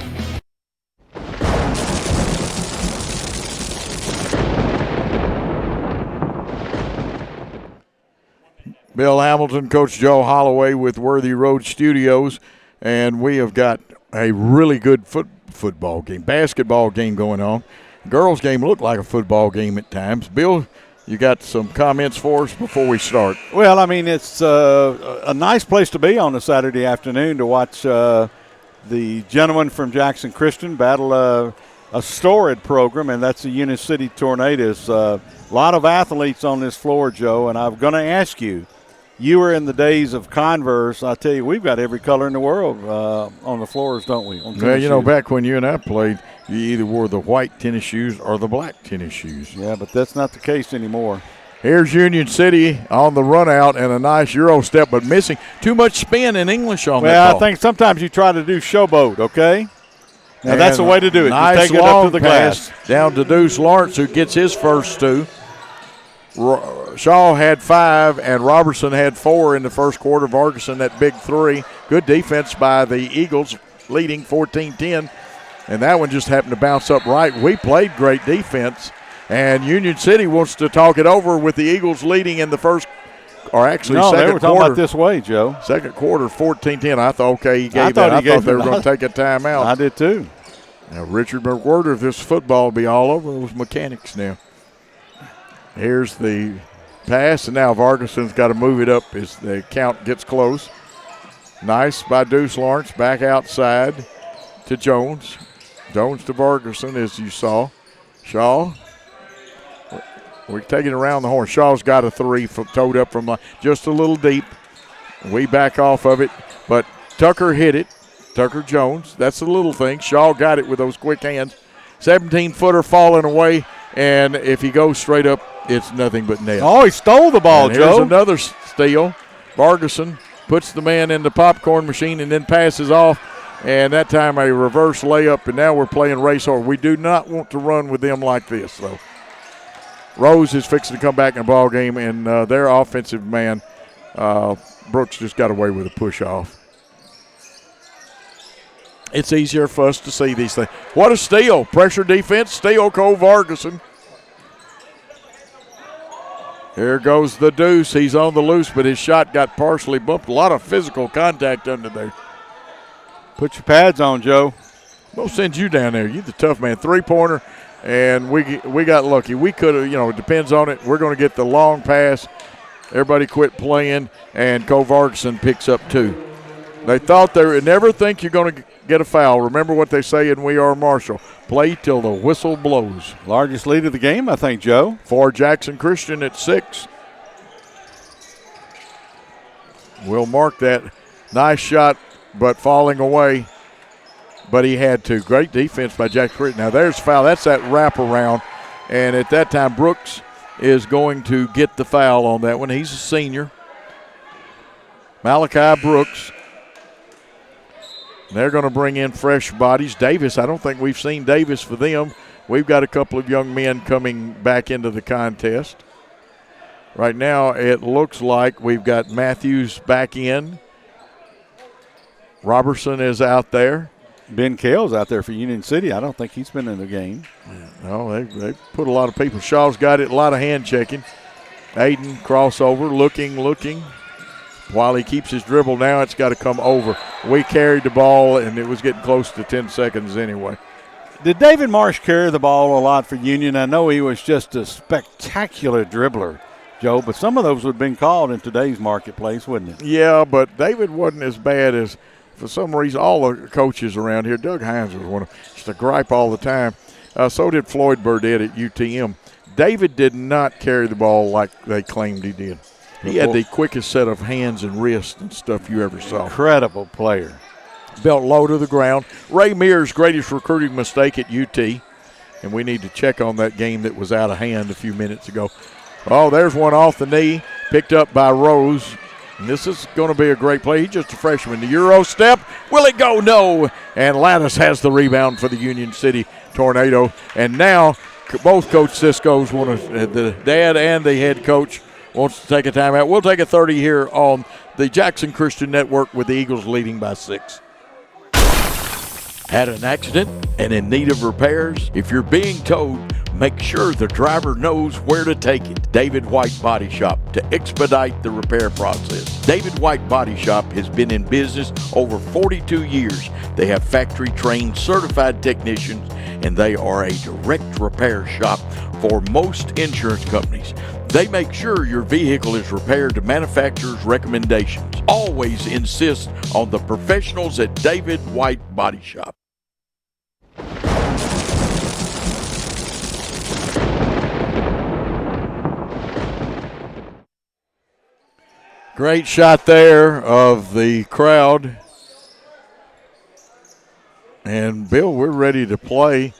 Bill Hamilton, Coach Joe Holloway with Worthy Road Studios, and we have got a really good football game, basketball game going on. Girls game looked like a football game at times. Bill, you got some comments for us before we start? Well, I mean, it's a nice place to be on a Saturday afternoon to watch the gentleman from Jackson Christian battle a storied program, and that's the Union City Tornadoes. A lot of athletes on this floor, Joe, and I'm going to ask you, you were in the days of Converse. I tell you, we've got every color in the world on the floors, don't we? Well, you know, back when you and I played, you either wore the white tennis shoes or the black tennis shoes. Yeah, but that's not the case anymore. Here's Union City on the run out and a nice Euro step, but missing too much spin in English on that Well, ball. I think sometimes you try to do showboat, okay? Now, And that's the way to do it. Nice you take it up to the pass glass. down to Deuce Lawrence, who gets his first two. Shaw had 5, and Robertson had 4 in the first quarter. Vargason, that big 3. Good defense by the Eagles, leading 14-10. And that one just happened to bounce up right. We played great defense, and Union City wants to talk it over with the Eagles leading in the first, or actually No, second they were talking quarter. about this way, Joe. Second quarter, 14-10. I thought, okay, he gave I thought they were going to take a timeout. I did too. Now, Richard McWhorter, if this football will be all over those mechanics now. Here's the pass, and now Vargason's got to move it up as the count gets close. Nice by Deuce Lawrence, back outside to Jones. Jones to Vargason, as you saw. Shaw, we're taking it around the horn. Shaw's got a 3 towed up from just a little deep. We back off of it, but Tucker hit it. Tucker Jones, that's the little thing. Shaw got it with those quick hands. 17-footer falling away, and if he goes straight up, it's nothing but net. Oh, he stole the ball, and Joe. Here's another steal. Vargason puts the man in the popcorn machine and then passes off, and that time a reverse layup, and now we're playing race horse. We do not want to run with them like this, though. Rose is fixing to come back in the ball game, and their offensive man, Brooks, just got away with a push-off. It's easier for us to see these things. What a steal. Pressure defense, steal Cole Vargason. Here goes the Deuce. He's on the loose, but his shot got partially bumped. A lot of physical contact under there. Put your pads on, Joe. We'll send you down there. You're the tough man. 3-pointer, and we got lucky. We could have, it depends on it. We're going to get the long pass. Everybody quit playing, and Cole Vargason picks up 2. They thought they would never think you're going to get a foul. Remember what they say in We Are Marshall. Play till the whistle blows. Largest lead of the game, I think, Joe. For Jackson Christian at 6. We'll mark that. Nice shot, but falling away. but he had to. Great defense by Jack Britt. Now there's foul. That's that wraparound. And at that time, Brooks is going to get the foul on that one. He's a senior. Malachi Brooks. They're going to bring in fresh bodies. Davis, I don't think we've seen Davis for them. We've got a couple of young men coming back into the contest. Right now, it looks like we've got Matthews back in. Robertson is out there. Ben Kale's out there for Union City. I don't think he's been in the game. No, they put a lot of people. Shaw's got it, a lot of hand checking. Aiden crossover, looking. While he keeps his dribble now, it's got to come over. We carried the ball, and it was getting close to 10 seconds anyway. Did David Marsh carry the ball a lot for Union? I know he was just a spectacular dribbler, Joe, but some of those would have been called in today's marketplace, wouldn't it? Yeah, but David wasn't as bad as, for some reason, all the coaches around here. Doug Hines was one of just a gripe all the time. So did Floyd Burdett at UTM. David did not carry the ball like they claimed he did. He had the quickest set of hands and wrists and stuff you ever saw. Incredible player. Belt low to the ground. Ray Mears' greatest recruiting mistake at UT. And we need to check on that game that was out of hand a few minutes ago. Oh, there's one off the knee, picked up by Rose. And this is going to be a great play. He's just a freshman. The Euro step. Will it go? No. And Lattis has the rebound for the Union City Tornado. And now both Coach Cisco's want to, the dad and the head coach wants to take a timeout. We'll take a 30 here on the Jackson Christian Network with the Eagles leading by 6. Had an accident and in need of repairs? If you're being towed, make sure the driver knows where to take it. David White Body Shop to expedite the repair process. David White Body Shop has been in business over 42 years. They have factory-trained certified technicians, and they are a direct repair shop for most insurance companies. They make sure your vehicle is repaired to manufacturer's recommendations. Always insist on the professionals at David White Body Shop. Great shot there of the crowd. And, Bill, we're ready to play.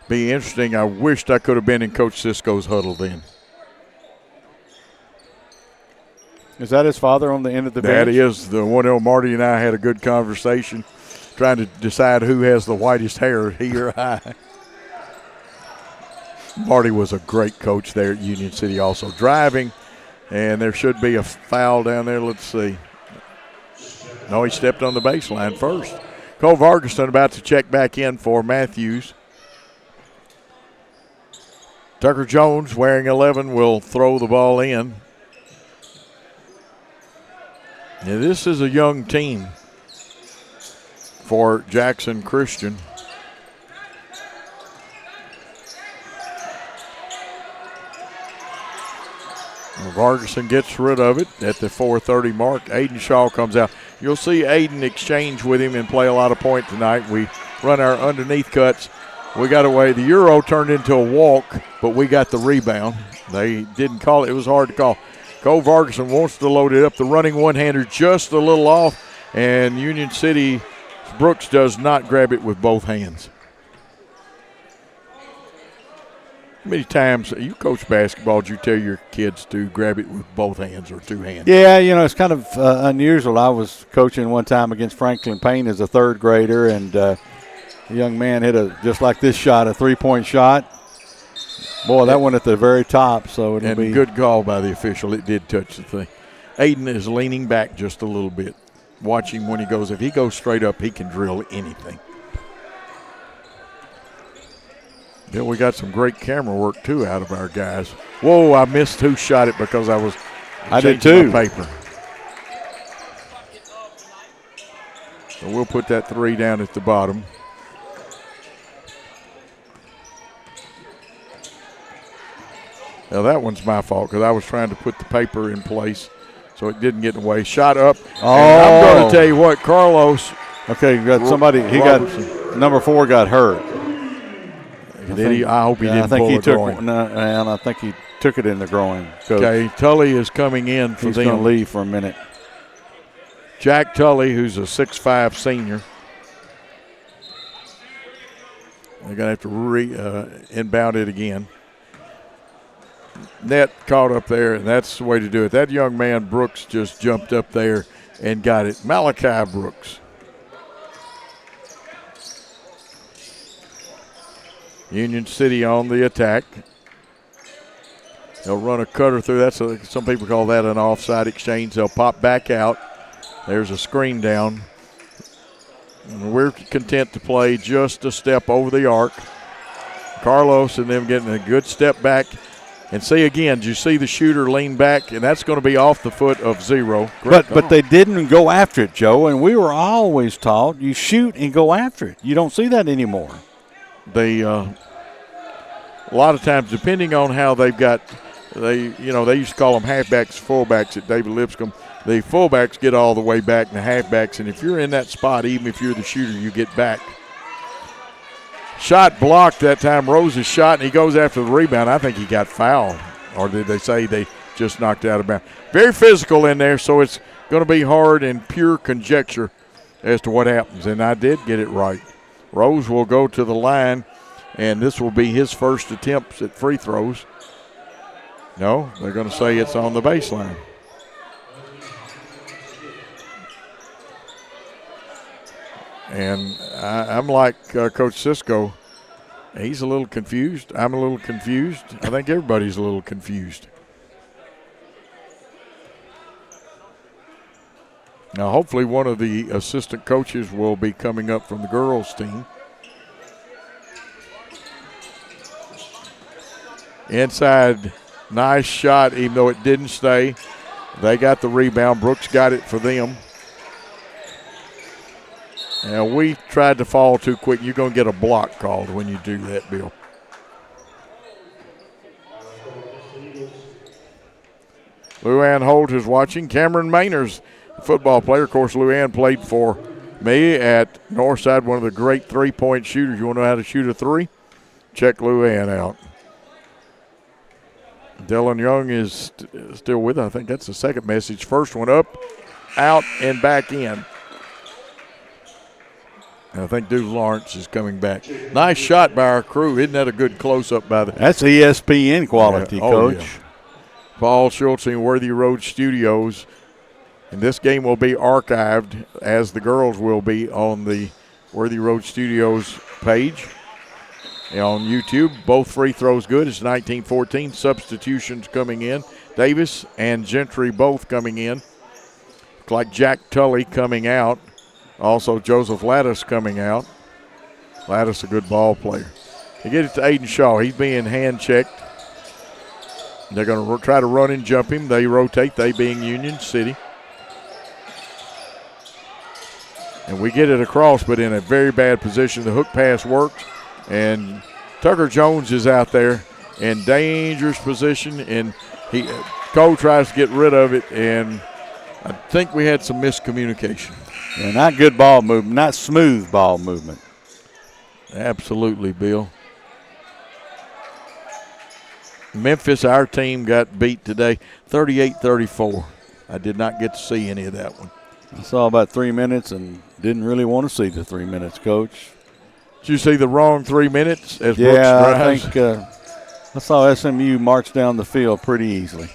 Be interesting. I wished I could have been in Coach Cisco's huddle then. Is that his father on the end of the bench? That is the one. Marty and I had a good conversation trying to decide who has the whitest hair, he or I. Marty was a great coach there at Union City also. Driving, and there should be a foul down there. Let's see. No, he stepped on the baseline first. Cole Vargaston about to check back in for Matthews. Tucker Jones, wearing 11, will throw the ball in. Now, this is a young team for Jackson Christian. Vargason gets rid of it at the 4:30 mark. Aiden Shaw comes out. You'll see Aiden exchange with him and play a lot of point tonight. We run our underneath cuts. We got away. The Euro turned into a walk, but we got the rebound. They didn't call it. It was hard to call. Cole Vargason wants to load it up. The running one-hander just a little off, and Union City Brooks does not grab it with both hands. How many times you coach basketball, did you tell your kids to grab it with both hands or two hands? Yeah, you know, it's kind of unusual. I was coaching one time against Franklin Payne as a third grader, and a young man hit just like this shot, a three-point shot. Boy, that one at the very top. So it'll be good call by the official. It did touch the thing. Aiden is leaning back just a little bit. Watch him when he goes. If he goes straight up, he can drill anything. Then we got some great camera work, too, out of our guys. Whoa, I missed who shot it because I did too. My paper. So we'll put that 3 down at the bottom. Now that one's my fault because I was trying to put the paper in place so it didn't get in the way. Shot up. Oh. And I'm going to tell you what, Carlos. Okay, you got somebody. Got number 4 got hurt. I hope he didn't pull the groin. And I think he took it in the groin. Coach. Okay, Tully is coming in for them. He's going to leave for a minute. Jack Tully, who's a 6'5" senior. They're going to have to inbound it again. Net caught up there, and that's the way to do it. That young man, Brooks, just jumped up there and got it. Malachi Brooks. Union City on the attack. They'll run a cutter through. Some people call that an offside exchange. They'll pop back out. There's a screen down. And we're content to play just a step over the arc. Carlos and them getting a good step back. And see again, do you see the shooter lean back? And that's going to be off the foot of Zero. But they didn't go after it, Joe. And we were always taught you shoot and go after it. You don't see that anymore. They a lot of times, depending on how they've got, they used to call them halfbacks, fullbacks at David Lipscomb. The fullbacks get all the way back, and the halfbacks, and if you're in that spot, even if you're the shooter, you get back. Shot blocked that time. Rose's shot, and he goes after the rebound. I think he got fouled, or did they say they just knocked out of bounds? Very physical in there, so it's going to be hard and pure conjecture as to what happens, and I did get it right. Rose will go to the line, and this will be his first attempts at free throws. No, they're going to say it's on the baseline. And I'm like Coach Cisco. He's a little confused. I'm a little confused. I think everybody's a little confused. Now, hopefully one of the assistant coaches will be coming up from the girls' team. Inside, nice shot, even though it didn't stay. They got the rebound. Brooks got it for them. Now, we tried to fall too quick. You're going to get a block called when you do that, Bill. Luann Holt is watching. Cameron Maynard's a football player. Of course, Luann played for me at Northside, one of the great three-point shooters. You want to know how to shoot a three? Check Luann out. Dylan Young is still with us. I think that's the second message. First one up, out, and back in. And I think Duke Lawrence is coming back. Nice shot by our crew. Isn't that a good close-up by the – That's ESPN quality, Coach. Yeah. Paul Schultz in Worthy Road Studios. And this game will be archived, as the girls will be, on the Worthy Road Studios page. And on YouTube, both free throws good. It's 19-14. Substitutions coming in. Davis and Gentry both coming in. Looks like Jack Tully coming out. Also, Joseph Lattis coming out. Lattis, a good ball player. They get it to Aiden Shaw. He's being hand-checked. They're going to try to run and jump him. They rotate, they being Union City. And we get it across, but in a very bad position. The hook pass works, and Tucker Jones is out there in dangerous position, and Cole tries to get rid of it, and I think we had some miscommunication. Yeah, not good ball movement, not smooth ball movement. Absolutely, Bill. Memphis, our team, got beat today 38-34. I did not get to see any of that one. I saw about 3 minutes and didn't really want to see the 3 minutes, Coach. Did you see the wrong 3 minutes as Brooks drives? I think I saw SMU march down the field pretty easily.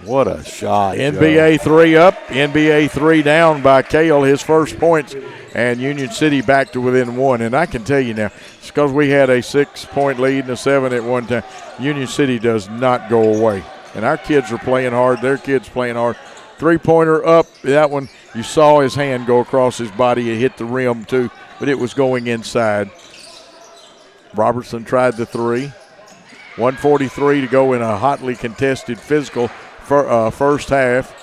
What a shot. NBA 3 up, NBA 3 down by Cale, his first points, and Union City back to within one. And I can tell you now, it's because we had a 6-point lead and a 7 at one time. Union City does not go away. And our kids are playing hard, their kids playing hard. Three-pointer up, that one, you saw his hand go across his body. It hit the rim too, but it was going inside. Robertson tried the three. 1:43 to go in a hotly contested physical first half.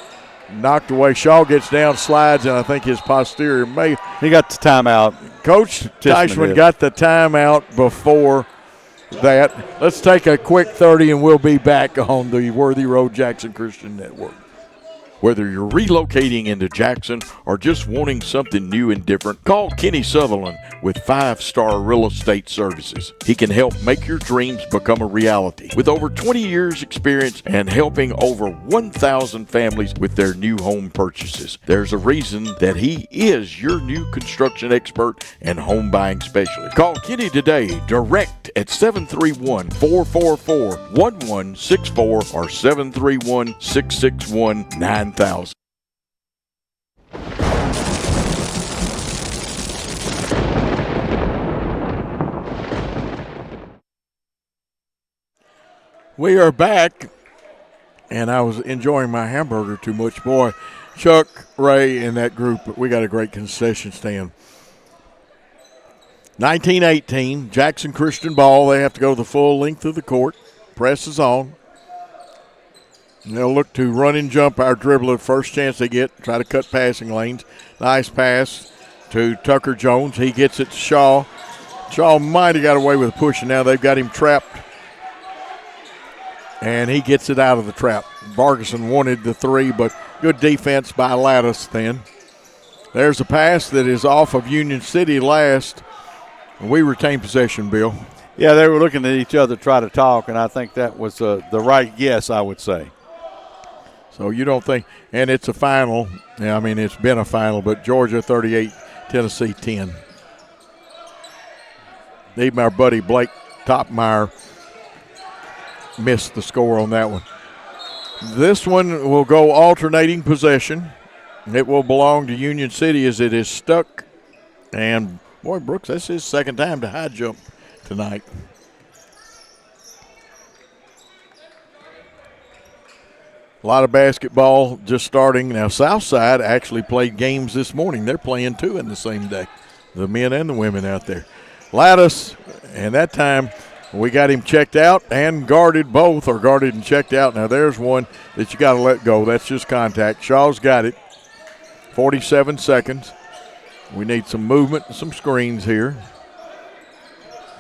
Knocked away. Shaw gets down, slides, and I think his posterior may. He got the timeout. Coach Teichman got the timeout before that. Let's take a quick 30, and we'll be back on the Worthy Road Jackson Christian Network. Whether you're relocating into Jackson or just wanting something new and different, call Kenny Sutherland with 5-Star Real Estate Services. He can help make your dreams become a reality. With over 20 years experience and helping over 1,000 families with their new home purchases, there's a reason that he is your new construction expert and home buying specialist. Call Kenny today, direct at 731-444-1164 or 731-661-9000. We are back, and I was enjoying my hamburger too much. Boy, Chuck, Ray, and that group, we got a great concession stand. 1918, Jackson Christian ball. They have to go the full length of the court. Press is on. And they'll look to run and jump our dribbler first chance they get, try to cut passing lanes. Nice pass to Tucker Jones. He gets it to Shaw. Shaw might have got away with a push, and now they've got him trapped. And he gets it out of the trap. Vargason wanted the three, but good defense by Lattis then. There's a pass that is off of Union City last. We retain possession, Bill. Yeah, they were looking at each other, try to talk, and I think that was the right guess, I would say. So you don't think, and it's a final. Yeah, I mean, it's been a final, but Georgia 38, Tennessee 10. Even our buddy Blake Topmeyer missed the score on that one. This one will go alternating possession. It will belong to Union City as it is stuck. And, boy, Brooks, that's his second time to high jump tonight. A lot of basketball just starting. Now, Southside actually played games this morning. They're playing two in the same day, the men and the women out there. Lattis, and that time we got him checked out and guarded both, or guarded and checked out. Now, there's one that you got to let go. That's just contact. Shaw's got it. 47 seconds. We need some movement and some screens here.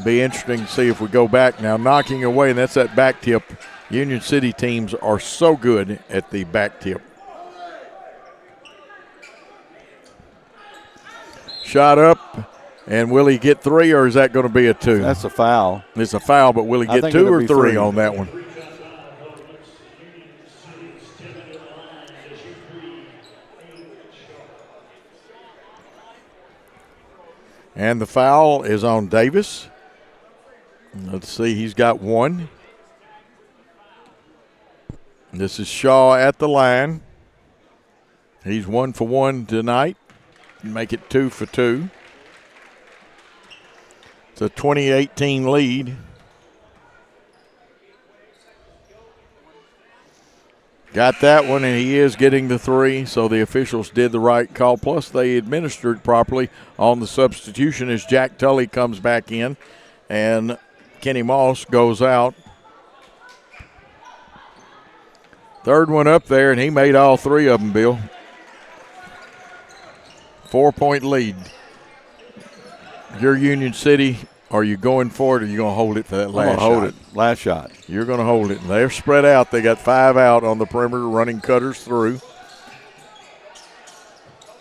Be interesting to see if we go back now. Knocking away, and that's that back tip. Union City teams are so good at the back tip. Shot up, and will he get three, or is that going to be a two? That's a foul. It's a foul, but will he get two or three on that one? And the foul is on Davis. Let's see, he's got one. This is Shaw at the line. He's 1 for 1 tonight. Make it 2 for 2. It's a 2018 lead. Got that one, and he is getting the three, so the officials did the right call. Plus, they administered properly on the substitution as Jack Tully comes back in, and Kenny Moss goes out. Third one up there, and he made all three of them, Bill. 4-point lead. Your Union City, are you going for it, or are you going to hold it for that last shot? Hold it. Last shot. You're going to hold it. And they're spread out. They got 5 out on the perimeter, running cutters through.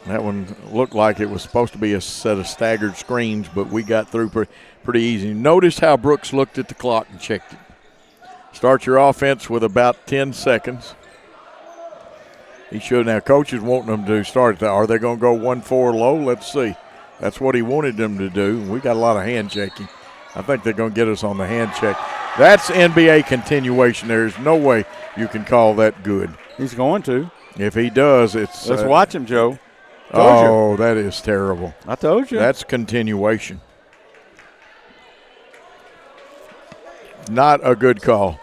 That one looked like it was supposed to be a set of staggered screens, but we got through pretty easy. Notice how Brooks looked at the clock and checked it. Start your offense with about 10 seconds. He should. Now, coach is wanting them to start that. Are they going to go 1-4 low? Let's see. That's what he wanted them to do. We got a lot of hand checking. I think they're going to get us on the hand check. That's NBA continuation. There's no way you can call that good. He's going to. If he does, it's. Let's watch him, Joe. Oh, that is terrible. I told you. That's continuation. Not a good call.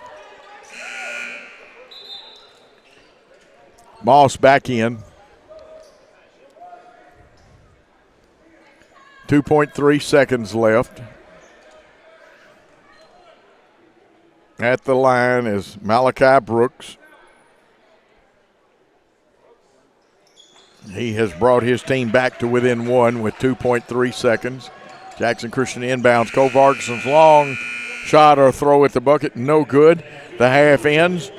Moss back in. 2.3 seconds left. At the line is Malachi Brooks. He has brought his team back to within one with 2.3 seconds. Jackson Christian inbounds. Cole Vargason's long shot or throw at the bucket. No good. The half ends.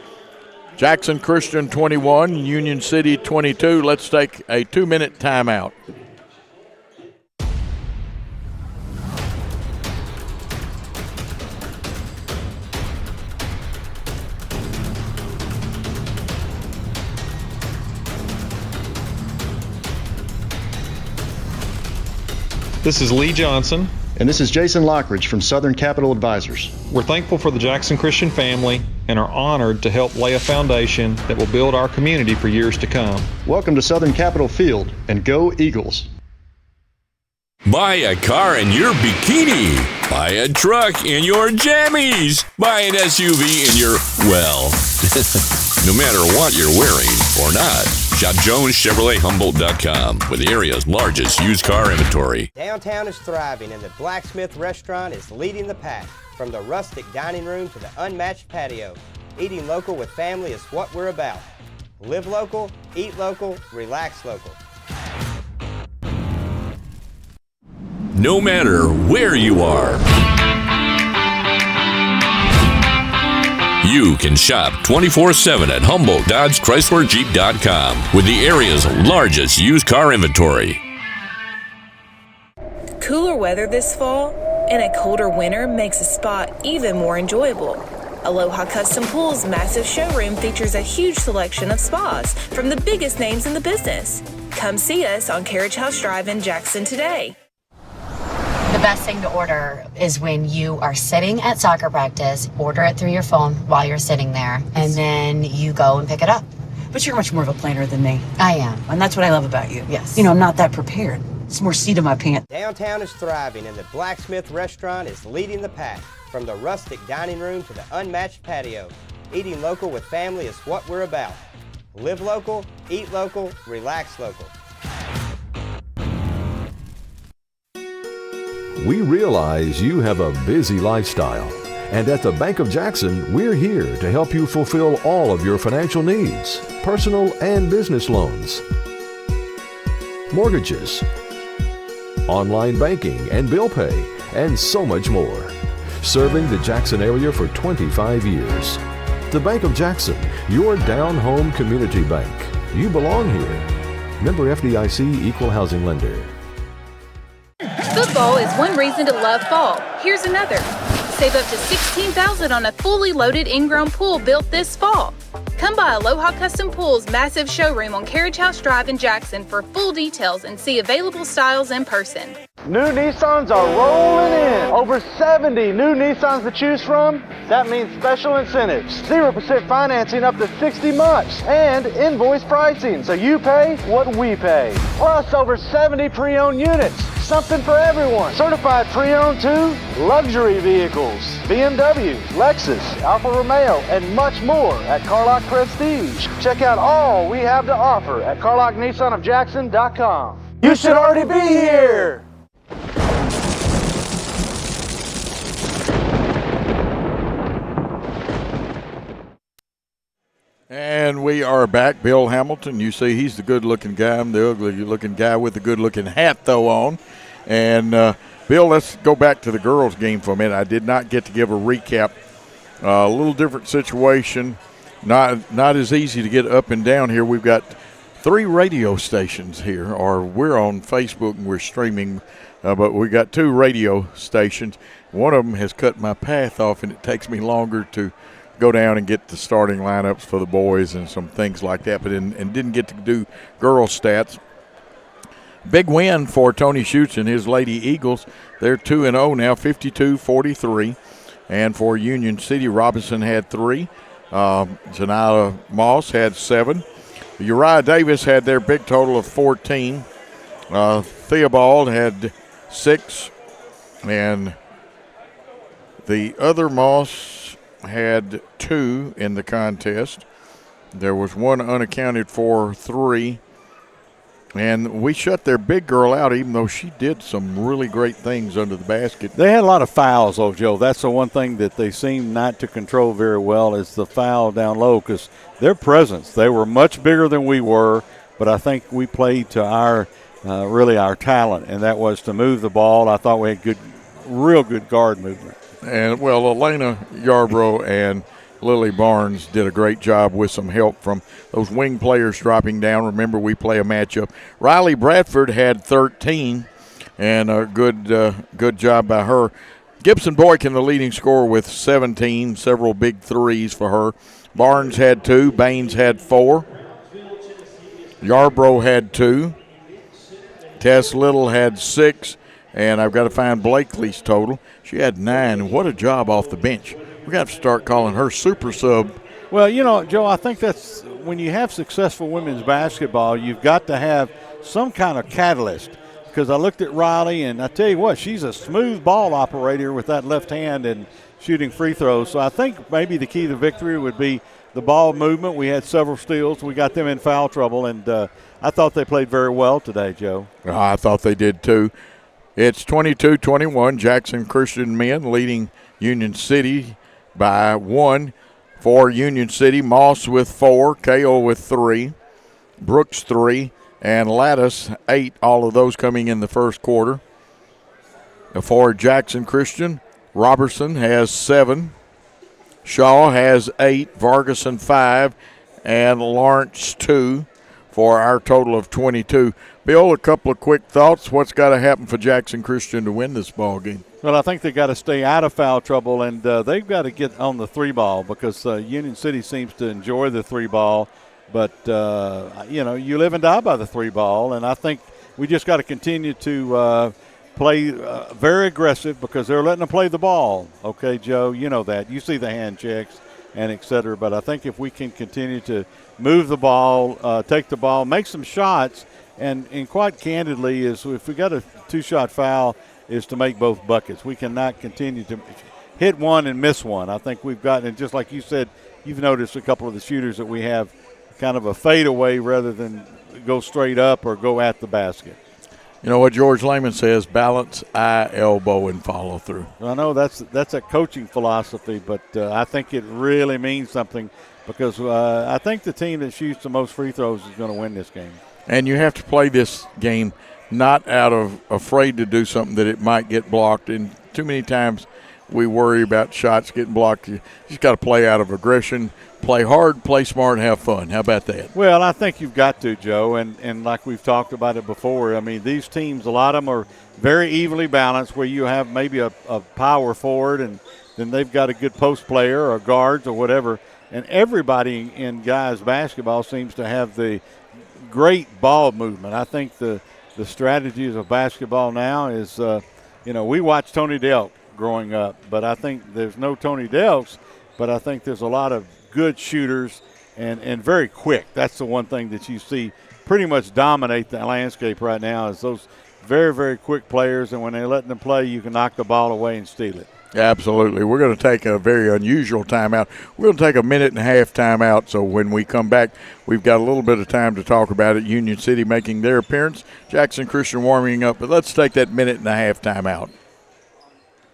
Jackson Christian 21, Union City 22. Let's take a 2-minute timeout. This is Lee Johnson. And this is Jason Lockridge from Southern Capital Advisors. We're thankful for the Jackson Christian family and are honored to help lay a foundation that will build our community for years to come. Welcome to Southern Capital Field, and go Eagles. Buy a car in your bikini. Buy a truck in your jammies. Buy an SUV in your, well, no matter what you're wearing or not. Shop JonesChevroletHumboldt.com with the area's largest used car inventory. Downtown is thriving and the Blacksmith Restaurant is leading the pack. From the rustic dining room to the unmatched patio, eating local with family is what we're about. Live local, eat local, relax local. No matter where you are, you can shop 24/7 at HumboldtDodgeChryslerJeep.com with the area's largest used car inventory. Cooler weather this fall and a colder winter makes a spa even more enjoyable. Aloha Custom Pool's massive showroom features a huge selection of spas from the biggest names in the business. Come see us on Carriage House Drive in Jackson today. The best thing to order is when you are sitting at soccer practice, order it through your phone while you're sitting there, and then you go and pick it up. But you're much more of a planner than me. I am. And that's what I love about you. Yes. You know, I'm not that prepared. It's more seat in my pants. Downtown is thriving and the Blacksmith Restaurant is leading the pack. From the rustic dining room to the unmatched patio, eating local with family is what we're about. Live local, eat local, relax local. We realize you have a busy lifestyle, and at the Bank of Jackson, we're here to help you fulfill all of your financial needs, personal and business loans, mortgages, online banking and bill pay, and so much more. Serving the Jackson area for 25 years. The Bank of Jackson, your down-home community bank. You belong here. Member FDIC Equal Housing Lender. Football is one reason to love fall. Here's another. Save up to $16,000 on a fully loaded in-ground pool built this fall. Come by Aloha Custom Pool's massive showroom on Carriage House Drive in Jackson for full details and see available styles in person. New Nissans are rolling in. Over 70 new Nissans to choose from. That means special incentives. 0% financing up to 60 months. And invoice pricing, so you pay what we pay. Plus over 70 pre-owned units. Something for everyone. Certified pre-owned too. Luxury vehicles. BMW, Lexus, Alfa Romeo, and much more at Carlock Prestige. Check out all we have to offer at CarlockNissanofJackson.com. You should already be here. And we are back. Bill Hamilton, you see he's the good-looking guy. I'm the ugly-looking guy with the good-looking hat, though, on. And, Bill, let's go back to the girls' game for a minute. I did not get to give a recap. A little different situation. Not as easy to get up and down here. We've got 3 radio stations here, or we're on Facebook and we're streaming, but we got 2 radio stations. One of them has cut my path off, and it takes me longer to go down and get the starting lineups for the boys and some things like that, but and didn't get to do girls stats. Big win for Tony Schutz and his Lady Eagles. They're 2-0 now, 52-43. And for Union City, Robinson had 3. Janila Moss had 7. Uriah Davis had their big total of 14. Theobald had 6. And the other Moss had 2 in the contest. There was 1 unaccounted for 3. And we shut their big girl out, even though she did some really great things under the basket. They had a lot of fouls, though, Joe. That's the one thing that they seem not to control very well is the foul down low, because their presence, they were much bigger than we were, but I think we played to our really our talent, and that was to move the ball. I thought we had real good guard movement. And, well, Elena Yarbrough and Lily Barnes did a great job with some help from those wing players dropping down. Remember, we play a matchup. Riley Bradford had 13, and a good job by her. Gibson Boykin, the leading scorer, with 17, several big threes for her. Barnes had 2, Baines had 4, Yarbrough had 2, Tess Little had 6, and I've got to find Blakely's total. She had 9. What a job off the bench. We got to start calling her super sub. Well, you know, Joe, I think that's when you have successful women's basketball, you've got to have some kind of catalyst. Because I looked at Riley, and I tell you what, she's a smooth ball operator with that left hand and shooting free throws. So I think maybe the key to victory would be the ball movement. We had several steals. We got them in foul trouble, and I thought they played very well today, Joe. I thought they did too. It's 22-21, Jackson Christian men leading Union City by 1. For Union City, Moss with 4, K.O. with 3, Brooks 3, and Lattice 8, all of those coming in the first quarter. For Jackson Christian, Robertson has 7, Shaw has 8, Vargason 5, and Lawrence 2 for our total of 22. Bill, a couple of quick thoughts. What's got to happen for Jackson Christian to win this ball game? Well, I think they've got to stay out of foul trouble, and they've got to get on the 3-ball because Union City seems to enjoy the 3-ball. But, you live and die by the 3-ball, and I think we just got to continue to play very aggressive because they're letting them play the ball. Okay, Joe, you know that. You see the hand checks and et cetera. But I think if we can continue to move the ball, take the ball, make some shots, and quite candidly is if we got a 2-shot foul is to make both buckets. We cannot continue to hit one and miss one. I think we've gotten, and just like you said, you've noticed a couple of the shooters that we have kind of a fadeaway rather than go straight up or go at the basket. You know what George Lehman says, balance, eye, elbow, and follow through. I know that's a coaching philosophy, but I think it really means something because I think the team that shoots the most free throws is going to win this game. And you have to play this game not out of afraid to do something that it might get blocked. And too many times we worry about shots getting blocked. You just got to play out of aggression, play hard, play smart, and have fun. How about that? Well, I think you've got to, Joe, and like we've talked about it before, I mean, these teams, a lot of them are very evenly balanced where you have maybe a power forward and then they've got a good post player or guards or whatever. And everybody in guys basketball seems to have the great ball movement. I think the strategies of basketball now is, we watched Tony Delk growing up, but I think there's no Tony Delks, but I think there's a lot of good shooters and very quick. That's the one thing that you see pretty much dominate the landscape right now is those very, very quick players, and when they're letting them play, you can knock the ball away and steal it. Absolutely. We're going to take a very unusual timeout. We're going to take a 1.5 minute timeout, so when we come back, we've got a little bit of time to talk about it. Union City making their appearance, Jackson Christian warming up, but let's take that 1.5 minute timeout.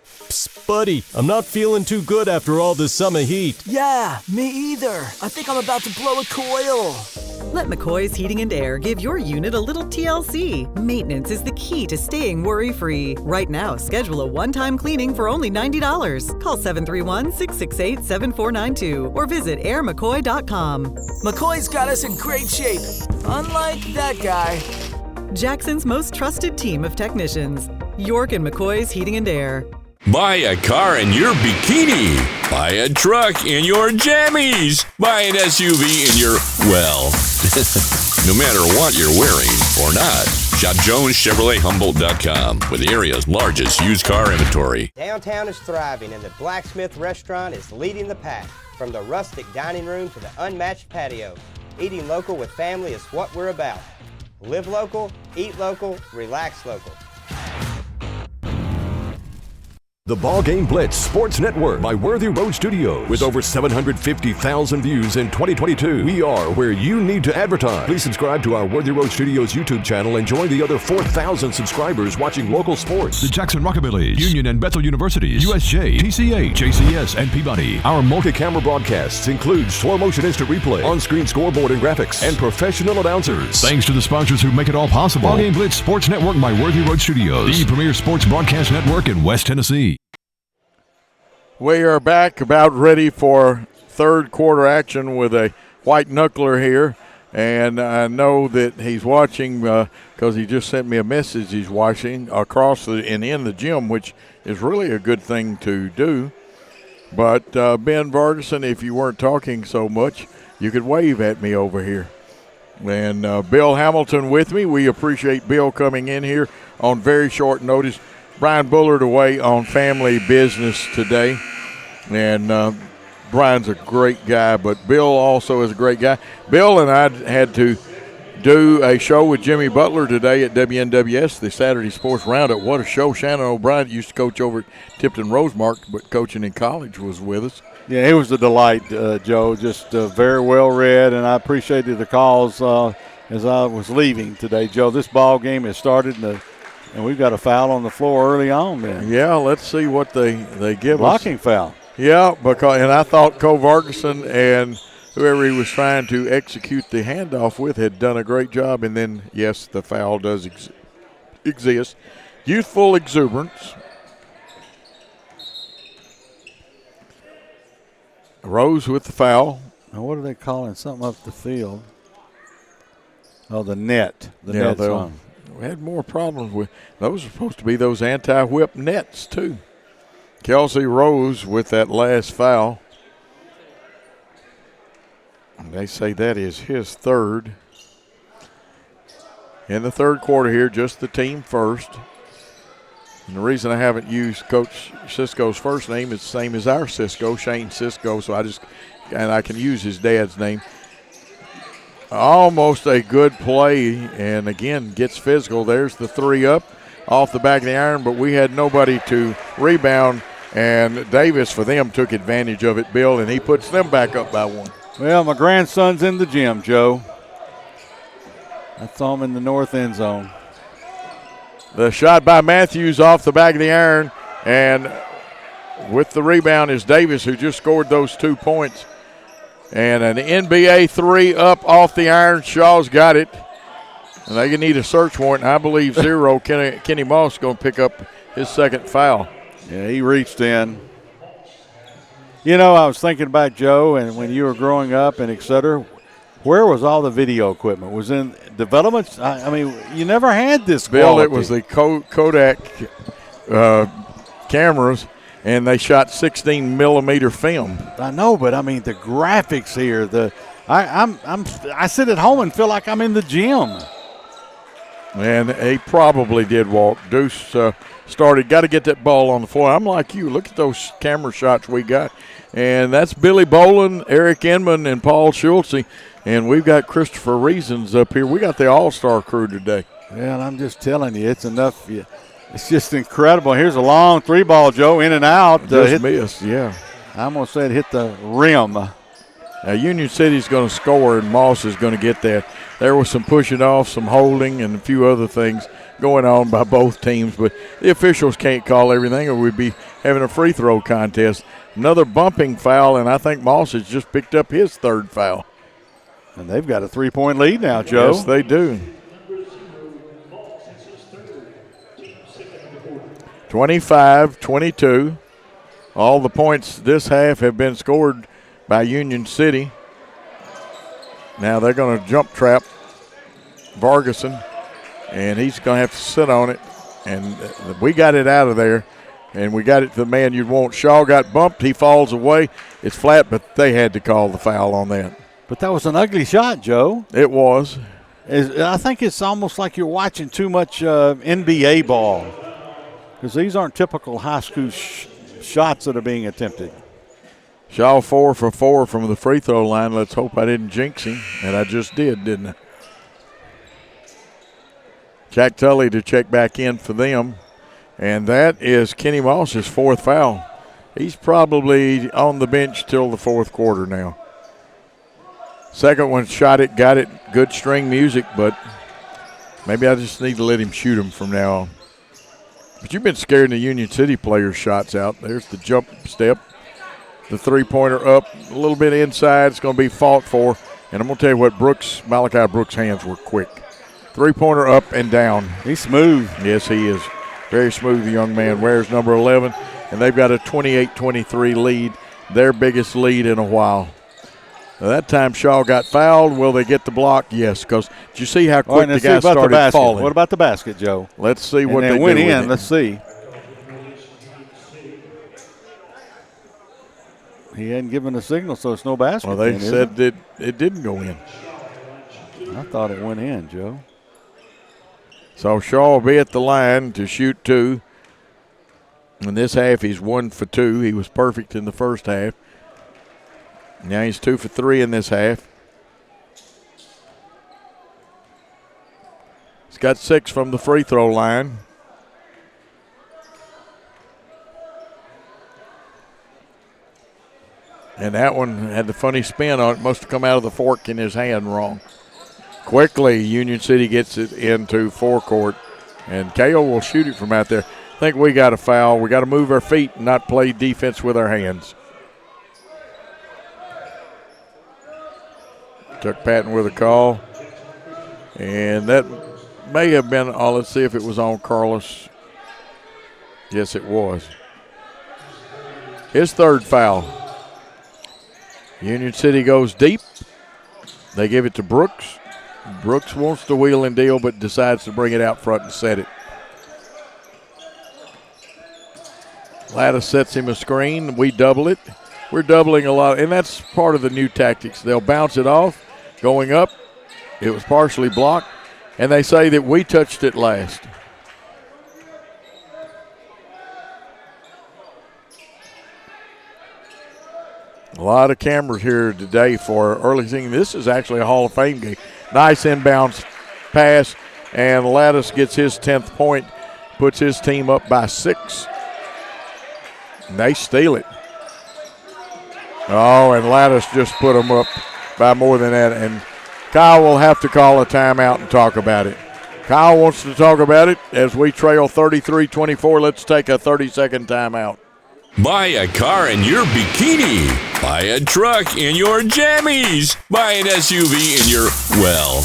Psst, buddy, I'm not feeling too good after all this summer heat. Yeah, me either. I think I'm about to blow a coil. Let McCoy's Heating and Air give your unit a little TLC. Maintenance is the key to staying worry-free. Right now, schedule a one-time cleaning for only $90. Call 731-668-7492 or visit airmccoy.com. McCoy's got us in great shape, unlike that guy. Jackson's most trusted team of technicians. York and McCoy's Heating and Air. Buy a car in your bikini. Buy a truck in your jammies. Buy an SUV in your, well, no matter what you're wearing or not. Shop JonesChevroletHumboldt.com with the area's largest used car inventory. Downtown is thriving and the Blacksmith Restaurant is leading the pack. From the rustic dining room to the unmatched patio, eating local with family is what we're about. Live local, eat local, relax local. The BallGame Blitz Sports Network by Worthy Road Studios. With over 750,000 views in 2022, we are where you need to advertise. Please subscribe to our Worthy Road Studios YouTube channel and join the other 4,000 subscribers watching local sports. The Jackson Rockabillys, Union and Bethel Universities, USJ, TCA, JCS, and Peabody. Our multi-camera broadcasts include slow motion instant replay, on-screen scoreboard and graphics, and professional announcers. Thanks to the sponsors who make it all possible. BallGame Blitz Sports Network by Worthy Road Studios, the premier sports broadcast network in West Tennessee. We are back, about ready for third quarter action with a white knuckler here. And I know that he's watching because he just sent me a message. He's watching across and in the gym, which is really a good thing to do. But Ben Vargason, if you weren't talking so much, you could wave at me over here. And Bill Hamilton with me. We appreciate Bill coming in here on very short notice. Brian Bullard away on family business today. And Brian's a great guy, but Bill also is a great guy. Bill and I had to do a show with Jimmy Butler today at WNWS, the Saturday Sports Roundup. What a show. Shannon O'Brien used to coach over at Tipton Rosemark, but coaching in college was with us. Yeah, it was a delight, Joe. Just very well read, and I appreciated the calls as I was leaving today, Joe. This ball game has started, and we've got a foul on the floor early on, man. Yeah, let's see what they give us. Blocking foul. Yeah, and I thought Cole Vargason and whoever he was trying to execute the handoff with had done a great job. And then, yes, the foul does exist. Youthful exuberance. Rose with the foul. Now, what are they calling? Something up the field. Oh, the net. The net's on. We had more problems with those. Are supposed to be those anti-whip nets, too. Kelsey Rose with that last foul. And they say that is his third. In the third quarter here, just the team first. And the reason I haven't used Coach Cisco's first name is the same as our Cisco, Shane Cisco, so I can use his dad's name. Almost a good play, and again, gets physical. There's the three up off the back of the iron, but we had nobody to rebound, and Davis for them took advantage of it, Bill, and he puts them back up by one. Well, my grandson's in the gym, Joe. I saw him in the north end zone. The shot by Matthews off the back of the iron, and with the rebound is Davis, who just scored those 2 points. And an NBA three up off the iron. Shaw's got it. And they need a search warrant. I believe zero. Kenny Moss is going to pick up his second foul. Yeah, he reached in. You know, I was thinking about Joe, and when you were growing up and et cetera, where was all the video equipment? Was in development? I mean, you never had this quality. Bill, it was the Kodak cameras, and they shot 16-millimeter film. I know, but I mean the graphics here. I sit at home and feel like I'm in the gym. And he probably did walk. Deuce started. Got to get that ball on the floor. I'm like you. Look at those camera shots we got. And that's Billy Boland, Eric Inman, and Paul Schultze. And we've got Christopher Reasons up here. We got the all-star crew today. Well, I'm just telling you, it's enough. It's just incredible. Here's a long three ball, Joe, in and out. Just missed, yeah. I'm going to say it hit the rim. Now, Union City's going to score, and Moss is going to get that. There was some pushing off, some holding, and a few other things going on by both teams. But the officials can't call everything, or we'd be having a free throw contest. Another bumping foul, and I think Moss has just picked up his third foul. And they've got a 3-point lead now, Joe. Yes, they do. 25-22. All the points this half have been scored by Union City. Now they're going to jump trap Vargason, and he's going to have to sit on it. And we got it out of there, and we got it to the man you'd want. Shaw got bumped. He falls away. It's flat, but they had to call the foul on that. But that was an ugly shot, Joe. It was. I think it's almost like you're watching too much NBA ball, because these aren't typical high school shots that are being attempted. Shaw 4 for 4 from the free throw line. Let's hope I didn't jinx him, and I just did, didn't I? Jack Tully to check back in for them, and that is Kenny Moss's fourth foul. He's probably on the bench till the fourth quarter now. Second one, shot it, got it, good string music, but maybe I just need to let him shoot him from now on. But you've been scaring the Union City players' shots out. There's the jump step. The three-pointer up, a little bit inside. It's going to be fought for. And I'm going to tell you what, Malachi Brooks' hands were quick. Three-pointer up and down. He's smooth. Yes, he is. Very smooth, the young man. Wears number 11. And they've got a 28-23 lead their biggest lead in a while. Now, that time Shaw got fouled. Will they get the block? Yes, because did you see how quick the guy started falling? What about the basket, Joe? Let's see what they went do in. with it. Let's see. He hadn't given a signal, so it's no basket. Well, they then, said that it didn't go in. I thought it went in, Joe. So Shaw will be at the line to shoot 2. In this half, he's 1 for 2. He was perfect in the first half. Now he's 2 for 3 in this half. He's got 6 from the free throw line. And that one had the funny spin on it. Must have come out of the fork in his hand wrong. Quickly, Union City gets it into forecourt. And Kale will shoot it from out there. I think we got a foul. We got to move our feet and not play defense with our hands. Chuck Patton with a call. And that may have been, let's see if it was on Carlos. Yes, it was. His third foul. Union City goes deep. They give it to Brooks. Brooks wants to wheel and deal, but decides to bring it out front and set it. Lattis sets him a screen. We double it. We're doubling a lot, and that's part of the new tactics. They'll bounce it off, going up. It was partially blocked, and they say that we touched it last. A lot of cameras here today for early seeing. This is actually a Hall of Fame game. Nice inbounds pass, and Lattis gets his 10th point, puts his team up by 6. And they steal it. Oh, and Lattis just put them up by more than that. And Kyle will have to call a timeout and talk about it. Kyle wants to talk about it as we trail 33-24. Let's take a 30-second timeout. Buy a car in your bikini. Buy a truck in your jammies. Buy an SUV in your, well,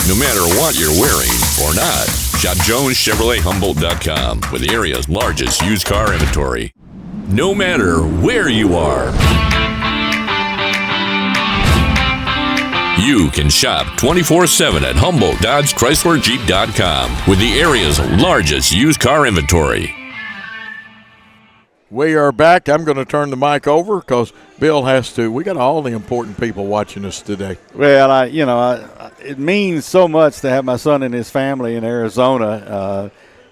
no matter what you're wearing or not. Shop JonesChevroletHumboldt.com with the area's largest used car inventory. No matter where you are, you can shop 24/7 at HumboldtDodgeChryslerJeep.com with the area's largest used car inventory. We are back. I'm going to turn the mic over because Bill has to. We got all the important people watching us today. Well, it means so much to have my son and his family in Arizona.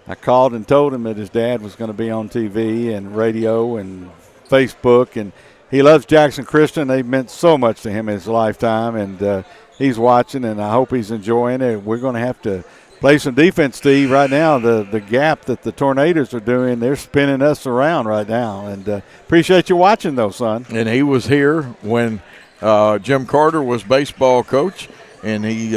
I called and told him that his dad was going to be on TV and radio and Facebook, and he loves Jackson Christian. They've meant so much to him in his lifetime, and he's watching, and I hope he's enjoying it. We're going to have to play some defense, Steve. Right now, the gap that the Tornadoes are doing, they're spinning us around right now. And appreciate you watching, though, son. And he was here when Jim Carter was baseball coach, and he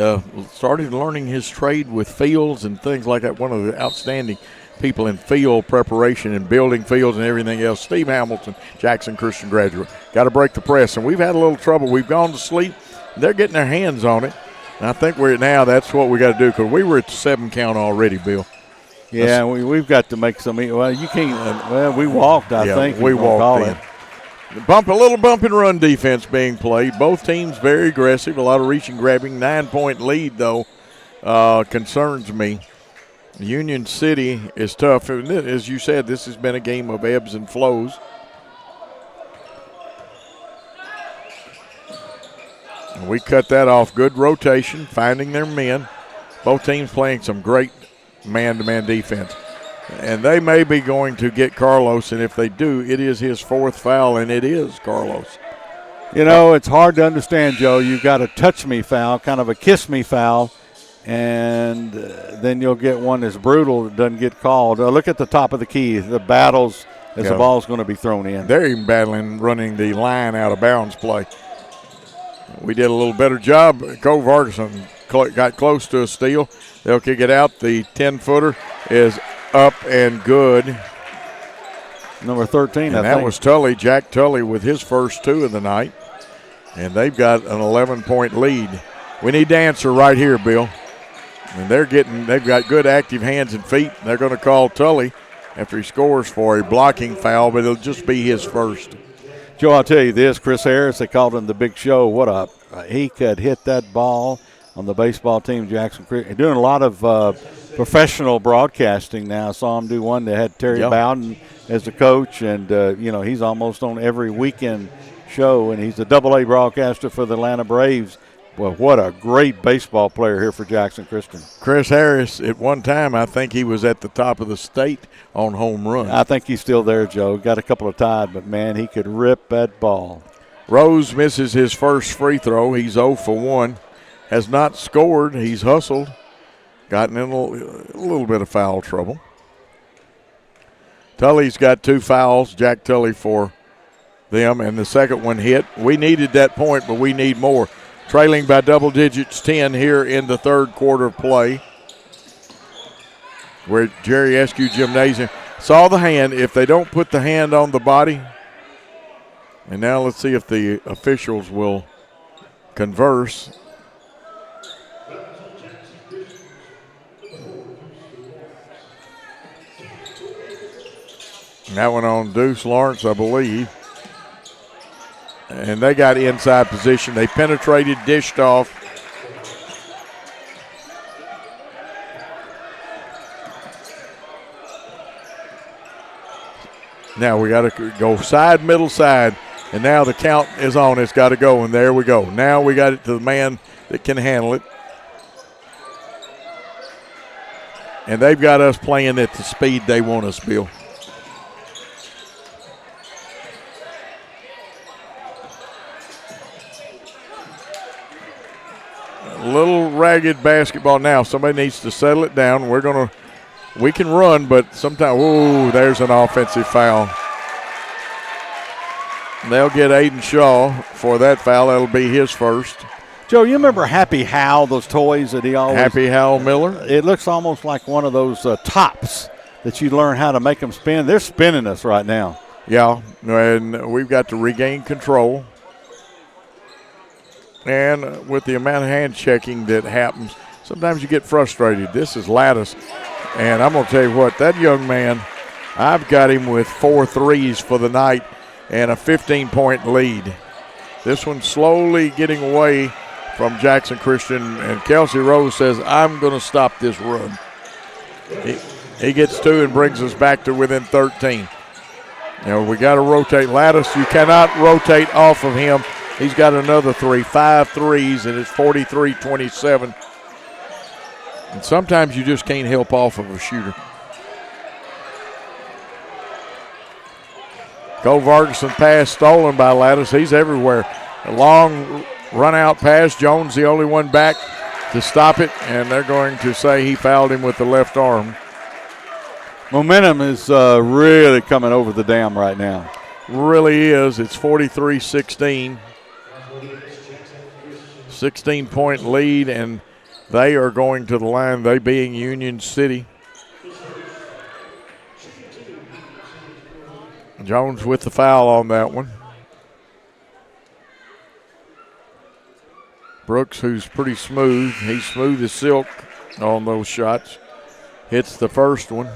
started learning his trade with fields and things like that. One of the outstanding people in field preparation and building fields and everything else. Steve Hamilton, Jackson Christian graduate. Got to break the press. And we've had a little trouble. We've gone to sleep. They're getting their hands on it. And I think that's what we got to do because we were at the 7 count already, Bill. Yeah, we've got to make some. Well, you can't. We walked. I think we walked in. A little bump and run defense being played. Both teams very aggressive. A lot of reaching, grabbing. 9-point lead though concerns me. Union City is tough. As you said, this has been a game of ebbs and flows. We cut that off. Good rotation, finding their men. Both teams playing some great man-to-man defense. And they may be going to get Carlos, and if they do, it is his 4th foul, and it is Carlos. It's hard to understand, Joe. You've got a touch-me foul, kind of a kiss-me foul, and then you'll get one that's brutal that doesn't get called. Look at the top of the key, the battles as the ball's going to be thrown in. They're even battling running the line out of bounds play. We did a little better job. Cole Vargason got close to a steal. They'll kick it out. The 10-footer is up and good. Number 13, and that was Tully, Jack Tully, with his first 2 of the night. And they've got an 11-point lead. We need to answer right here, Bill. And they've got good active hands and feet. They're going to call Tully after he scores for a blocking foul, but it'll just be his first. Joe, I'll tell you this, Chris Harris, they called him the Big Show. He could hit that ball on the baseball team, Jackson Creek. He's doing a lot of professional broadcasting now. I saw him do one that had Terry Bowden as the coach, and, he's almost on every weekend show, and he's a AA broadcaster for the Atlanta Braves. Well, what a great baseball player here for Jackson Christian. Chris Harris, at one time, I think he was at the top of the state on home runs. I think he's still there, Joe. Got a couple of tied, but, man, he could rip that ball. Rose misses his first free throw. He's 0 for 1. Has not scored. He's hustled. Gotten in a little bit of foul trouble. Tully's got 2 fouls. Jack Tully for them, and the second one hit. We needed that point, but we need more. Trailing by double digits, 10 here in the third quarter of play. Where Jerry Eskew Gymnasium saw the hand. If they don't put the hand on the body, and now let's see if the officials will converse. That one on Deuce Lawrence, I believe. And they got inside position. They penetrated, dished off. Now we got to go side, middle, side. And now the count is on. It's got to go, and there we go. Now we got it to the man that can handle it. And they've got us playing at the speed they want us, Bill. Little ragged basketball now. Somebody needs to settle it down. We can run, but sometimes, whoa, there's an offensive foul. They'll get Aiden Shaw for that foul. That'll be his first. Joe, you remember Happy Hal, those toys that he always. Happy Hal Miller? It looks almost like one of those tops that you learn how to make them spin. They're spinning us right now. Yeah, and we've got to regain control. And with the amount of hand checking that happens, sometimes you get frustrated. This is Lattice. And I'm going to tell you what, that young man, I've got him with 4 threes for the night and a 15-point lead. This one's slowly getting away from Jackson Christian, and Kelsey Rose says, I'm going to stop this run. He gets 2 and brings us back to within 13. We got to rotate. Lattice, you cannot rotate off of him. He's got another 3, 5 threes, and it's 43-27. And sometimes you just can't help off of a shooter. Cole Vargason pass stolen by Lattice. He's everywhere. A long run-out pass. Jones the only one back to stop it, and they're going to say he fouled him with the left arm. Momentum is really coming over the dam right now. Really is. It's 43-16. 16-point lead, and they are going to the line, they being Union City. Jones with the foul on that one. Brooks, who's pretty smooth, he's smooth as silk on those shots, hits the first one.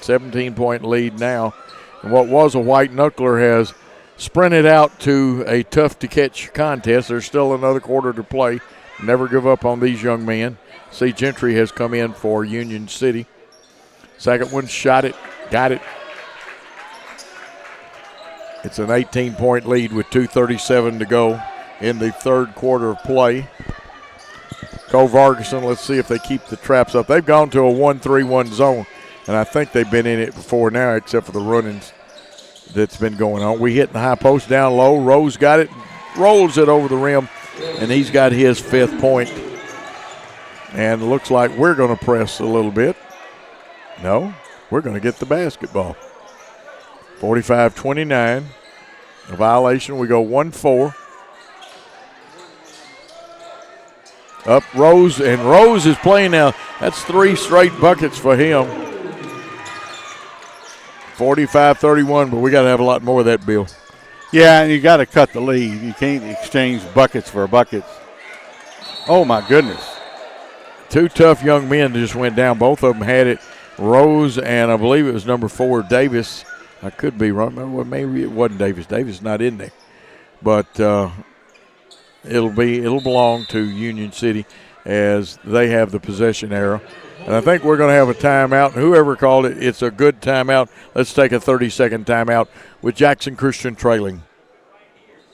17-point lead now. And what was a white knuckler has sprinted out to a tough-to-catch contest. There's still another quarter to play. Never give up on these young men. C. Gentry has come in for Union City. Second one, shot it, got it. It's an 18-point lead with 2:37 to go in the third quarter of play. Cole Vargason, let's see if they keep the traps up. They've gone to a 1-3-1 zone, and I think they've been in it before now except for the runnings that's been going on. We hit the high post down low. Rose got it, rolls it over the rim, and he's got his 5th point. And looks like we're going to press a little bit. No, we're going to get the basketball. 45-29. A violation. We go 1-4. Up Rose, and Rose is playing now. That's 3 straight buckets for him. 45-31, but we got to have a lot more of that, Bill. Yeah, and you got to cut the lead. You can't exchange buckets for buckets. Oh, my goodness. 2 tough young men just went down. Both of them had it. Rose and I believe it was number 4, Davis. I could be wrong. Well, maybe it wasn't Davis. Davis not in there. but it'll belong to Union City as they have the possession arrow. And I think we're going to have a timeout. And whoever called it, it's a good timeout. Let's take a 30-second timeout with Jackson Christian trailing.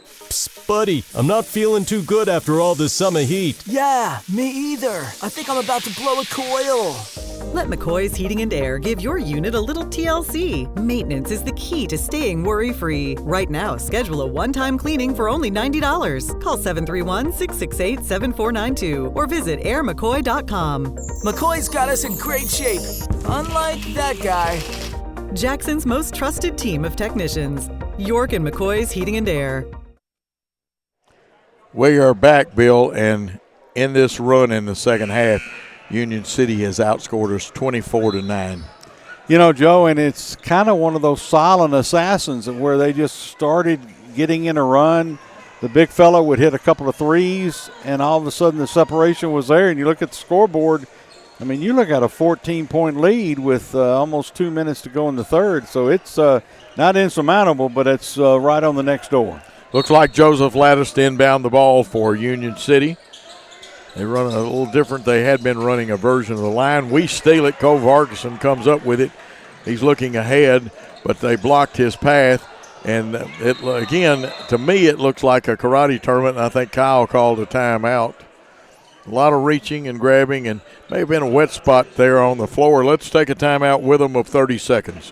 Psst, buddy, I'm not feeling too good after all this summer heat. Yeah, me either. I think I'm about to blow a coil. Let McCoy's Heating and Air give your unit a little TLC. Maintenance is the key to staying worry-free. Right now, schedule a one-time cleaning for only $90. Call 731-668-7492 or visit airmccoy.com. McCoy's got us in great shape, unlike that guy. Jackson's most trusted team of technicians. York and McCoy's Heating and Air. We are back, Bill, and in this run in the second half, Union City has outscored us 24-9. You know, Joe, and it's kind of one of those silent assassins where they just started getting in a run. The big fella would hit a couple of threes, and all of a sudden the separation was there. And you look at the scoreboard, I mean, you look at a 14-point lead with almost 2 minutes to go in the third. So it's not insurmountable, but it's right on the next door. Looks like Joseph Lattis to inbound the ball for Union City. They run a little different. They had been running a version of the line. We steal it. Cole Vargason comes up with it. He's looking ahead, but they blocked his path. And again, to me, it looks like a karate tournament, and I think Kyle called a timeout. A lot of reaching and grabbing, and may have been a wet spot there on the floor. Let's take a timeout with them of 30 seconds.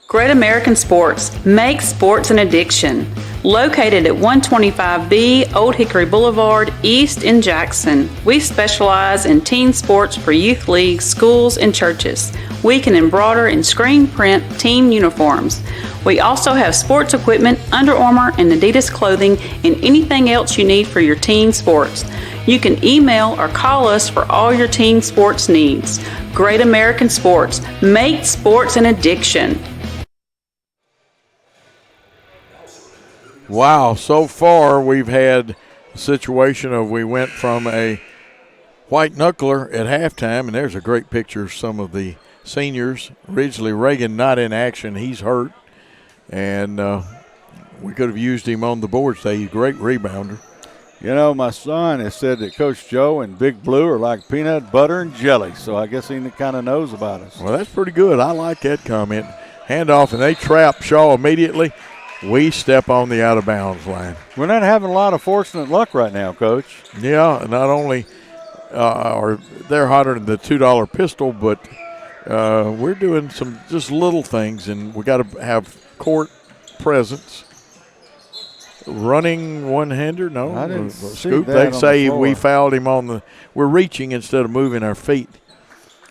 Great American Sports. Make sports an addiction. Located at 125B Old Hickory Boulevard, East in Jackson. We specialize in teen sports for youth leagues, schools, and churches. We can embroider and screen print team uniforms. We also have sports equipment, Under Armour, and Adidas clothing, and anything else you need for your teen sports. You can email or call us for all your teen sports needs. Great American Sports. Make sports an addiction. Wow, so far we've had a situation of we went from a white knuckler at halftime, and there's a great picture of some of the seniors. Ridgely Reagan not in action. He's hurt, and we could have used him on the board today. He's a great rebounder. You know, my son has said that Coach Joe and Big Blue are like peanut butter and jelly, so I guess he kind of knows about us. Well, that's pretty good. I like that comment. Handoff, and they trap Shaw immediately. We step on the out-of-bounds line. We're not having a lot of fortunate luck right now, Coach. Yeah, not only are they're hotter than the $2 pistol, but we're doing some just little things, and we got to have court presence. Running one-hander, no. I didn't scoop. See that they say on the we fouled him on the. We're reaching instead of moving our feet.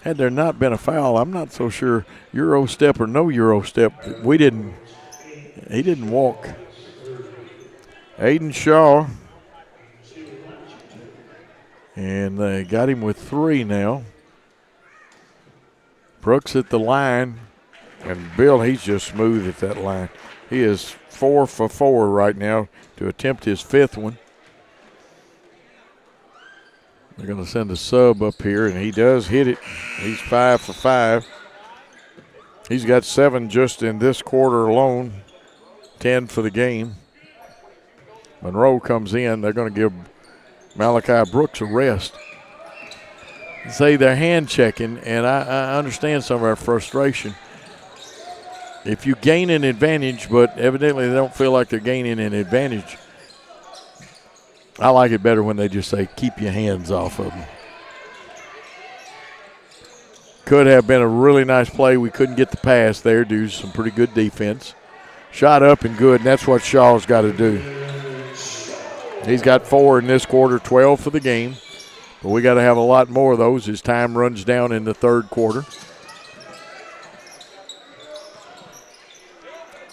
Had there not been a foul, I'm not so sure. Euro step or no Euro step, we didn't. He didn't walk. Aiden Shaw. And they got him with 3 now. Brooks at the line. And Bill, he's just smooth at that line. He is 4 for 4 right now to attempt his 5th one. They're going to send a sub up here, and he does hit it. He's 5 for 5. He's got 7 just in this quarter alone. 10 for the game. Monroe comes in. They're going to give Malachi Brooks a rest. Say they're hand checking, and I understand some of our frustration. If you gain an advantage, but evidently they don't feel like they're gaining an advantage, I like it better when they just say, keep your hands off of them. Could have been a really nice play. We couldn't get the pass there due to some pretty good defense. Shot up and good, and that's what Shaw's got to do. He's got 4 in this quarter, 12 for the game. But we got to have a lot more of those as time runs down in the third quarter.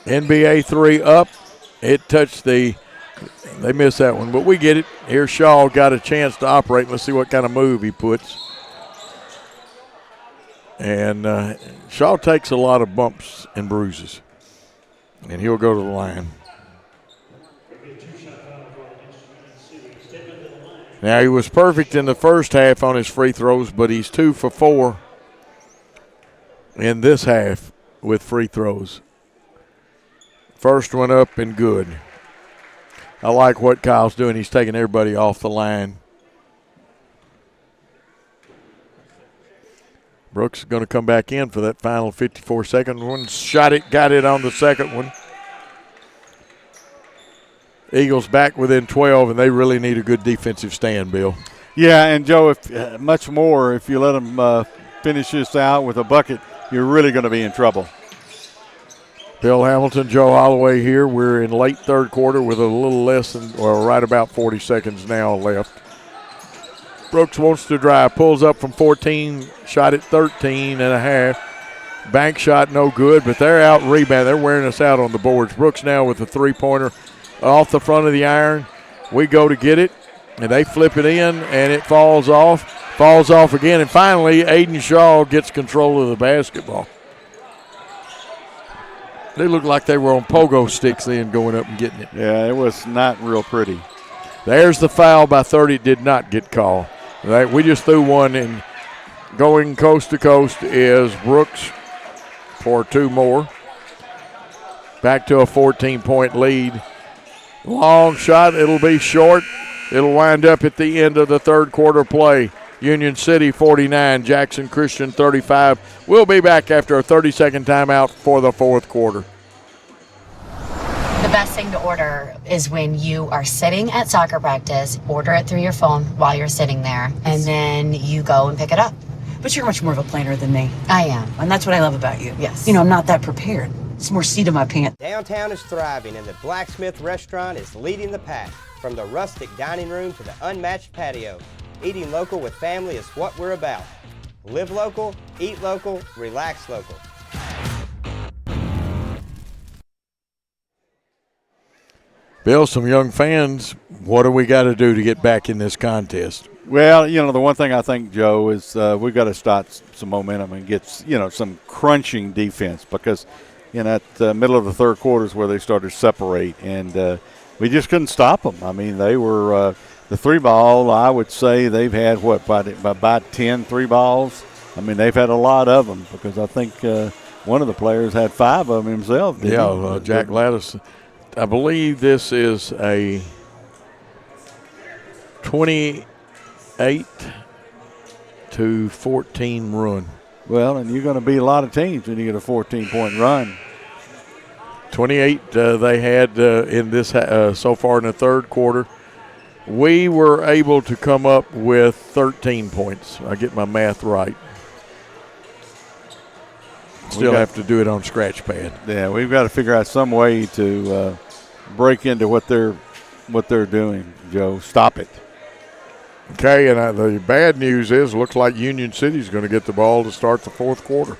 NBA 3 up. It touched they missed that one, but we get it. Here Shaw got a chance to operate. Let's see what kind of move he puts. And Shaw takes a lot of bumps and bruises. And he'll go to the line. Now, he was perfect in the first half on his free throws, but he's 2 for 4 in this half with free throws. First one up and good. I like what Kyle's doing. He's taking everybody off the line. Brooks is going to come back in for that final 54-second one. Shot it, got it on the second one. Eagles back within 12, and they really need a good defensive stand, Bill. Yeah, and Joe, if much more, if you let them finish this out with a bucket, you're really going to be in trouble. Bill Hamilton, Joe Holloway here. We're in late third quarter with a little less than, well, right about 40 seconds now left. Brooks wants to drive, pulls up from 14, shot at 13 and a half. Bank shot no good, but they're out rebound. They're wearing us out on the boards. Brooks now with a three-pointer off the front of the iron. We go to get it, and they flip it in, and it falls off again. And finally, Aiden Shaw gets control of the basketball. They looked like they were on pogo sticks then going up and getting it. Yeah, it was not real pretty. There's the foul by 30. Did not get called. Right, we just threw one, and going coast to coast is Brooks for two more. Back to a 14-point lead. Long shot. It'll be short. It'll wind up at the end of the third quarter play. Union City 49, Jackson Christian 35. We'll be back after a 30-second timeout for the fourth quarter. The best thing to order is when you are sitting at soccer practice, order it through your phone while you're sitting there, and then you go and pick it up. But you're much more of a planner than me. I am. And that's what I love about you. Yes. You know, I'm not that prepared. It's more seat of my pants. Downtown is thriving, and the Blacksmith Restaurant is leading the pack. From the rustic dining room to the unmatched patio, eating local with family is what we're about. Live local, eat local, relax local. Bill, some young fans, what do we got to do to get back in this contest? Well, you know, the one thing I think, Joe, is we've got to start some momentum and get, you know, some crunching defense, because, you know, at the middle of the third quarter is where they started to separate, and we just couldn't stop them. I mean, they were the three ball, I would say they've had, about 10 three balls. I mean, they've had a lot of them, because I think one of the players had 5 of them himself. Yeah, Jack Lattis. I believe this is a 28 to 14 run. Well, and you're going to beat a lot of teams when you get a 14-point run. 28 they had in this so far in the third quarter. We were able to come up with 13 points. I get my math right. Still have to do it on scratch pad. Yeah, we've got to figure out some way to break into what they're doing, Joe. Stop it. Okay, and the bad news is, looks like Union City's going to get the ball to start the fourth quarter.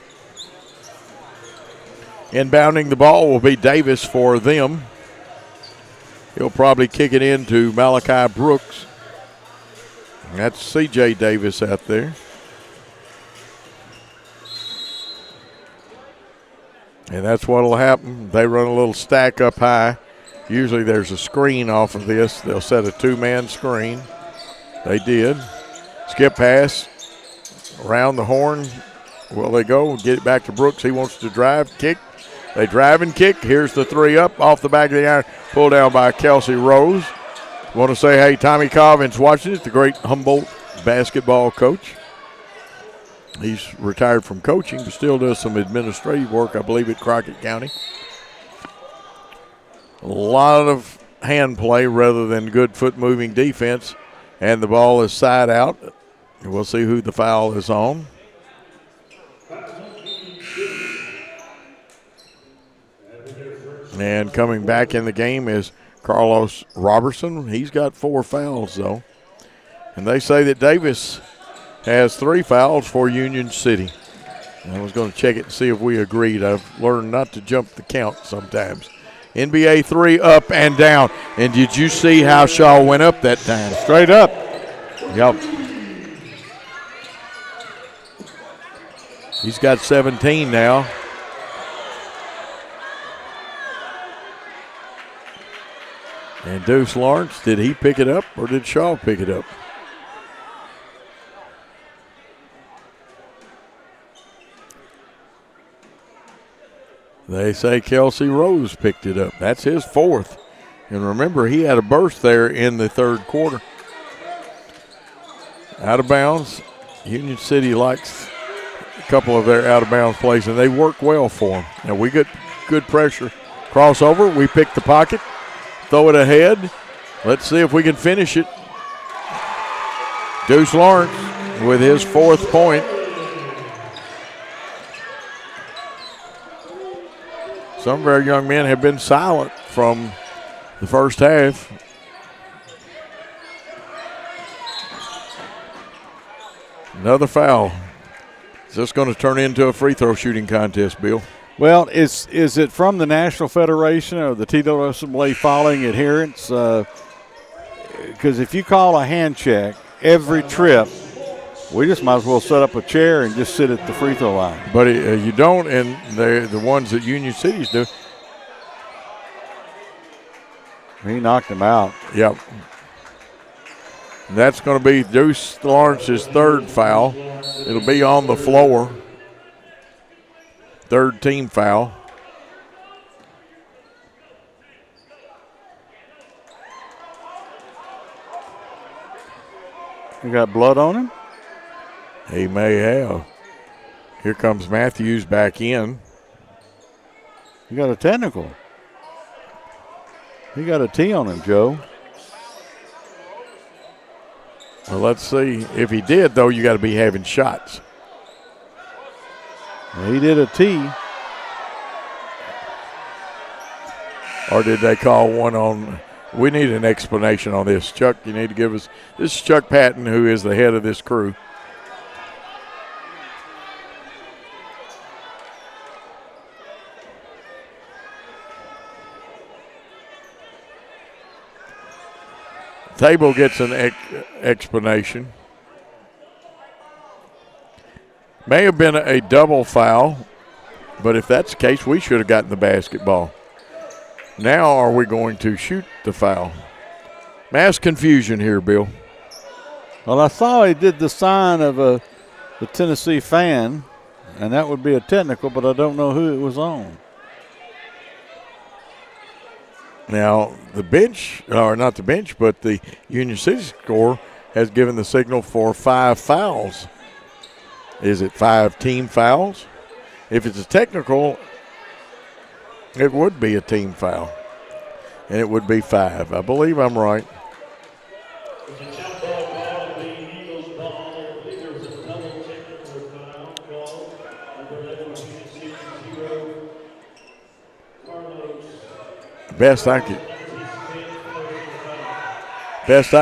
Inbounding the ball will be Davis for them. He'll probably kick it into Malachi Brooks. That's C.J. Davis out there. And that's what will happen. They run a little stack up high. Usually there's a screen off of this. They'll set a two-man screen. They did. Skip pass around the horn. Well, they go. Get it back to Brooks. He wants to drive, kick. They drive and kick. Here's the three up off the back of the iron. Pulled down by Kelsey Rose. Want to say, hey, Tommy Colvin's watching it, the great Humboldt basketball coach. He's retired from coaching, but still does some administrative work, I believe, at Crockett County. A lot of hand play rather than good foot-moving defense, and the ball is side out. We'll see who the foul is on. And coming back in the game is Carlos Robertson. He's got 4 fouls, though. And they say that Davis has 3 fouls for Union City. I was going to check it and see if we agreed. I've learned not to jump the count sometimes. NBA 3 up and down. And did you see how Shaw went up that time? Straight up. Yep. He's got 17 now. And Deuce Lawrence, did he pick it up or did Shaw pick it up? They say Kelsey Rose picked it up. That's his 4th. And remember, he had a burst there in the third quarter. Out of bounds. Union City likes a couple of their out-of-bounds plays, and they work well for them. Now we get good pressure. Crossover, we pick the pocket, throw it ahead. Let's see if we can finish it. Deuce Lawrence with his 4th point. Some of our young men have been silent from the first half. Another foul. Is this going to turn into a free throw shooting contest, Bill? Well, is it from the National Federation or the TWSA following adherence? Because if you call a hand check every trip, we just might as well set up a chair and just sit at the free throw line. But you don't, and the ones that Union Cities do. He knocked him out. Yep. And that's going to be Deuce Lawrence's 3rd foul. It'll be on the floor. 3rd team foul. You got blood on him? He may have. Here comes Matthews back in. You got a technical. He got a T on him, Joe. Well, let's see. If he did, though, you got to be having shots. Well, he did a T. Or did they call one on? We need an explanation on this. Chuck, you need to give us. This is Chuck Patton, who is the head of this crew. Table gets an explanation. May have been a double foul, but if that's the case, we should have gotten the basketball. Now are we going to shoot the foul? Mass confusion here, Bill. Well, I saw he did the sign of the Tennessee fan, and that would be a technical, but I don't know who it was on. Now, the bench, or not the bench, but the Union City score has given the signal for 5 fouls. Is it 5 team fouls? If it's a technical, it would be a team foul, and it would be 5. I believe I'm right. Best I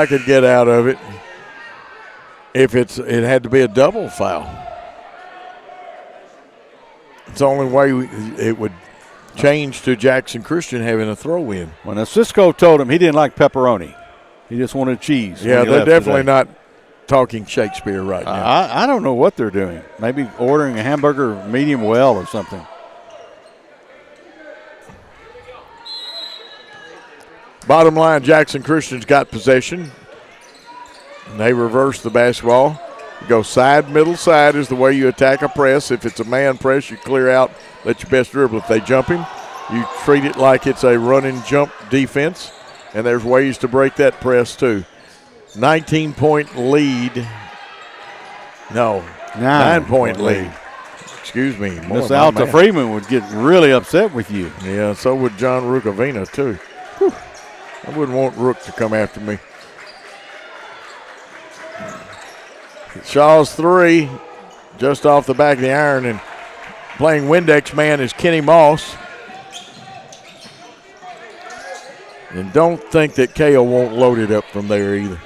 could get out of it. If it had to be a double foul. It's the only way it would change to Jackson Christian having a throw in. When Cisco told him he didn't like pepperoni, he just wanted cheese. Yeah, they're definitely not talking Shakespeare right now. I don't know what they're doing. Maybe ordering a hamburger medium well or something. Bottom line, Jackson Christian's got possession. And they reverse the basketball. You go side, middle, side is the way you attack a press. If it's a man press, you clear out, let your best dribble. If they jump him, you treat it like it's a run and jump defense. And there's ways to break that press too. 19-point lead. No, 9-point lead. Excuse me. Miss Alta Freeman would get really upset with you. Yeah, so would John Rukavina too. Whew. I wouldn't want Rook to come after me. Shaw's 3, just off the back of the iron, and playing Windex man is Kenny Moss. And don't think that Kale won't load it up from there either.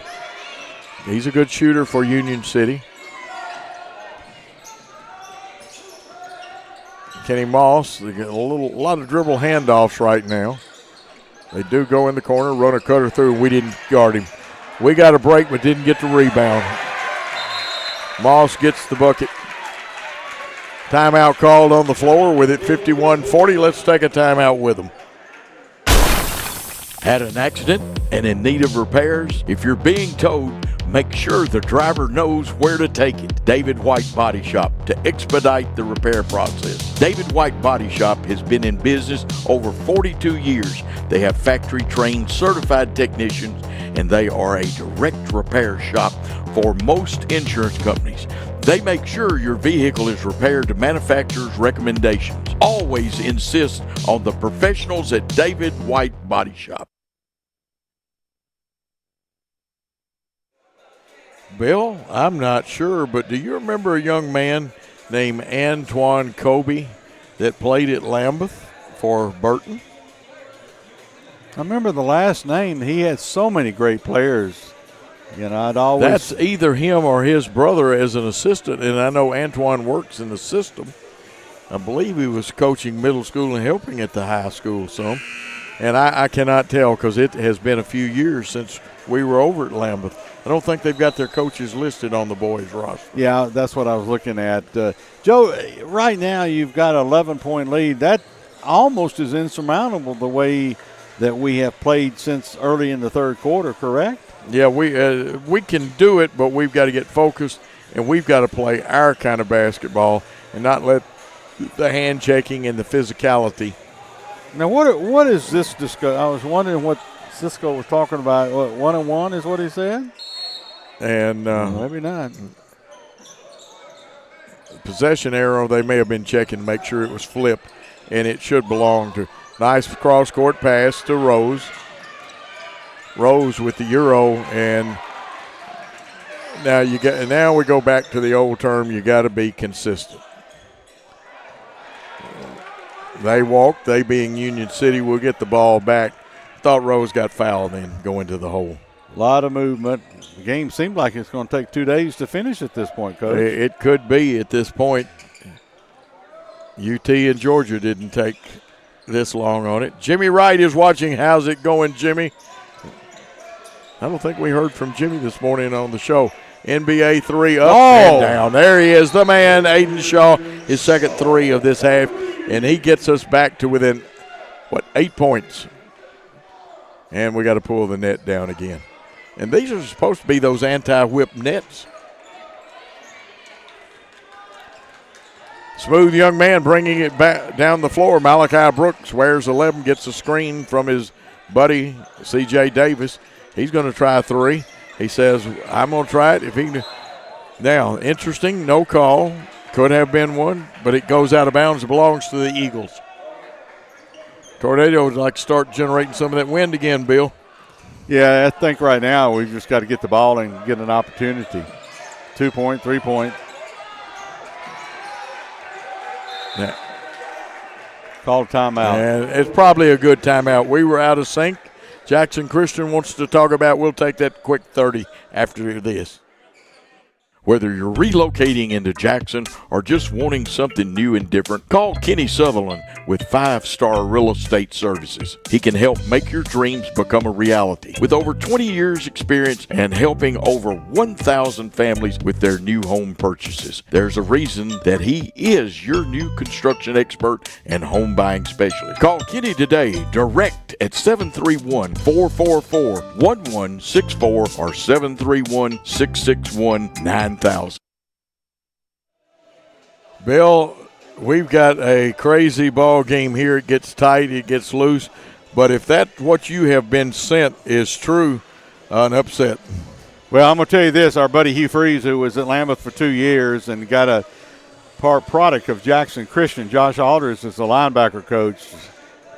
He's a good shooter for Union City. Kenny Moss, they get a lot of dribble handoffs right now. They do go in the corner, run a cutter through, and we didn't guard him. We got a break but didn't get the rebound. Moss gets the bucket. Timeout called on the floor with it 51-40. Let's take a timeout with them. Had an accident and in need of repairs? If you're being towed, make sure the driver knows where to take it. David White Body Shop to expedite the repair process. David White Body Shop has been in business over 42 years. They have factory-trained certified technicians, and they are a direct repair shop for most insurance companies. They make sure your vehicle is repaired to manufacturer's recommendations. Always insist on the professionals at David White Body Shop. Bill, I'm not sure, but do you remember a young man named Antoine Kobe that played at Lambeth for Burton? I remember the last name. He had so many great players. You know, I'd always. That's either him or his brother as an assistant, and I know Antoine works in the system. I believe he was coaching middle school and helping at the high school some. And I cannot tell because it has been a few years since we were over at Lambeth. I don't think they've got their coaches listed on the boys' roster. Yeah, that's what I was looking at. Joe, right now you've got an 11-point lead. That almost is insurmountable the way that we have played since early in the third quarter, correct? Yeah, we can do it, but we've got to get focused, and we've got to play our kind of basketball and not let the hand-checking and the physicality. Now, what is this discussion? I was wondering what Cisco was talking about. What, 1-on-1 is what he said? And maybe not. Possession arrow, they may have been checking to make sure it was flipped, and it should belong to. Nice cross-court pass to Rose. Rose with the Euro, and now we go back to the old term, you got to be consistent. They walk, they being Union City, will get the ball back. Thought Rose got fouled and go into the hole. A lot of movement. The game seemed like it's going to take 2 days to finish at this point, Coach. It could be at this point. UT and Georgia didn't take this long on it. Jimmy Wright is watching. How's it going, Jimmy? I don't think we heard from Jimmy this morning on the show. NBA three up and down. There he is, the man, Aiden Shaw, his second three of this half, and he gets us back to within, 8 points. And we got to pull the net down again. And these are supposed to be those anti-whip nets. Smooth young man bringing it back down the floor. Malachi Brooks wears 11, gets a screen from his buddy, C.J. Davis. He's going to try three. He says, I'm going to try it. If he can. Now, interesting, no call. Could have been one, but it goes out of bounds. It belongs to the Eagles. Tornadoes like to start generating some of that wind again, Bill. Yeah, I think right now we've just got to get the ball and get an opportunity. 2-point, 3-point. Yeah. Call a timeout. And it's probably a good timeout. We were out of sync. Jackson Christian wants to talk about. We'll take that quick 30 after this. Whether you're relocating into Jackson or just wanting something new and different, call Kenny Sutherland with 5-Star Real Estate Services. He can help make your dreams become a reality. With over 20 years experience and helping over 1,000 families with their new home purchases, there's a reason that he is your new construction expert and home buying specialist. Call Kenny today, direct at 731-444-1164 or 731-661-9000. Bill, we've got a crazy ball game here. It gets tight, it gets loose. But if that what you have been sent is true, an upset. Well, I'm going to tell you this. Our buddy Hugh Freeze, who was at Lambeth for 2 years and got a product of Jackson Christian, Josh Alders is the linebacker coach.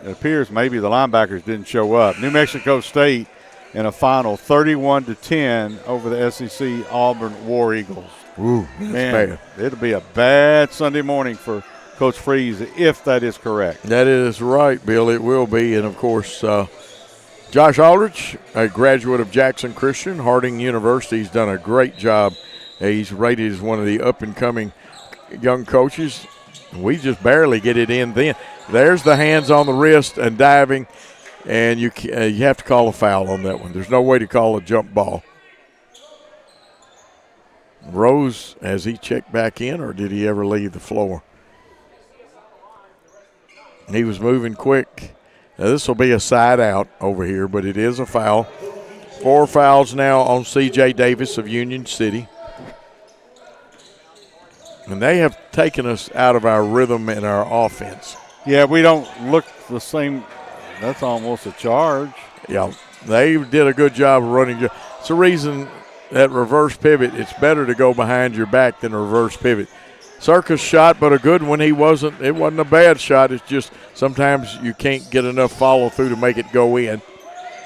It appears maybe the linebackers didn't show up. New Mexico State in a final 31-10 over the SEC Auburn War Eagles. Ooh, man, bad. It'll be a bad Sunday morning for Coach Freeze if that is correct. That is right, Bill. It will be. And, of course, Josh Aldrich, a graduate of Jackson Christian, Harding University, has done a great job. He's rated as one of the up-and-coming young coaches. We just barely get it in then. There's the hands on the wrist and diving. And you have to call a foul on that one. There's no way to call a jump ball. Rose, has he checked back in or did he ever leave the floor? He was moving quick. Now, this will be a side out over here, but it is a foul. 4 fouls now on C.J. Davis of Union City. And they have taken us out of our rhythm and our offense. Yeah, we don't look the same. That's almost a charge. Yeah, they did a good job of running. It's the reason that reverse pivot, it's better to go behind your back than reverse pivot. Circus shot, but a good one. It wasn't a bad shot. It's just sometimes you can't get enough follow through to make it go in.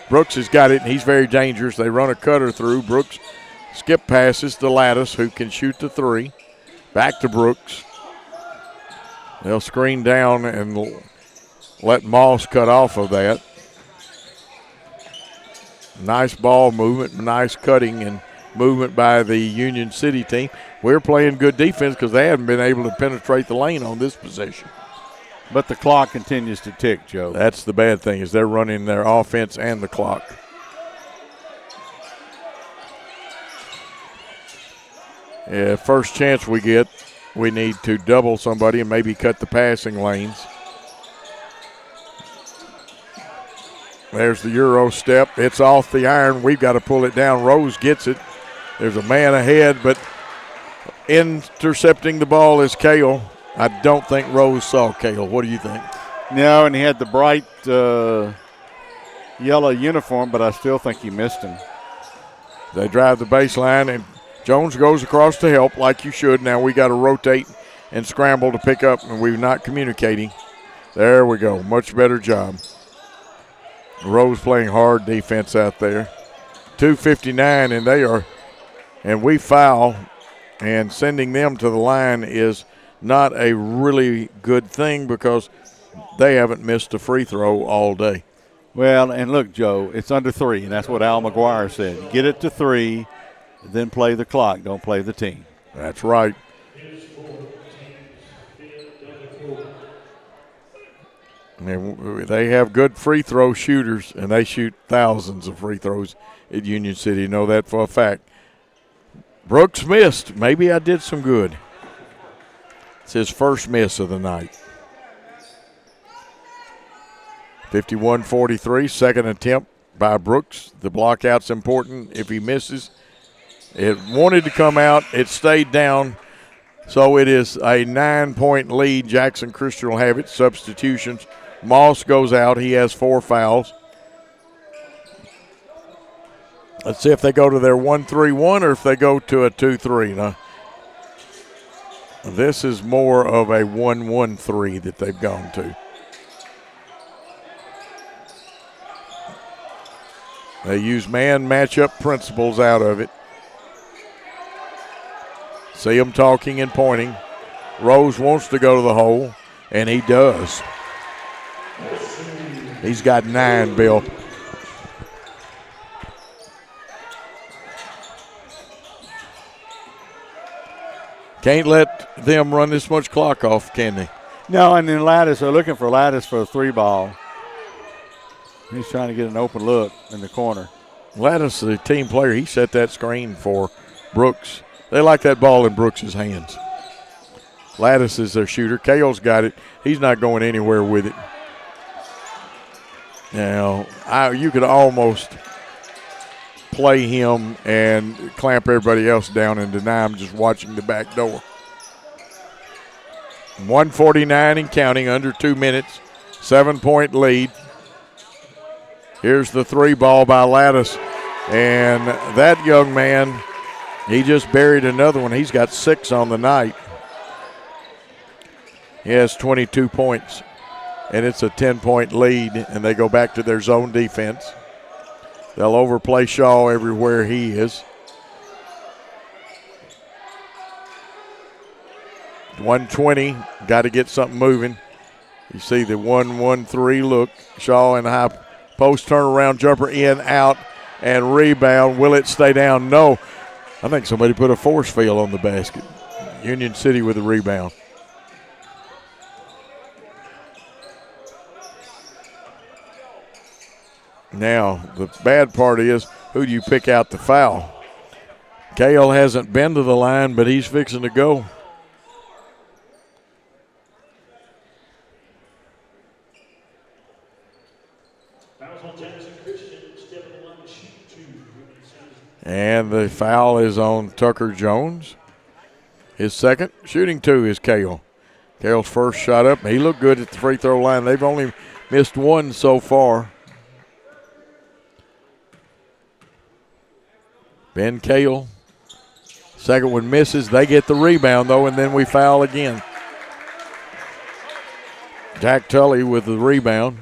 Brooks has got it, and he's very dangerous. They run a cutter through. Brooks skip passes to Lattice, who can shoot the 3. Back to Brooks. They'll screen down and let Moss cut off of that. Nice ball movement, nice cutting and movement by the Union City team. We're playing good defense because they haven't been able to penetrate the lane on this possession. But the clock continues to tick, Joe. That's the bad thing, is they're running their offense and the clock. Yeah, first chance we get, we need to double somebody and maybe cut the passing lanes. There's the Euro step. It's off the iron. We've got to pull it down. Rose gets it. There's a man ahead, but intercepting the ball is Cale. I don't think Rose saw Cale. What do you think? No, and he had the bright yellow uniform, but I still think he missed him. They drive the baseline, and Jones goes across to help like you should. Now we got to rotate and scramble to pick up, and we're not communicating. There we go. Much better job. Rose playing hard defense out there. 2:59, and we foul, and sending them to the line is not a really good thing because they haven't missed a free throw all day. Well, and look, Joe, it's under 3, and that's what Al McGuire said. Get it to 3, then play the clock. Don't play the team. That's right. I mean, they have good free throw shooters, and they shoot thousands of free throws at Union City. You know that for a fact. Brooks missed. Maybe I did some good. It's his first miss of the night. 51-43, second attempt by Brooks. The block out's important if he misses. It wanted to come out. It stayed down. So it is a 9-point lead. Jackson Christian will have it. Substitutions. Moss goes out. He has 4 fouls. Let's see if they go to their 1-3-1 or if they go to a 2-3. Now, this is more of a 1-1-3 that they've gone to. They use man matchup principles out of it. See them talking and pointing. Rose wants to go to the hole, and he does. He's got 9, Bill. Can't let them run this much clock off, can they? No, and then Lattice, they're looking for Lattice for a 3-ball. He's trying to get an open look in the corner. Lattice, the team player, he set that screen for Brooks. They like that ball in Brooks' hands. Lattice is their shooter. Cale's got it. He's not going anywhere with it. Now, you could almost play him and clamp everybody else down and deny him just watching the back door. 1:49 and counting, under 2 minutes. 7-point lead. Here's the 3-ball by Lattice. And that young man, he just buried another one. He's got 6 on the night. He has 22 points. And it's a 10-point lead, and they go back to their zone defense. They'll overplay Shaw everywhere he is. 120, got to get something moving. You see the 1-1-3 look. Shaw in the high post turnaround jumper, in, out, and rebound. Will it stay down? No. I think somebody put a force field on the basket. Union City with the rebound. Now, the bad part is, who do you pick out to foul? Cale hasn't been to the line, but he's fixing to go. And the foul is on Tucker Jones. His second. Shooting 2 is Cale. Cale's first shot up. He looked good at the free throw line. They've only missed 1 so far. Ben Cale. Second one misses. They get the rebound, though, and then we foul again. Jack Tully with the rebound.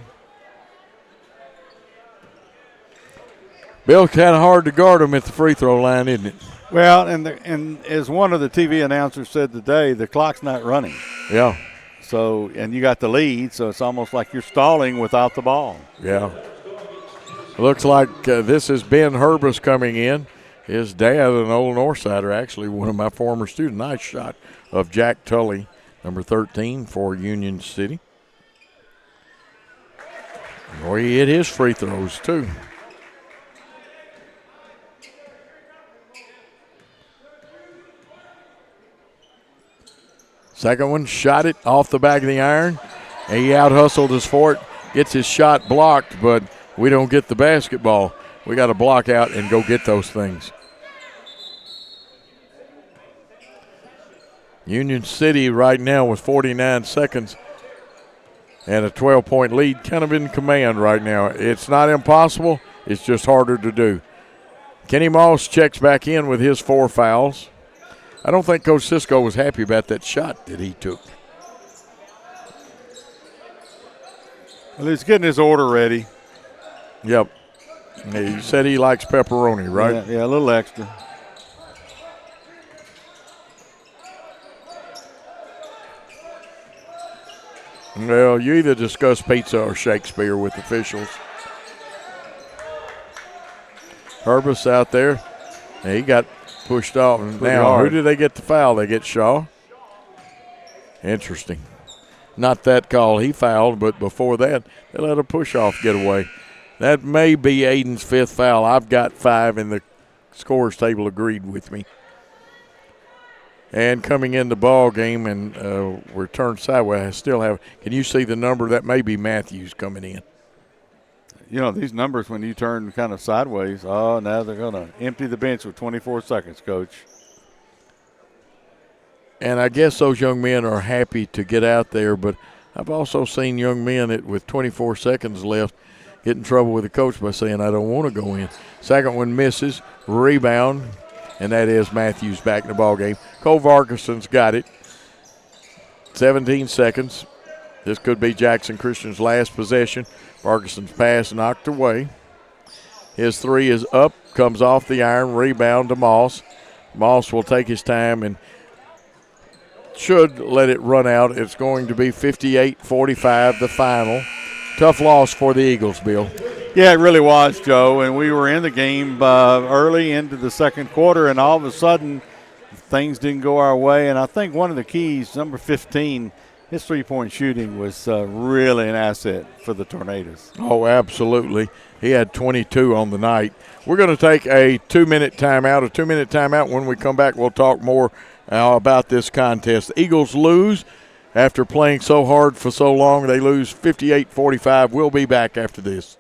Bill, kind of hard to guard him at the free throw line, isn't it? Well, and as one of the TV announcers said today, the clock's not running. Yeah. So, and you got the lead, so it's almost like you're stalling without the ball. Yeah. Looks like this is Ben Herbus coming in. His dad, an old Northsider, actually one of my former students. Nice shot of Jack Tully, number 13 for Union City. Boy, he hit his free throws, too. Second one, shot it off the back of the iron. And he out-hustled us for it. Gets his shot blocked, but we don't get the basketball. We got to block out and go get those things. Union City right now with 49 seconds and a 12-point lead, kind of in command right now. It's not impossible. It's just harder to do. Kenny Moss checks back in with his 4 fouls. I don't think Coach Cisco was happy about that shot that he took. Well, he's getting his order ready. Yep. He said he likes pepperoni, right? Yeah, a little extra. Well, you either discuss pizza or Shakespeare with officials. Herbus out there. He got pushed off. Now, who do they get the foul? They get Shaw. Interesting. Not that call. He fouled, but before that, they let a push-off get away. That may be Aiden's 5th foul. I've got 5, and the scores table agreed with me. And coming in the ball game, and we're turned sideways. I still have. Can you see the number? That may be Matthews coming in. You know, these numbers, when you turn kind of sideways, now they're going to empty the bench with 24 seconds, Coach. And I guess those young men are happy to get out there, but I've also seen young men with 24 seconds left get in trouble with the coach by saying, I don't want to go in. Second one misses, rebound, and that is Matthews back in the ball game. Cole Vargason's got it. 17 seconds. This could be Jackson Christian's last possession. Vargason's pass knocked away. His 3 is up, comes off the iron, rebound to Moss. Moss will take his time and should let it run out. It's going to be 58-45, the final. Tough loss for the Eagles, Bill. Yeah, it really was, Joe. And we were in the game early into the second quarter, and all of a sudden things didn't go our way. And I think one of the keys, number 15, his three-point shooting was really an asset for the Tornadoes. Oh, absolutely. He had 22 on the night. We're going to take a 2-minute timeout. A 2-minute timeout. When we come back, we'll talk more about this contest. The Eagles lose after playing so hard for so long. They lose 58-45. We'll be back after this.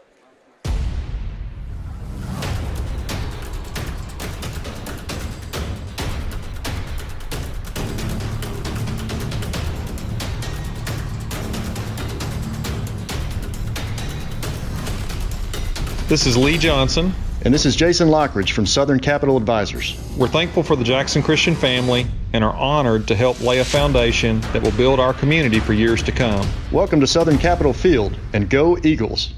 This is Lee Johnson. And this is Jason Lockridge from Southern Capital Advisors. We're thankful for the Jackson Christian family and are honored to help lay a foundation that will build our community for years to come. Welcome to Southern Capital Field, and go Eagles.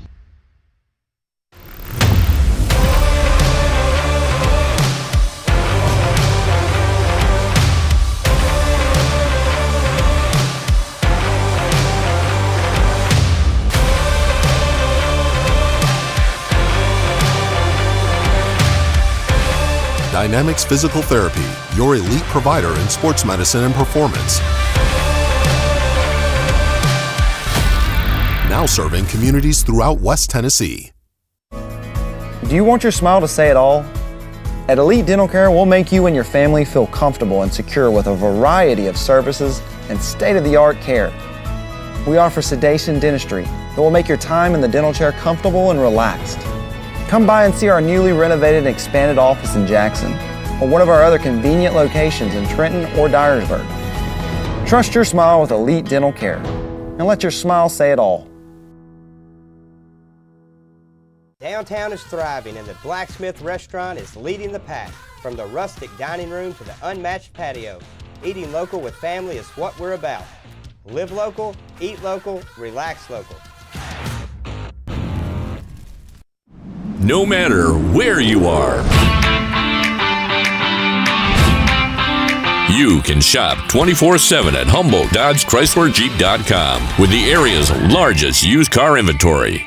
Dynamics Physical Therapy, your elite provider in sports medicine and performance. Now serving communities throughout West Tennessee. Do you want your smile to say it all? At Elite Dental Care, we'll make you and your family feel comfortable and secure with a variety of services and state-of-the-art care. We offer sedation dentistry that will make your time in the dental chair comfortable and relaxed. Come by and see our newly renovated and expanded office in Jackson, or one of our other convenient locations in Trenton or Dyersburg. Trust your smile with Elite Dental Care, and let your smile say it all. Downtown is thriving, and the Blacksmith Restaurant is leading the pack. From the rustic dining room to the unmatched patio, eating local with family is what we're about. Live local, eat local, relax local. No matter where you are, you can shop 24/7 at HumboldtDodgeChryslerJeep.com with the area's largest used car inventory.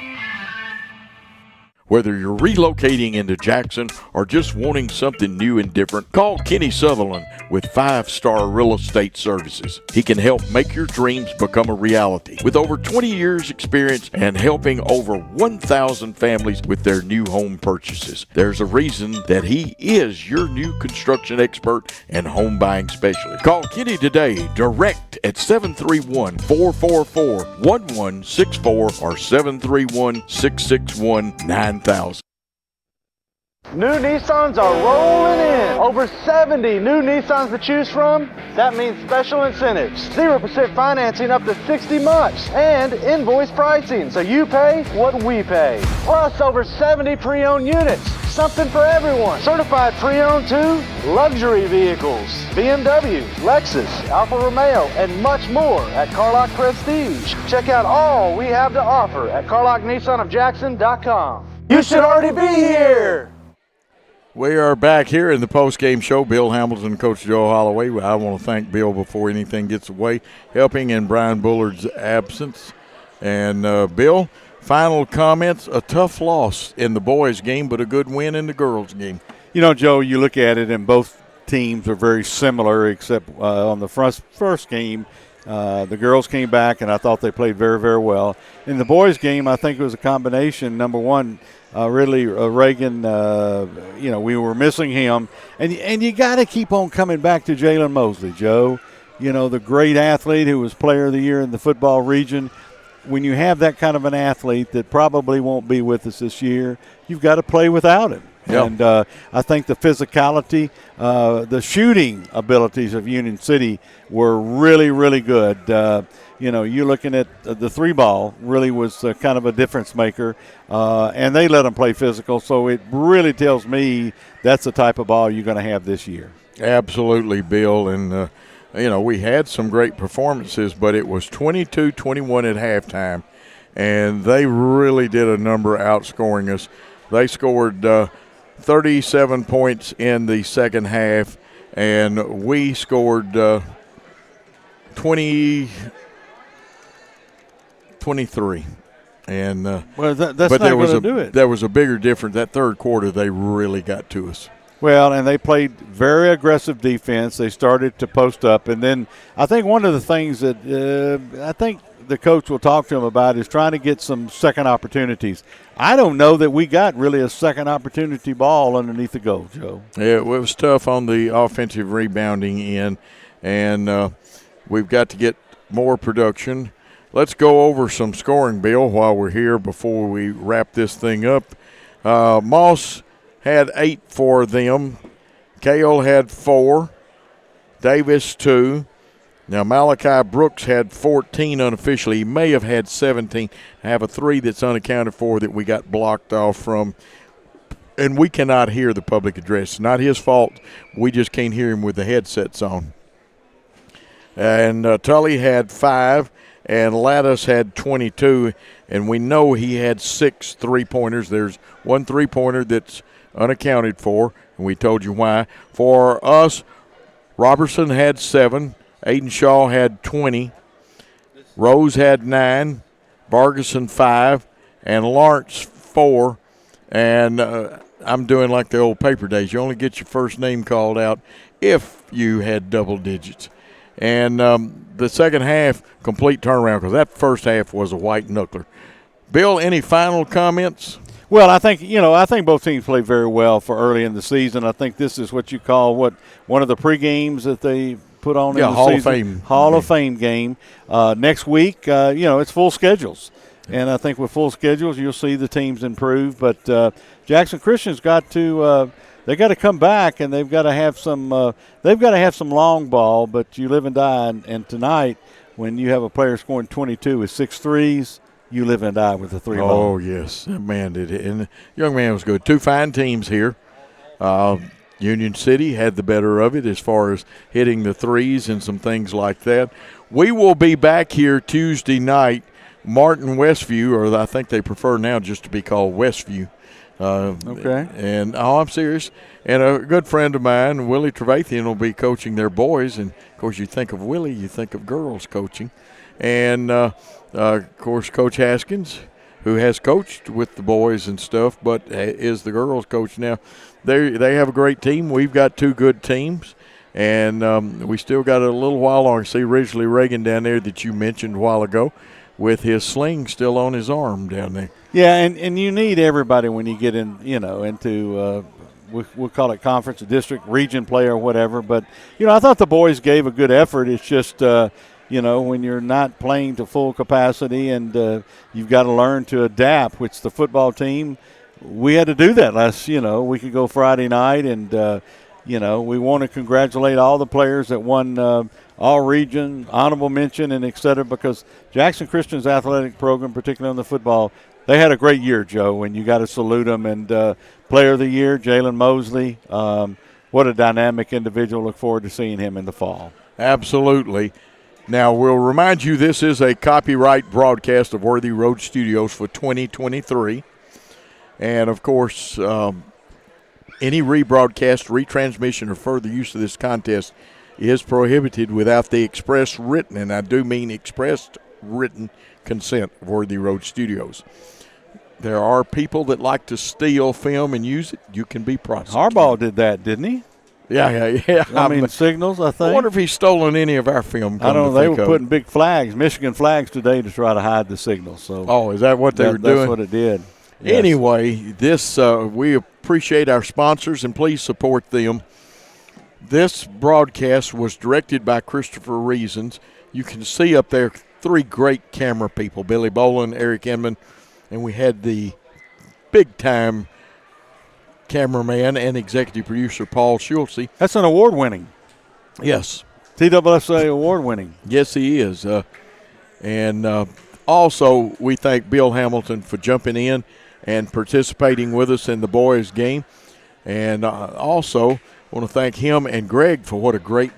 Whether you're relocating into Jackson or just wanting something new and different, call Kenny Sutherland with 5-Star Real Estate Services. He can help make your dreams become a reality. With over 20 years experience and helping over 1,000 families with their new home purchases, there's a reason that he is your new construction expert and home buying specialist. Call Kenny today, direct at 731-444-1164 or 731-661-9000. New Nissans are rolling in. Over 70 new Nissans to choose from. That means special incentives. 0% financing up to 60 months. And invoice pricing, so you pay what we pay. Plus over 70 pre-owned units. Something for everyone. Certified pre-owned too. Luxury vehicles. BMW, Lexus, Alfa Romeo, and much more at Carlock Prestige. Check out all we have to offer at CarlockNissanofJackson.com. You should already be here. We are back here in the post-game show. Bill Hamilton, Coach Joe Holloway. I want to thank Bill before anything gets away, helping in Brian Bullard's absence. And, Bill, final comments, a tough loss in the boys' game, but a good win in the girls' game. You know, Joe, you look at it, and both teams are very similar, except on the first game, the girls came back, and I thought they played very, very well. In the boys' game, I think it was a combination. Number one, Reagan, we were missing him. And you got to keep on coming back to Jalen Mosley, Joe. You know, the great athlete who was Player of the Year in the football region. When you have that kind of an athlete that probably won't be with us this year, you've got to play without him. Yep. And I think the physicality, the shooting abilities of Union City were really, really good. You're looking at the 3-ball really was kind of a difference maker, and they let them play physical. So it really tells me that's the type of ball you're going to have this year. Absolutely, Bill. And, we had some great performances, but it was 22-21 at halftime, and they really did a number outscoring us. They scored 37 points in the second half, and we scored 23. And that's but not going to do it. There was a bigger difference. That third quarter, they really got to us. Well, and they played very aggressive defense. They started to post up. And then I think one of the things that I think the coach will talk to them about is trying to get some second opportunities. I don't know that we got really a second opportunity ball underneath the goal, Joe. Yeah, it was tough on the offensive rebounding end, and we've got to get more production. Let's go over some scoring, Bill, while we're here before we wrap this thing up. Moss had 8 for them. Cale had 4. Davis 2. Now, Malachi Brooks had 14 unofficially. He may have had 17. I have a 3 that's unaccounted for that we got blocked off from. And we cannot hear the public address. It's not his fault. We just can't hear him with the headsets on. And Tully had 5. And Lattis had 22. And we know he had 6 3-pointers. There's 1 3-pointer that's unaccounted for, and we told you why. For us, Robertson had 7. Aiden Shaw had 20. Rose had 9. Bargeson 5. And Lawrence 4. And I'm doing like the old paper days. You only get your first name called out if you had double digits. And the second half, complete turnaround, because that first half was a white knuckler. Bill, any final comments? Well, I think both teams played very well for early in the season. I think this is what you call one of the pre-games that they put on in the Hall season. of Fame. Hall of Fame game. Next week, it's full schedules. And I think with full schedules, you'll see the teams improve. But Jackson Christian's got to they got to come back, and they've got to have some long ball. But you live and die. And tonight, when you have a player scoring 22 with 6 threes, you live and die with the 3 ball. Oh yes, that man did it. And the young man was good. 2 fine teams here. Union City had the better of it as far as hitting the threes and some things like that. We will be back here Tuesday night. Martin Westview, or I think they prefer now just to be called Westview. Okay. And I'm serious. And a good friend of mine, Willie Trevathian, will be coaching their boys. And, of course, you think of Willie, you think of girls coaching. And, of course, Coach Haskins, who has coached with the boys and stuff, but is the girls coach now. They have a great team. We've got 2 good teams. And we still got a little while longer. See Ridgely Reagan down there that you mentioned a while ago, with his sling still on his arm down there. Yeah, and you need everybody when you get in, into we'll call it conference, district, region play or whatever. But, I thought the boys gave a good effort. It's just, when you're not playing to full capacity and you've got to learn to adapt, which the football team, we had to do that last, week ago Friday night. And, we want to congratulate all the players that won all region, honorable mention, and et cetera, because Jackson Christian's athletic program, particularly on the football, they had a great year, Joe, and you got to salute them. And player of the year, Jalen Mosley, what a dynamic individual. Look forward to seeing him in the fall. Absolutely. Now, we'll remind you this is a copyright broadcast of Worthy Road Studios for 2023. And, of course, any rebroadcast, retransmission, or further use of this contest is prohibited without the express written, and I do mean expressed written consent of Worthy Road Studios. There are people that like to steal film and use it. You can be prosecuted. Harbaugh did that, didn't he? Yeah. I mean, Signals, I think. I wonder if he's stolen any of our film. I don't know. They were putting big flags, Michigan flags today to try to hide the signals. So. Is that what they were doing? That's what it did. Yes. Anyway, this we appreciate our sponsors, and please support them. This broadcast was directed by Christopher Reasons. You can see up there 3 great camera people, Billy Boland, Eric Inman, and we had the big-time cameraman and executive producer, Paul Schultze. That's an award-winning. Yes. TWSA award-winning. Yes, he is. And also, we thank Bill Hamilton for jumping in and participating with us in the boys' game. And also want to thank him and Greg for what a great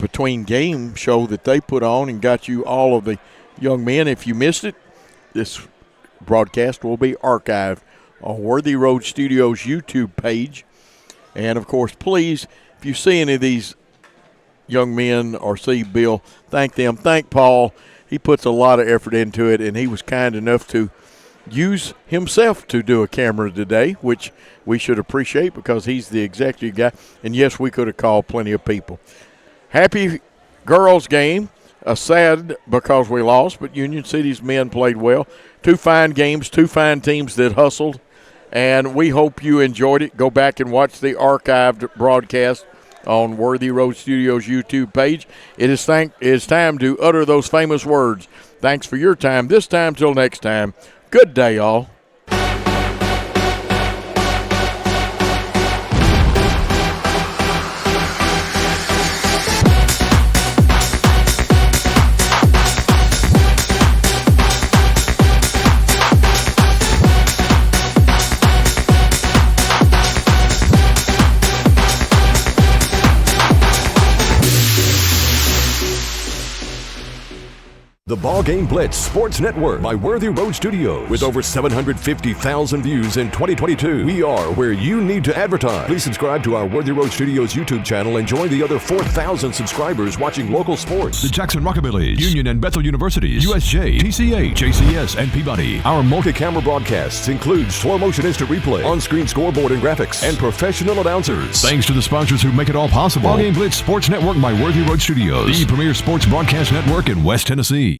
between-game show that they put on and got you all of the young men. If you missed it, this broadcast will be archived on Worthy Road Studios YouTube page. And, of course, please, if you see any of these young men or see Bill, thank them. Thank Paul. He puts a lot of effort into it, and he was kind enough to use himself to do a camera today, which we should appreciate because he's the executive guy. And, yes, we could have called plenty of people. Happy girls' game. Sad because we lost, but Union City's men played well. 2 fine games, 2 fine teams that hustled, and we hope you enjoyed it. Go back and watch the archived broadcast on Worthy Road Studios YouTube page. It is time to utter those famous words. Thanks for your time. This time till next time. Good day, y'all. The BallGame Blitz Sports Network by Worthy Road Studios. With over 750,000 views in 2022, we are where you need to advertise. Please subscribe to our Worthy Road Studios YouTube channel and join the other 4,000 subscribers watching local sports. The Jackson Rockabillys, Union and Bethel Universities, USJ, TCA, JCS, and Peabody. Our multi-camera broadcasts include slow motion instant replay, on-screen scoreboard and graphics, and professional announcers. Thanks to the sponsors who make it all possible. BallGame Blitz Sports Network by Worthy Road Studios, the premier sports broadcast network in West Tennessee.